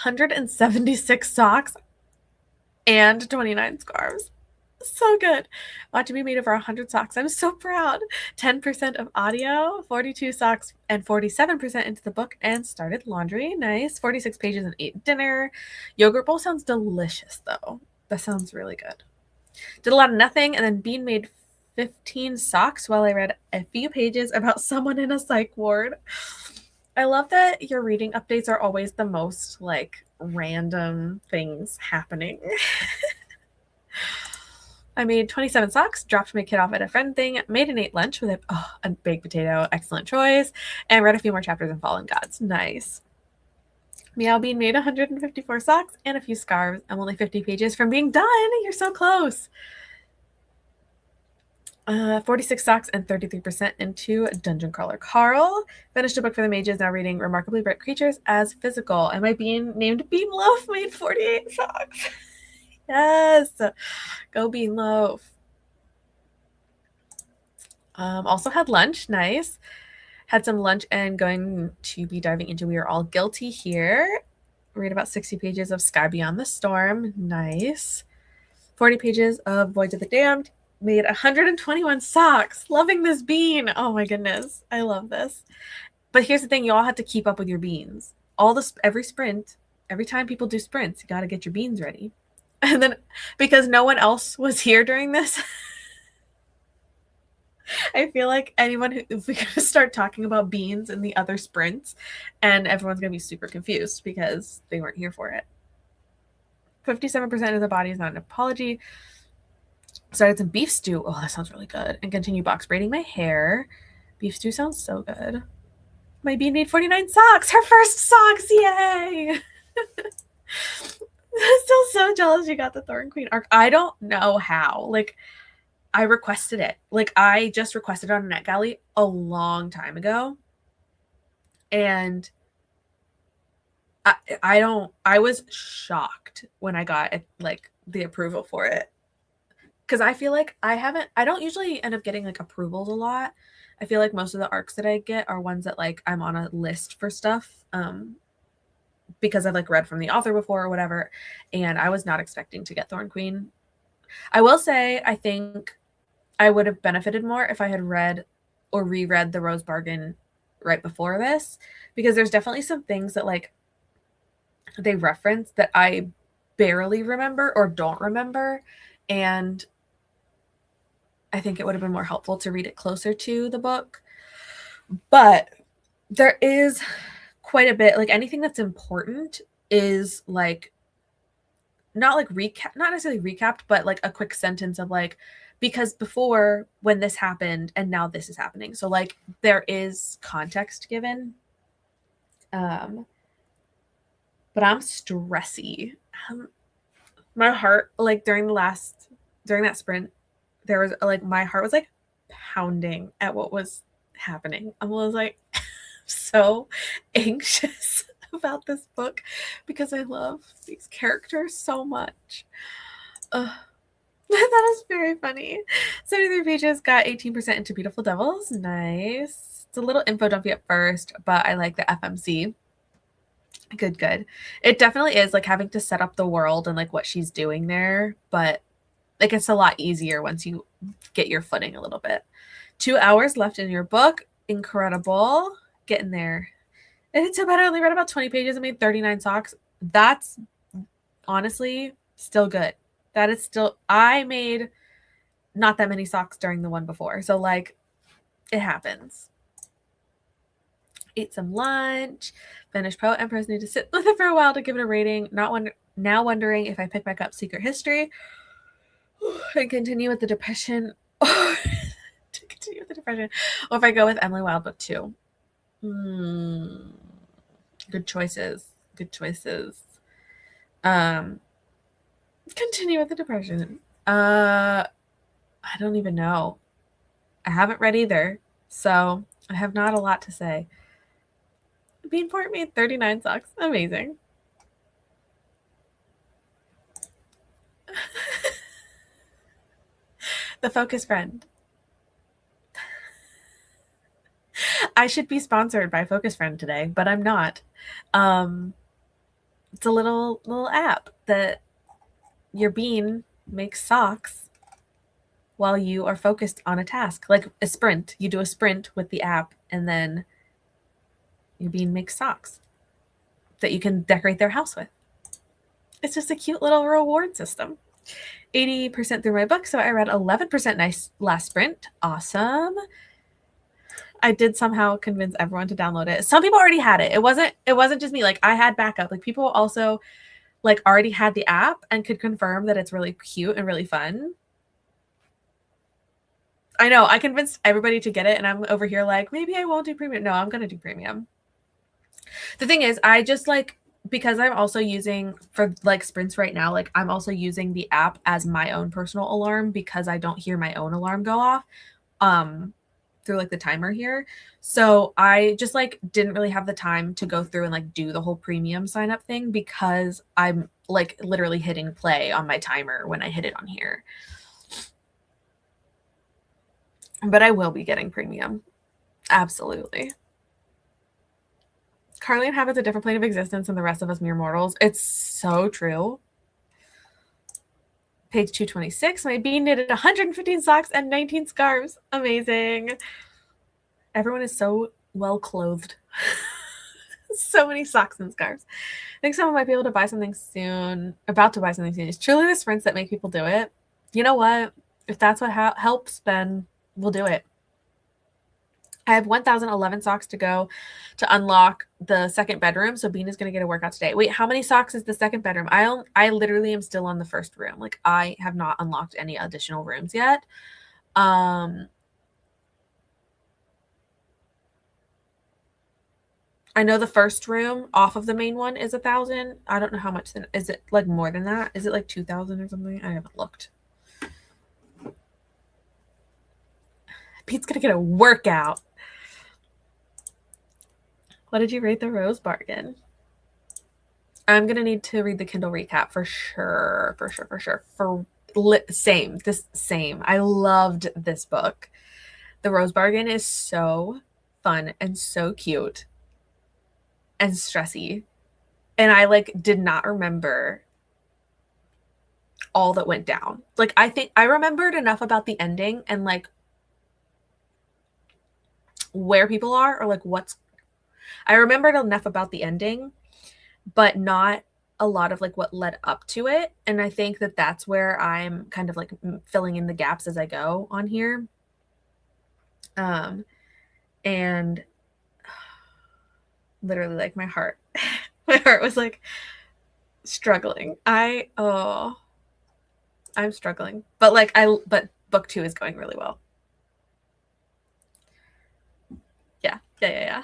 176 socks and 29 scarves. So good. About to be made over 100 socks. I'm so proud. 10% of audio, 42 socks, and 47% into the book, and started laundry. Nice. 46 pages and ate dinner. Yogurt bowl sounds delicious, though. That sounds really good. Did a lot of nothing, and then Bean made 15 socks while I read a few pages about someone in a psych ward. I love that your reading updates are always the most random things happening. I made 27 socks, dropped my kid off at a friend thing, made an 8 lunch with a baked potato, excellent choice, and read a few more chapters in Fallen Gods. Nice. Meow Bean made 154 socks and a few scarves. I'm only 50 pages from being done. You're so close. 46 socks and 33% into Dungeon Crawler Carl. Finished a book for the mages, now reading Remarkably Bright Creatures as Physical. And my bean named Bean Loaf made 48 socks. Yes. Go Bean Loaf. Also had lunch. Nice. Had some lunch and going to be diving into We Are All Guilty here. Read about 60 pages of Sky Beyond the Storm. Nice. 40 pages of Voyage of the Damned. Made 121 socks. Loving this bean. Oh my goodness. I love this. But here's the thing. You all have to keep up with your beans. Every sprint, every time people do sprints, you got to get your beans ready. And then because no one else was here during this, I feel like if we're going to start talking about beans in the other sprints, and everyone's going to be super confused because they weren't here for it. 57% of the body is not an apology. Started some beef stew. Oh, that sounds really good. And continue box braiding my hair. Beef stew sounds so good. My bean made 49 socks. Her first socks. Yay. I'm still so jealous you got the Thorn Queen arc. I don't know how. Like, I requested it. Like, I just requested it on NetGalley a long time ago. And I was shocked when I got like the approval for it. Because I feel like I don't usually end up getting like approvals a lot. I feel like most of the arcs that I get are ones that like I'm on a list for stuff. Because I've like read from the author before or whatever. And I was not expecting to get Thorn Queen. I will say, I think I would have benefited more if I had read or reread The Rose Bargain right before this, because there's definitely some things that like they reference that I barely remember or don't remember. And I think it would have been more helpful to read it closer to the book. But there is quite a bit, like anything that's important is like not like recap, not necessarily recapped, but like a quick sentence of like, because before when this happened and now this is happening. So like there is context given. But I'm stressy. My heart, like during that sprint, there was like my heart was like pounding at what was happening. I was like so anxious about this book because I love these characters so much. That is very funny. 73 pages, got 18% into Beautiful Devils. Nice. It's a little info dumpy at first, but I like the FMC. Good. It definitely is like having to set up the world and like what she's doing there, but like it's a lot easier once you get your footing a little bit. 2 hours left in your book. Incredible. Getting there. And it's about I only read about 20 pages and made 39 socks. That's honestly still good. That is still, I made not that many socks during the one before. So like it happens. Ate some lunch, finished Poet Empress, need to sit with it for a while to give it a rating. Now wondering if I pick back up Secret History and continue with the Depression, or or if I go with Emily Wilde Book 2. Good choices. Continue with the Depression. I don't even know. I haven't read either, so I have not a lot to say. Beanport made 39 socks. Amazing. The Focus Friend. I should be sponsored by Focus Friend today, but I'm not. It's a little app that your bean makes socks while you are focused on a task, like a sprint. You do a sprint with the app, and then your bean makes socks that you can decorate their house with. It's just a cute little reward system. 80% through my book, so I read 11% nice last sprint. Awesome. I did somehow convince everyone to download it. Some people already had it. It wasn't just me. Like I had backup. Like people also like already had the app and could confirm that it's really cute and really fun. I know. I convinced everybody to get it, and I'm over here like, maybe I won't do premium. No, I'm gonna do premium. The thing is, I just like, because I'm also using for like sprints right now, like I'm also using the app as my own personal alarm because I don't hear my own alarm go off through like the timer here. So I just like didn't really have the time to go through and like do the whole premium sign up thing because I'm like literally hitting play on my timer when I hit it on here. But I will be getting premium. Absolutely. Carly inhabits a different plane of existence than the rest of us mere mortals. It's so true. Page 226. My bean knitted 115 socks and 19 scarves. Amazing. Everyone is so well clothed. So many socks and scarves. I think someone might be able to buy something soon. About to buy something soon. It's truly the sprints that make people do it. You know what? If that's what helps, then we'll do it. I have 1,011 socks to go to unlock the second bedroom. So Bean is going to get a workout today. Wait, how many socks is the second bedroom? I literally am still on the first room. Like I have not unlocked any additional rooms yet. I know the first room off of the main one is 1,000. I don't know how much. Is it like more than that? Is it like 2,000 or something? I haven't looked. Pete's gonna get a workout. What did you rate the Rose Bargain? I'm gonna need to read the Kindle recap for sure. Same. I loved this book. The Rose Bargain is so fun and so cute and stressy. And I like did not remember all that went down. Like I think I remembered enough about the ending and like where people are or like what's I remembered enough about the ending, but not a lot of like what led up to it. And I think that that's where I'm kind of like filling in the gaps as I go on here. And literally like my heart was like struggling. I'm struggling. But book 2 is going really well. Yeah.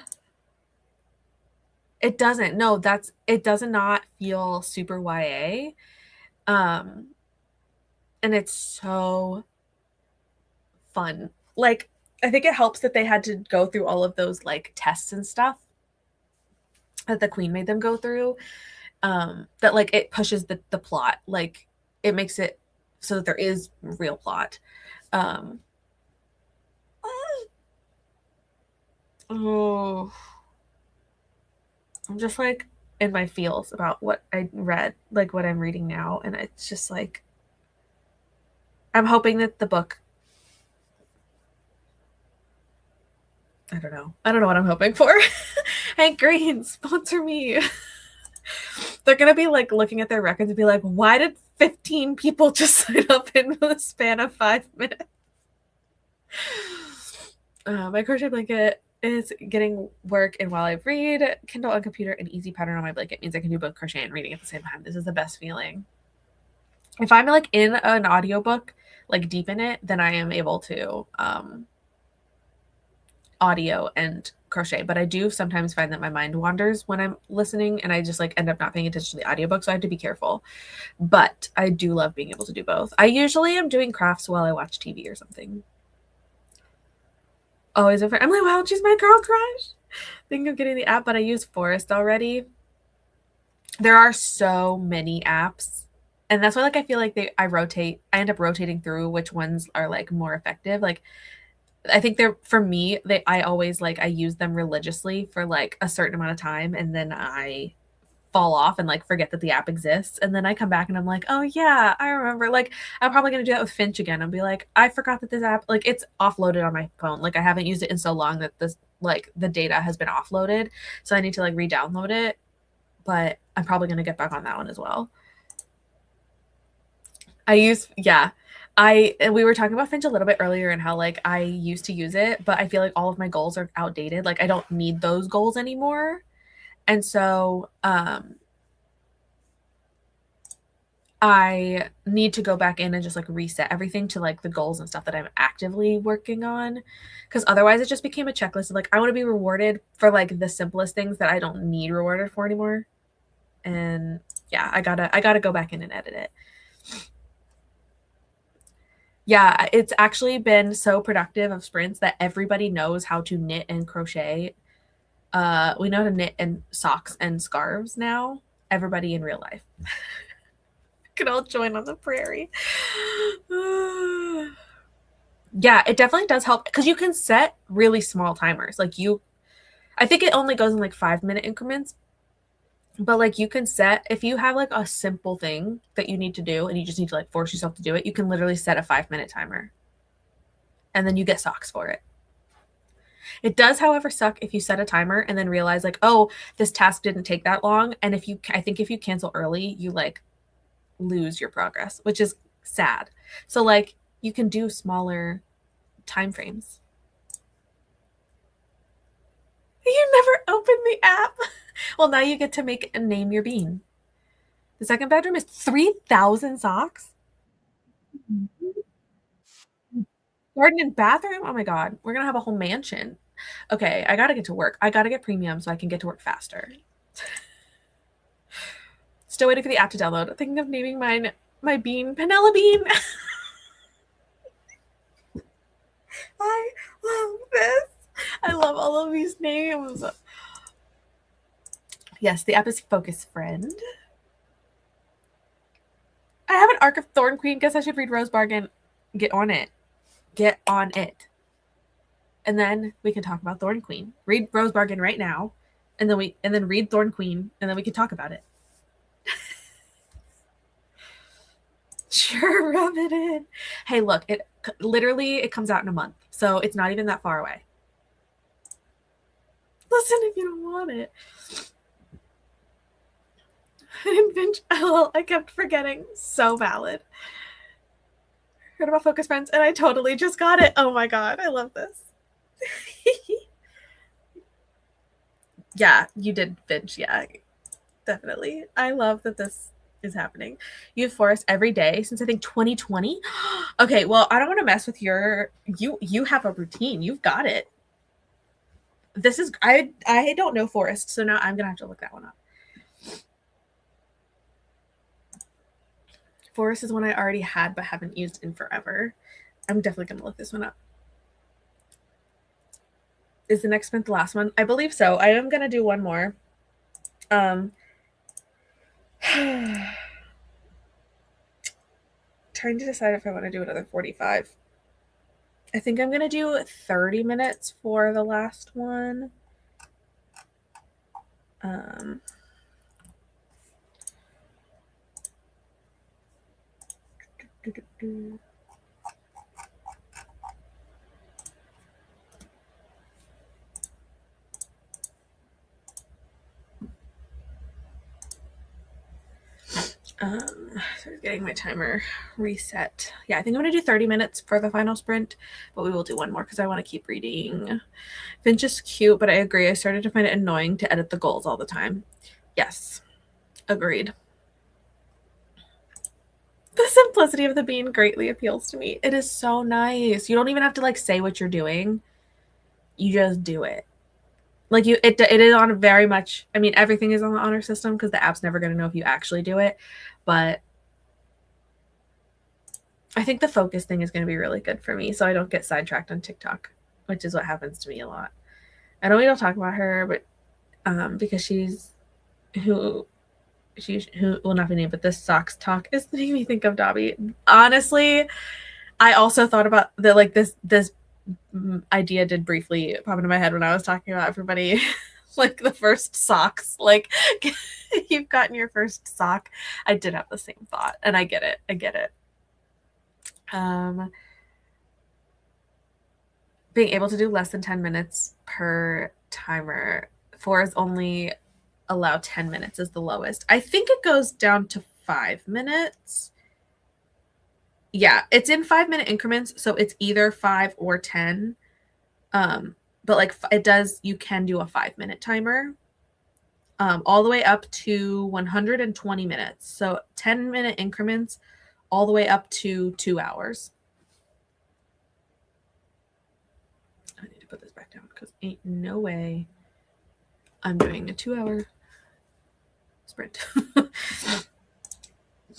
It doesn't. No, it does not feel super YA. And it's so fun. Like I think it helps that they had to go through all of those like tests and stuff that the queen made them go through. That like it pushes the plot. Like it makes it so that there is real plot. Oh, I'm just like in my feels about what I read, like what I'm reading now, and it's just like I'm hoping that the book. I don't know. I don't know what I'm hoping for. Hank Green, sponsor me. They're gonna be like looking at their records and be like, "Why did 15 people just sign up in the span of 5 minutes?" My crochet blanket is getting work and while I read. Kindle on computer and easy pattern on my blanket means I can do both crochet and reading at the same time. This is the best feeling. If I'm like in an audiobook, like deep in it, then I am able to audio and crochet. But I do sometimes find that my mind wanders when I'm listening and I just like end up not paying attention to the audiobook. So I have to be careful. But I do love being able to do both. I usually am doing crafts while I watch TV or something. Always I'm like, wow, she's my girl crush. Think of getting the app, but I use Forest already. There are so many apps. And that's why like I feel like I end up rotating through which ones are like more effective. Like I think they're for me, I always like I use them religiously for like a certain amount of time and then I fall off and like forget that the app exists. And then I come back and I'm like, oh yeah, I remember. Like I'm probably gonna do that with Finch again and be like, I forgot that this app like it's offloaded on my phone. Like I haven't used it in so long that this like the data has been offloaded. So I need to like re-download it. But I'm probably gonna get back on that one as well. We were talking about Finch a little bit earlier and how like I used to use it, but I feel like all of my goals are outdated. Like I don't need those goals anymore. And so I need to go back in and just like reset everything to like the goals and stuff that I'm actively working on. Cause otherwise it just became a checklist of like I want to be rewarded for like the simplest things that I don't need rewarded for anymore. And yeah, I gotta go back in and edit it. Yeah, it's actually been so productive of sprints that everybody knows how to knit and crochet. We know how to knit and socks and scarves now. Everybody in real life. Can all join on the prairie. Yeah, it definitely does help because you can set really small timers. I think it only goes in like 5-minute increments, but like you can set if you have like a simple thing that you need to do and you just need to like force yourself to do it, you can literally set a 5-minute timer and then you get socks for it. It does, however, suck if you set a timer and then realize like, oh, this task didn't take that long. And I think if you cancel early, you like lose your progress, which is sad. So like you can do smaller time frames. You never opened the app. Well, now you get to make and name your bean. The second bedroom is 3,000 socks. Garden and bathroom. Oh my god, we're gonna have a whole mansion. Okay, I gotta get to work. I gotta get premium so I can get to work faster. Still waiting for the app to download. Thinking of naming my bean Penelope Bean. I love this. I love all of these names. Yes, the app is Focus Friend. I have an Arc of Thorn Queen. Guess I should read Rose Bargain. Get on it. Get on it. And then we can talk about Thorn Queen. Read Rose Bargain right now, and then read Thorn Queen, and then we can talk about it. Sure, rub it in. Hey, look, it comes out in a month, so it's not even that far away. Listen if you don't want it. I kept forgetting. So valid. Heard about Focus Friends, and I totally just got it. Oh my god, I love this. Yeah, you did binge. Yeah, definitely. I love that this is happening. You have Forest every day since I think 2020. Okay, well, I don't want to mess with you have a routine. You've got it. This is I don't know Forest, so now I'm gonna have to look that one up. Forest is one I already had but haven't used in forever. I'm definitely gonna look this one up. Is the next month the last one? I believe so. I am gonna do one more. Trying to decide if I want to do another 45. I think I'm gonna do 30 minutes for the last one. So getting my timer reset. Yeah, I think I'm gonna do 30 minutes for the final sprint, but we will do one more because I want to keep reading. Finch is cute, but I agree. I started to find it annoying to edit the goals all the time. Yes, agreed. The simplicity of the bean greatly appeals to me. It is so nice. You don't even have to like say what you're doing. You just do it. Like it is on very much. I mean, everything is on the honor system because the app's never going to know if you actually do it. But I think the focus thing is going to be really good for me, so I don't get sidetracked on TikTok, which is what happens to me a lot. I know we don't talk about her, but because she's who will not be named, but this socks talk is making me think of Dobby. Honestly, I also thought about that. Like this idea did briefly pop into my head when I was talking about everybody. Like the first socks, like you've gotten your first sock. I did have the same thought, and I get it. Being able to do less than 10 minutes per timer. 4 is only allow 10 minutes is the lowest. I think it goes down to 5 minutes. Yeah, it's in 5-minute increments, so it's either 5 or 10. But like you can do a 5-minute timer. All the way up to 120 minutes. So 10-minute increments all the way up to 2 hours. I need to put this back down because ain't no way I'm doing a 2-hour sprint.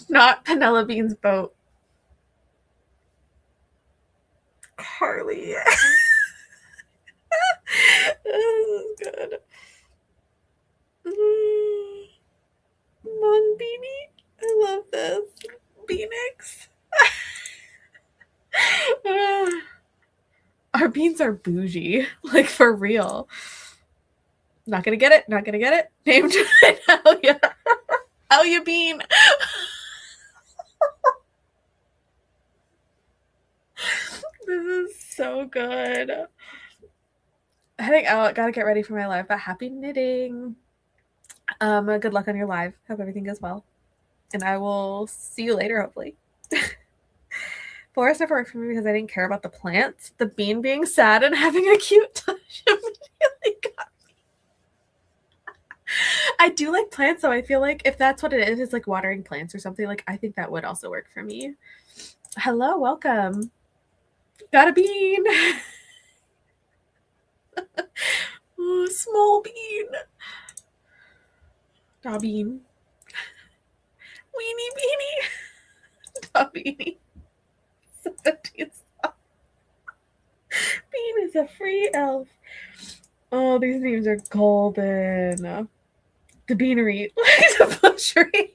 Not Penelope's boat. Carly. This is good. Mon Beanie. I love this. Beanix. Our beans are bougie. Like for real. Not gonna get it. Named Elia. Elia Bean. This is so good. I think I gotta get ready for my live, but happy knitting. Good luck on your live. Hope everything goes well. And I will see you later, hopefully. Forest never worked for me because I didn't care about the plants. The bean being sad and having a cute touch immediately got me. I do like plants, though. I feel like if that's what it is, it's like watering plants or something. Like I think that would also work for me. Hello, welcome. Got a bean. Small bean. Da bean. Weenie beanie. Da beanie. 17 stop. Bean is a free elf. Oh, these names are golden. The beanery. The butchery.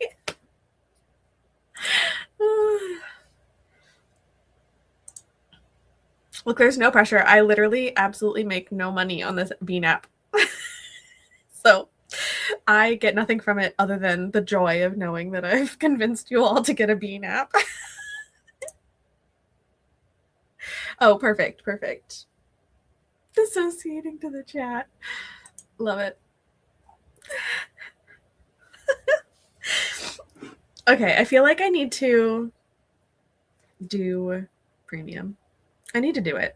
Look, there's no pressure. I literally absolutely make no money on this bean app. So I get nothing from it other than the joy of knowing that I've convinced you all to get a bean app. Oh, perfect, perfect. Dissociating to the chat. Love it. Okay, I feel like I need to do premium. I need to do it.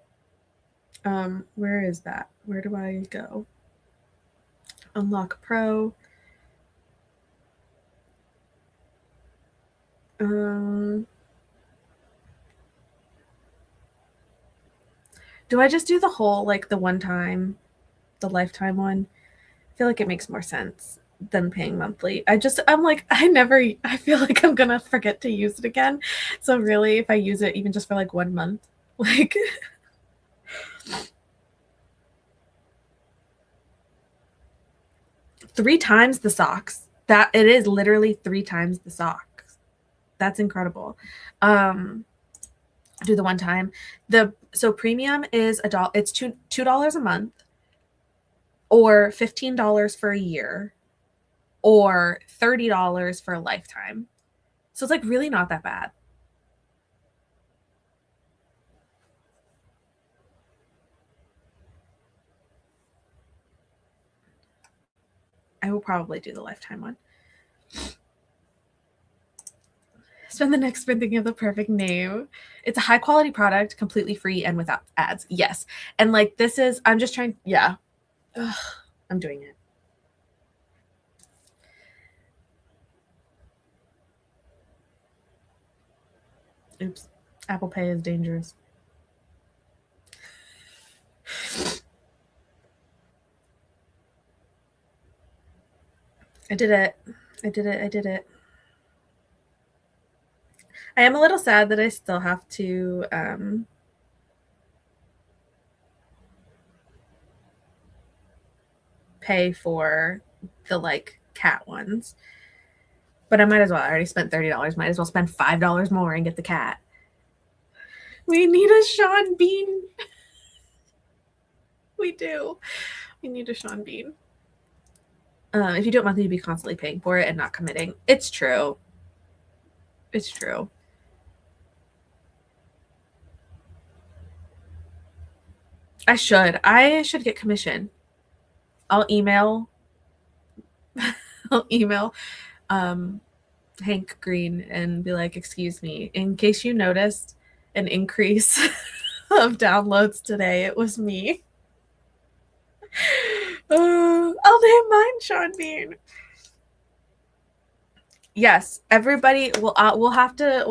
Where is that? Where do I go? Unlock Pro. Do I just do the whole, like the one time, the lifetime one? I feel like it makes more sense than paying monthly. I feel like I'm gonna forget to use it again. So really, if I use it even just for like 1 month, like 3 times the socks. That it is literally 3 times the socks. That's incredible. Do the one time. So premium is it's $2 a month, or $15 for a year, or $30 for a lifetime. So it's like really not that bad. I will probably do the lifetime one. Spend the next sprint thinking of the perfect name. It's a high quality product, completely free and without ads. Yes. And like this is, I'm just trying, yeah. Ugh, I'm doing it. Oops. Apple Pay is dangerous. I did it. I did it. I did it. I am a little sad that I still have to pay for the like cat ones. But I might as well. I already spent $30. Might as well spend $5 more and get the cat. We need a Sean Bean. We do. We need a Sean Bean. If you do it monthly, you'd be constantly paying for it and not committing. It's true. It's true. I should get commission. I'll email Hank Green and be like, excuse me, in case you noticed an increase of downloads today, it was me. I'll name mine Sean Bean. Yes, everybody we'll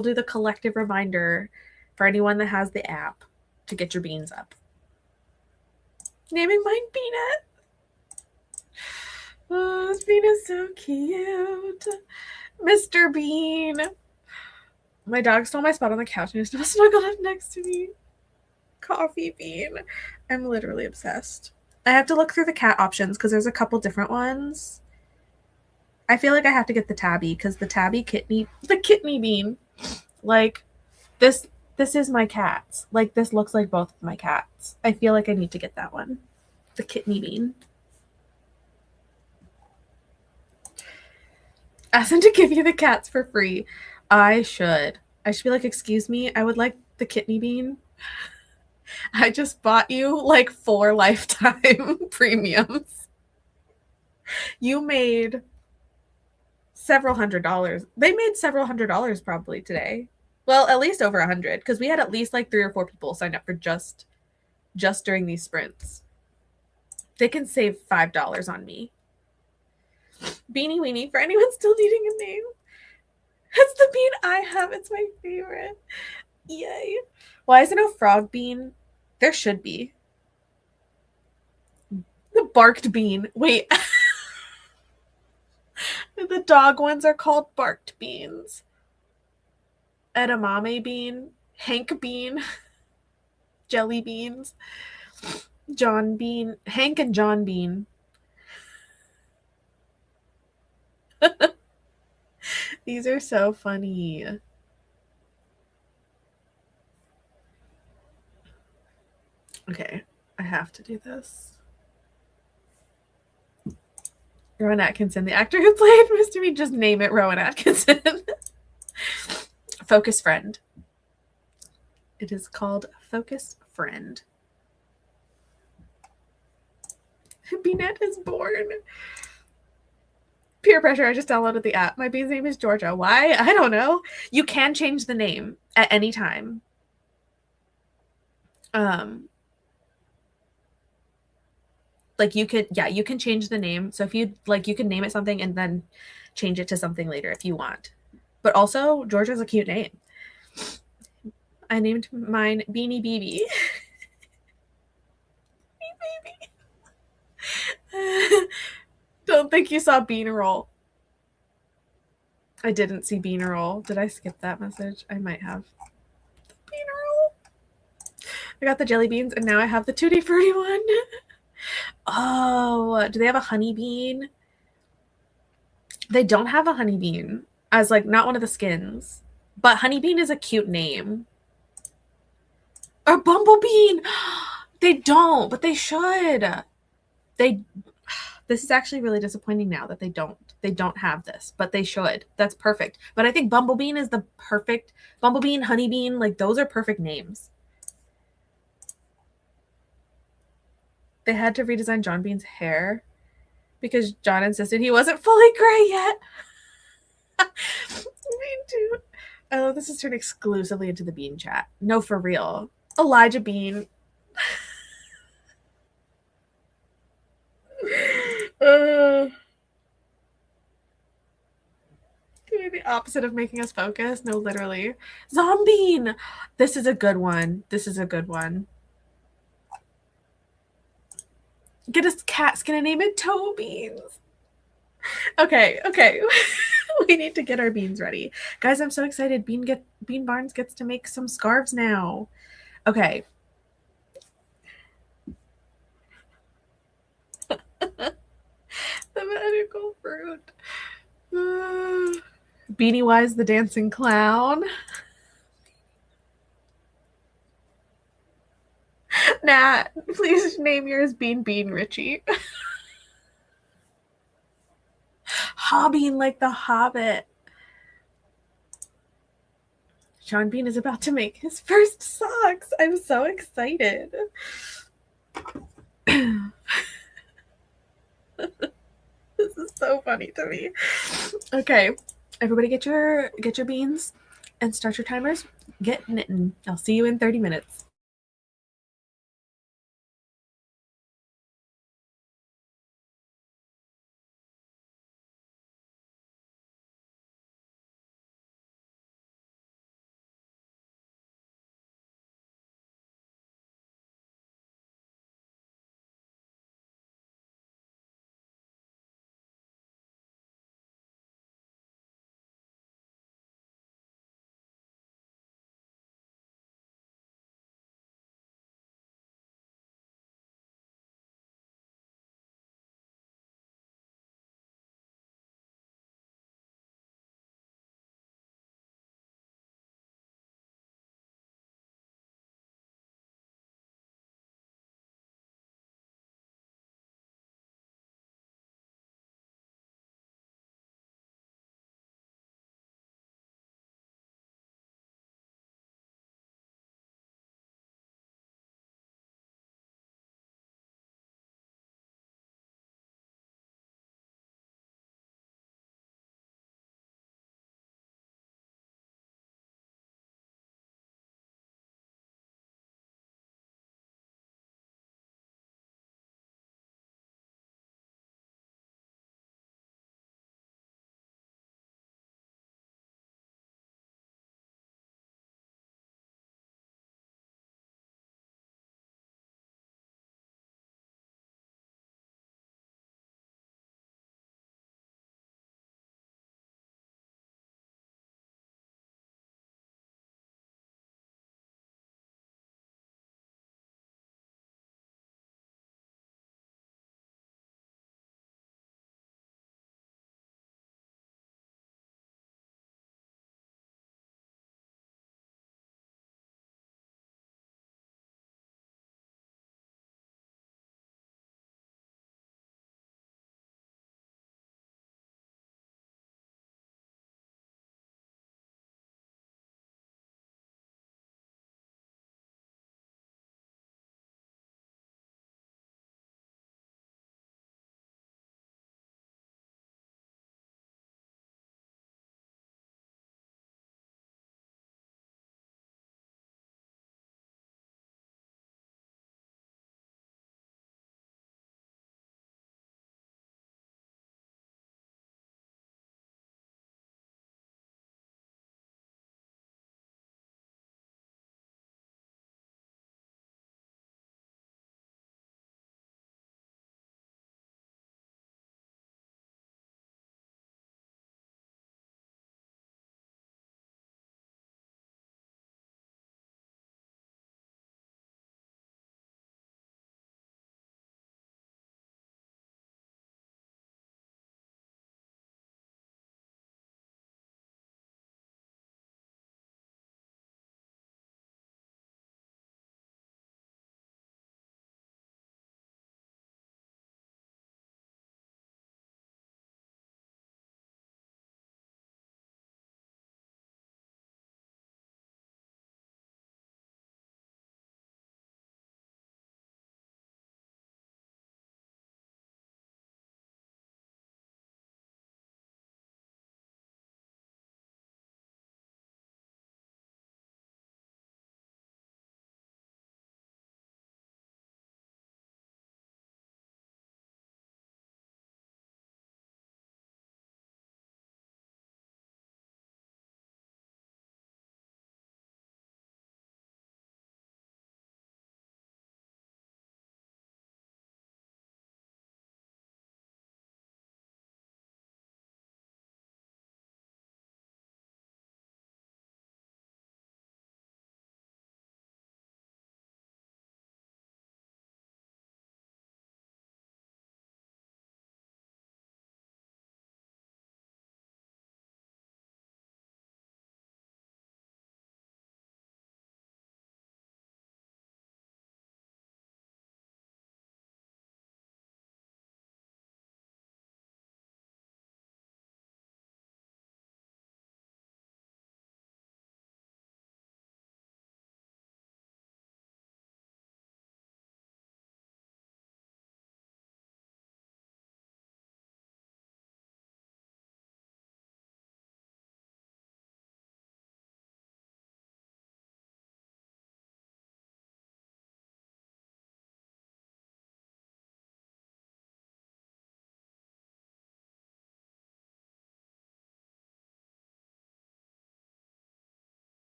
do the collective reminder for anyone that has the app to get your beans up. Naming mine Peanut. Oh, this bean is so cute. Mr. Bean. My dog stole my spot on the couch and is now snuggled up next to me. Coffee Bean. I'm literally obsessed. I have to look through the cat options because there's a couple different ones. I feel like I have to get the tabby because the kidney bean, like this is my cat's. Like this looks like both of my cats. I feel like I need to get that one. The kidney bean. Ask them to give you the cats for free. I should be like, excuse me, I would like the kidney bean. I just bought you like 4 lifetime premiums. You made several $100s. They made several $100s probably today. Well, at least over 100 because we had at least like 3 or 4 people sign up for just during these sprints. They can save $5 on me. Beanie Weenie for anyone still needing a name. That's the bean I have. It's my favorite. Yay. Why is there no frog bean? There should be. The barked bean. Wait. The dog ones are called barked beans. Edamame bean. Hank bean. Jelly beans. John bean. Hank and John bean. These are so funny. Okay, I have to do this. Rowan Atkinson, the actor who played Mr. Bean, just name it Rowan Atkinson. Focus Friend. It is called Focus Friend. Beanette is born. Peer pressure. I just downloaded the app. My bean's name is Georgia. Why? I don't know. You can change the name at any time. Like you can change the name. So if you like, you can name it something and then change it to something later if you want. But also, Georgia's a cute name. I named mine Beanie BB. Baby. Don't think you saw Bean Roll. I didn't see Bean Roll. Did I skip that message? I might have. Bean Roll. I got the jelly beans and now I have the Tutti Frutti one. Oh, do they have a honey bean? They don't have a honey bean as like not one of the skins, but honey bean is a cute name. Or bumblebean. They don't, but they should. This is actually really disappointing now that they don't have this, but they should. That's perfect. But I think bumblebean is the perfect bumblebean, honeybean, like those are perfect names. They had to redesign John Bean's hair because John insisted he wasn't fully gray yet. Me too. Oh, this is turned exclusively into the Bean chat. No, for real. Elijah Bean. The opposite of making us focus. No, literally. Zombie. This is a good one. This is a good one. Get a cat skin and name it Toe Beans. Okay. We need to get our beans ready. Guys, I'm so excited. Bean Barnes gets to make some scarves now. Okay. The magical fruit. Beanie Wise the dancing clown. Nat, please name yours Bean Richie. Hobbean like the Hobbit. Sean Bean is about to make his first socks. I'm so excited. This is so funny to me. Okay, everybody get your beans and start your timers. Get knitting. I'll see you in 30 minutes.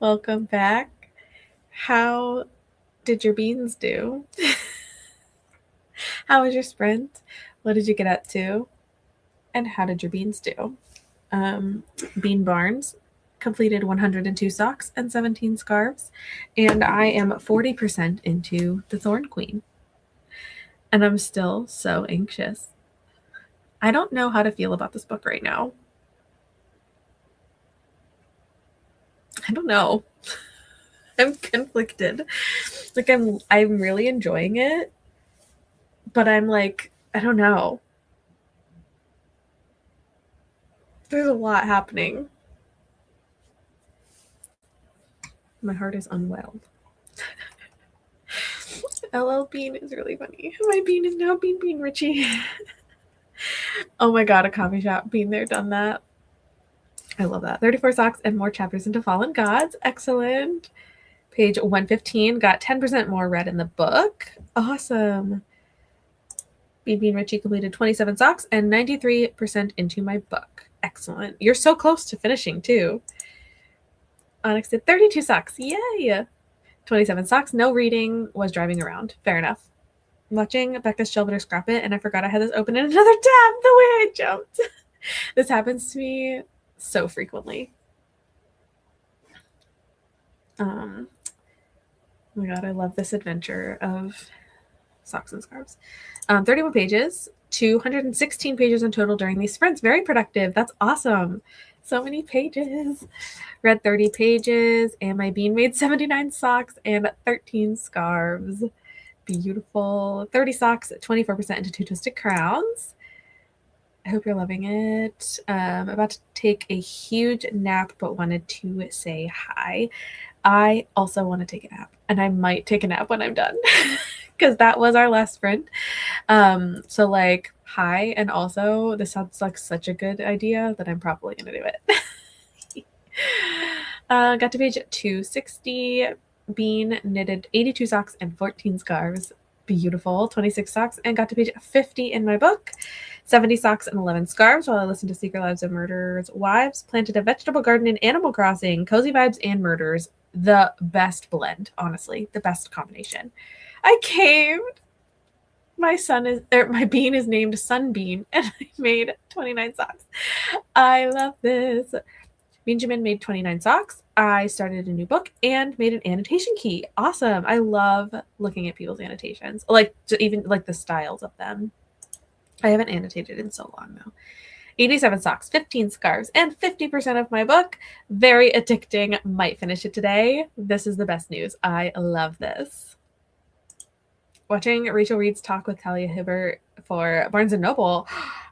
Welcome back. How did your beans do? How was your sprint? What did you get up to? And how did your beans do? Bean Barnes completed 102 socks and 17 scarves, and I am 40% into the Thorn Queen. And I'm still so anxious. I don't know how to feel about this book right now. I don't know. I'm conflicted. Like I'm really enjoying it, but I'm like, I don't know. There's a lot happening. My heart is unwell. LL Bean is really funny. My bean is now Bean Richie. Oh my god, a coffee shop. Been there, done that. I love that. 34 socks and more chapters into Fallen Gods. Excellent. Page 115. Got 10% more read in the book. Awesome. Bean Richie completed 27 socks and 93% into my book. Excellent. You're so close to finishing, too. Onyx did 32 socks. Yay! 27 socks. No reading. Was driving around. Fair enough. I'm watching Becca's Shelveter Scrap It, and I forgot I had this open in another tab the way I jumped. This happens to me so frequently. Oh my god, I love this adventure of socks and scarves. 31 pages, 216 pages in total during these sprints. Very productive. That's awesome. So many pages. Read 30 pages, and my bean made 79 socks and 13 scarves. Beautiful. 30 socks, 24% into 2 Twisted Crowns. I hope you're loving it. About to take a huge nap, but wanted to say hi. I also want to take a nap, and I might take a nap when I'm done because that was our last sprint. So like, hi, and also this sounds like such a good idea that I'm probably gonna do it. Got to page 260. Bean knitted 82 socks and 14 scarves. Beautiful. 26 socks, and got to page 50 in my book. 70 socks and 11 scarves while I listened to Secret Lives of Murderers' Wives. Planted a vegetable garden in Animal Crossing. Cozy vibes and murders. The best blend, honestly. The best combination. I caved. My bean is named Sunbean, and I made 29 socks. I love this. Benjamin made 29 socks. I started a new book and made an annotation key. Awesome. I love looking at people's annotations, like even like the styles of them. I haven't annotated in so long though. 87 socks, 15 scarves, and 50% of my book. Very addicting. Might finish it today. This is the best news. I love this. Watching Rachel Reed's talk with Talia Hibbert for Barnes & Noble.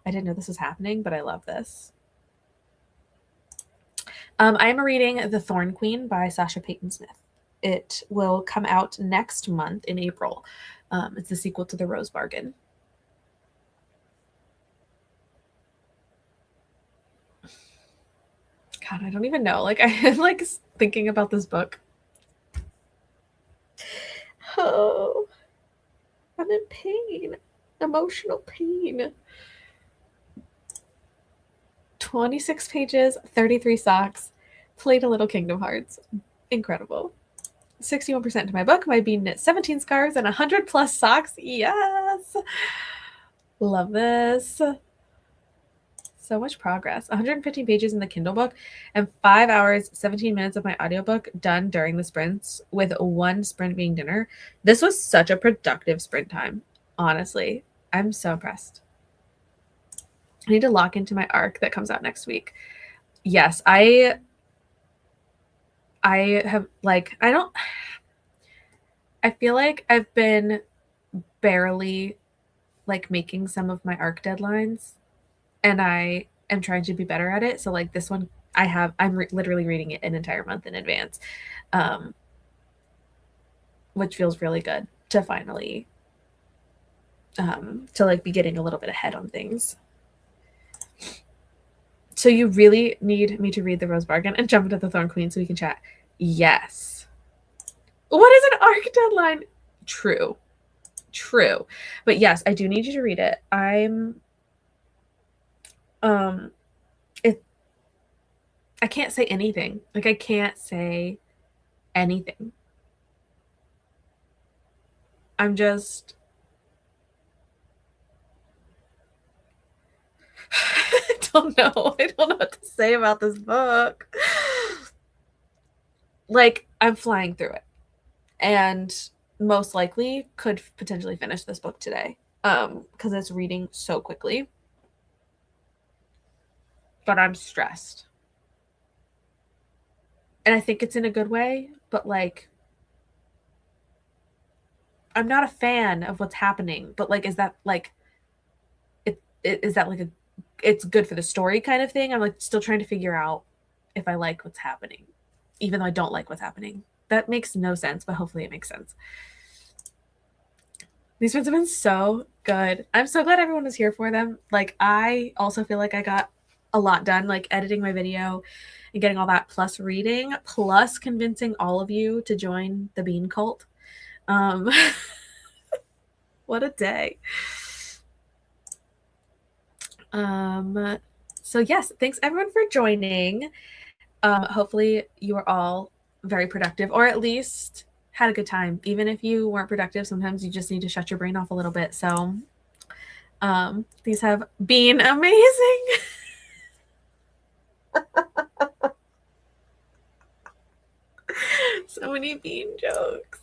I didn't know this was happening, but I love this. I am reading The Thorn Queen by Sasha Payton Smith. It will come out next month in April. It's the sequel to The Rose Bargain. God, I don't even know. Like, I'm like thinking about this book. Oh, I'm in pain. Emotional pain. 26 pages, 33 socks. Played a little Kingdom Hearts. Incredible. 61% to my book. My bean knit 17 scarves and 100 plus socks. Yes. Love this. So much progress. 115 pages in the Kindle book and 5 hours, 17 minutes of my audiobook done during the sprints, with one sprint being dinner. This was such a productive sprint time. Honestly, I'm so impressed. I need to lock into my arc that comes out next week. Yes, I have like, I feel like I've been barely like making some of my arc deadlines, and I am trying to be better at it. So like this one, I'm literally reading it an entire month in advance, which feels really good to finally to like be getting a little bit ahead on things. So you really need me to read The Rose Bargain and jump into The Thorn Queen so we can chat. Yes. What is an arc deadline? True. But yes, I do need you to read it. I can't say anything. Like, I can't say anything. I'm just I don't know. I don't know what to say about this book. Like, I'm flying through it. And most likely could potentially finish this book today. Because it's reading so quickly. But I'm stressed. And I think it's in a good way, but like I'm not a fan of what's happening. But like, is that like is that like a it's good for the story kind of thing? I'm like still trying to figure out if I like what's happening, even though I don't like what's happening. That makes no sense, but hopefully it makes sense. These ones have been so good. I'm so glad everyone was here for them. Like, I also feel like I got a lot done, like editing my video and getting all that, plus reading, plus convincing all of you to join the bean cult. What a day. So yes, thanks everyone for joining. Hopefully you are all very productive, or at least had a good time. Even if you weren't productive, sometimes you just need to shut your brain off a little bit. So these have been amazing. So many bean jokes.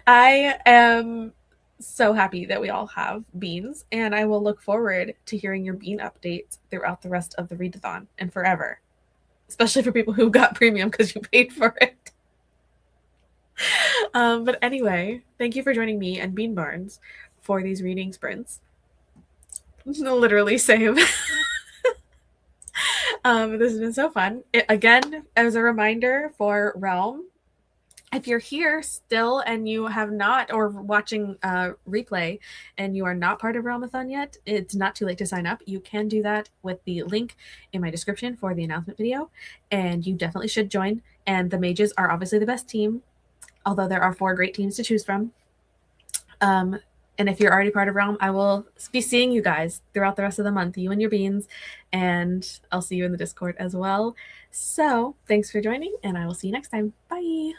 I am so happy that we all have beans, and I will look forward to hearing your bean updates throughout the rest of the readathon and forever, especially for people who got premium because you paid for it. But anyway, thank you for joining me and Bean Barnes for these reading sprints. Literally same. This has been so fun. Again, as a reminder for Realm, if you're here still and you have not, or watching replay and you are not part of Realmathon yet, it's not too late to sign up. You can do that with the link in my description for the announcement video, and you definitely should join. And the mages are obviously the best team, although there are 4 great teams to choose from. And if you're already part of Realm, I will be seeing you guys throughout the rest of the month, you and your beans, and I'll see you in the Discord as well. So thanks for joining, and I will see you next time. Bye.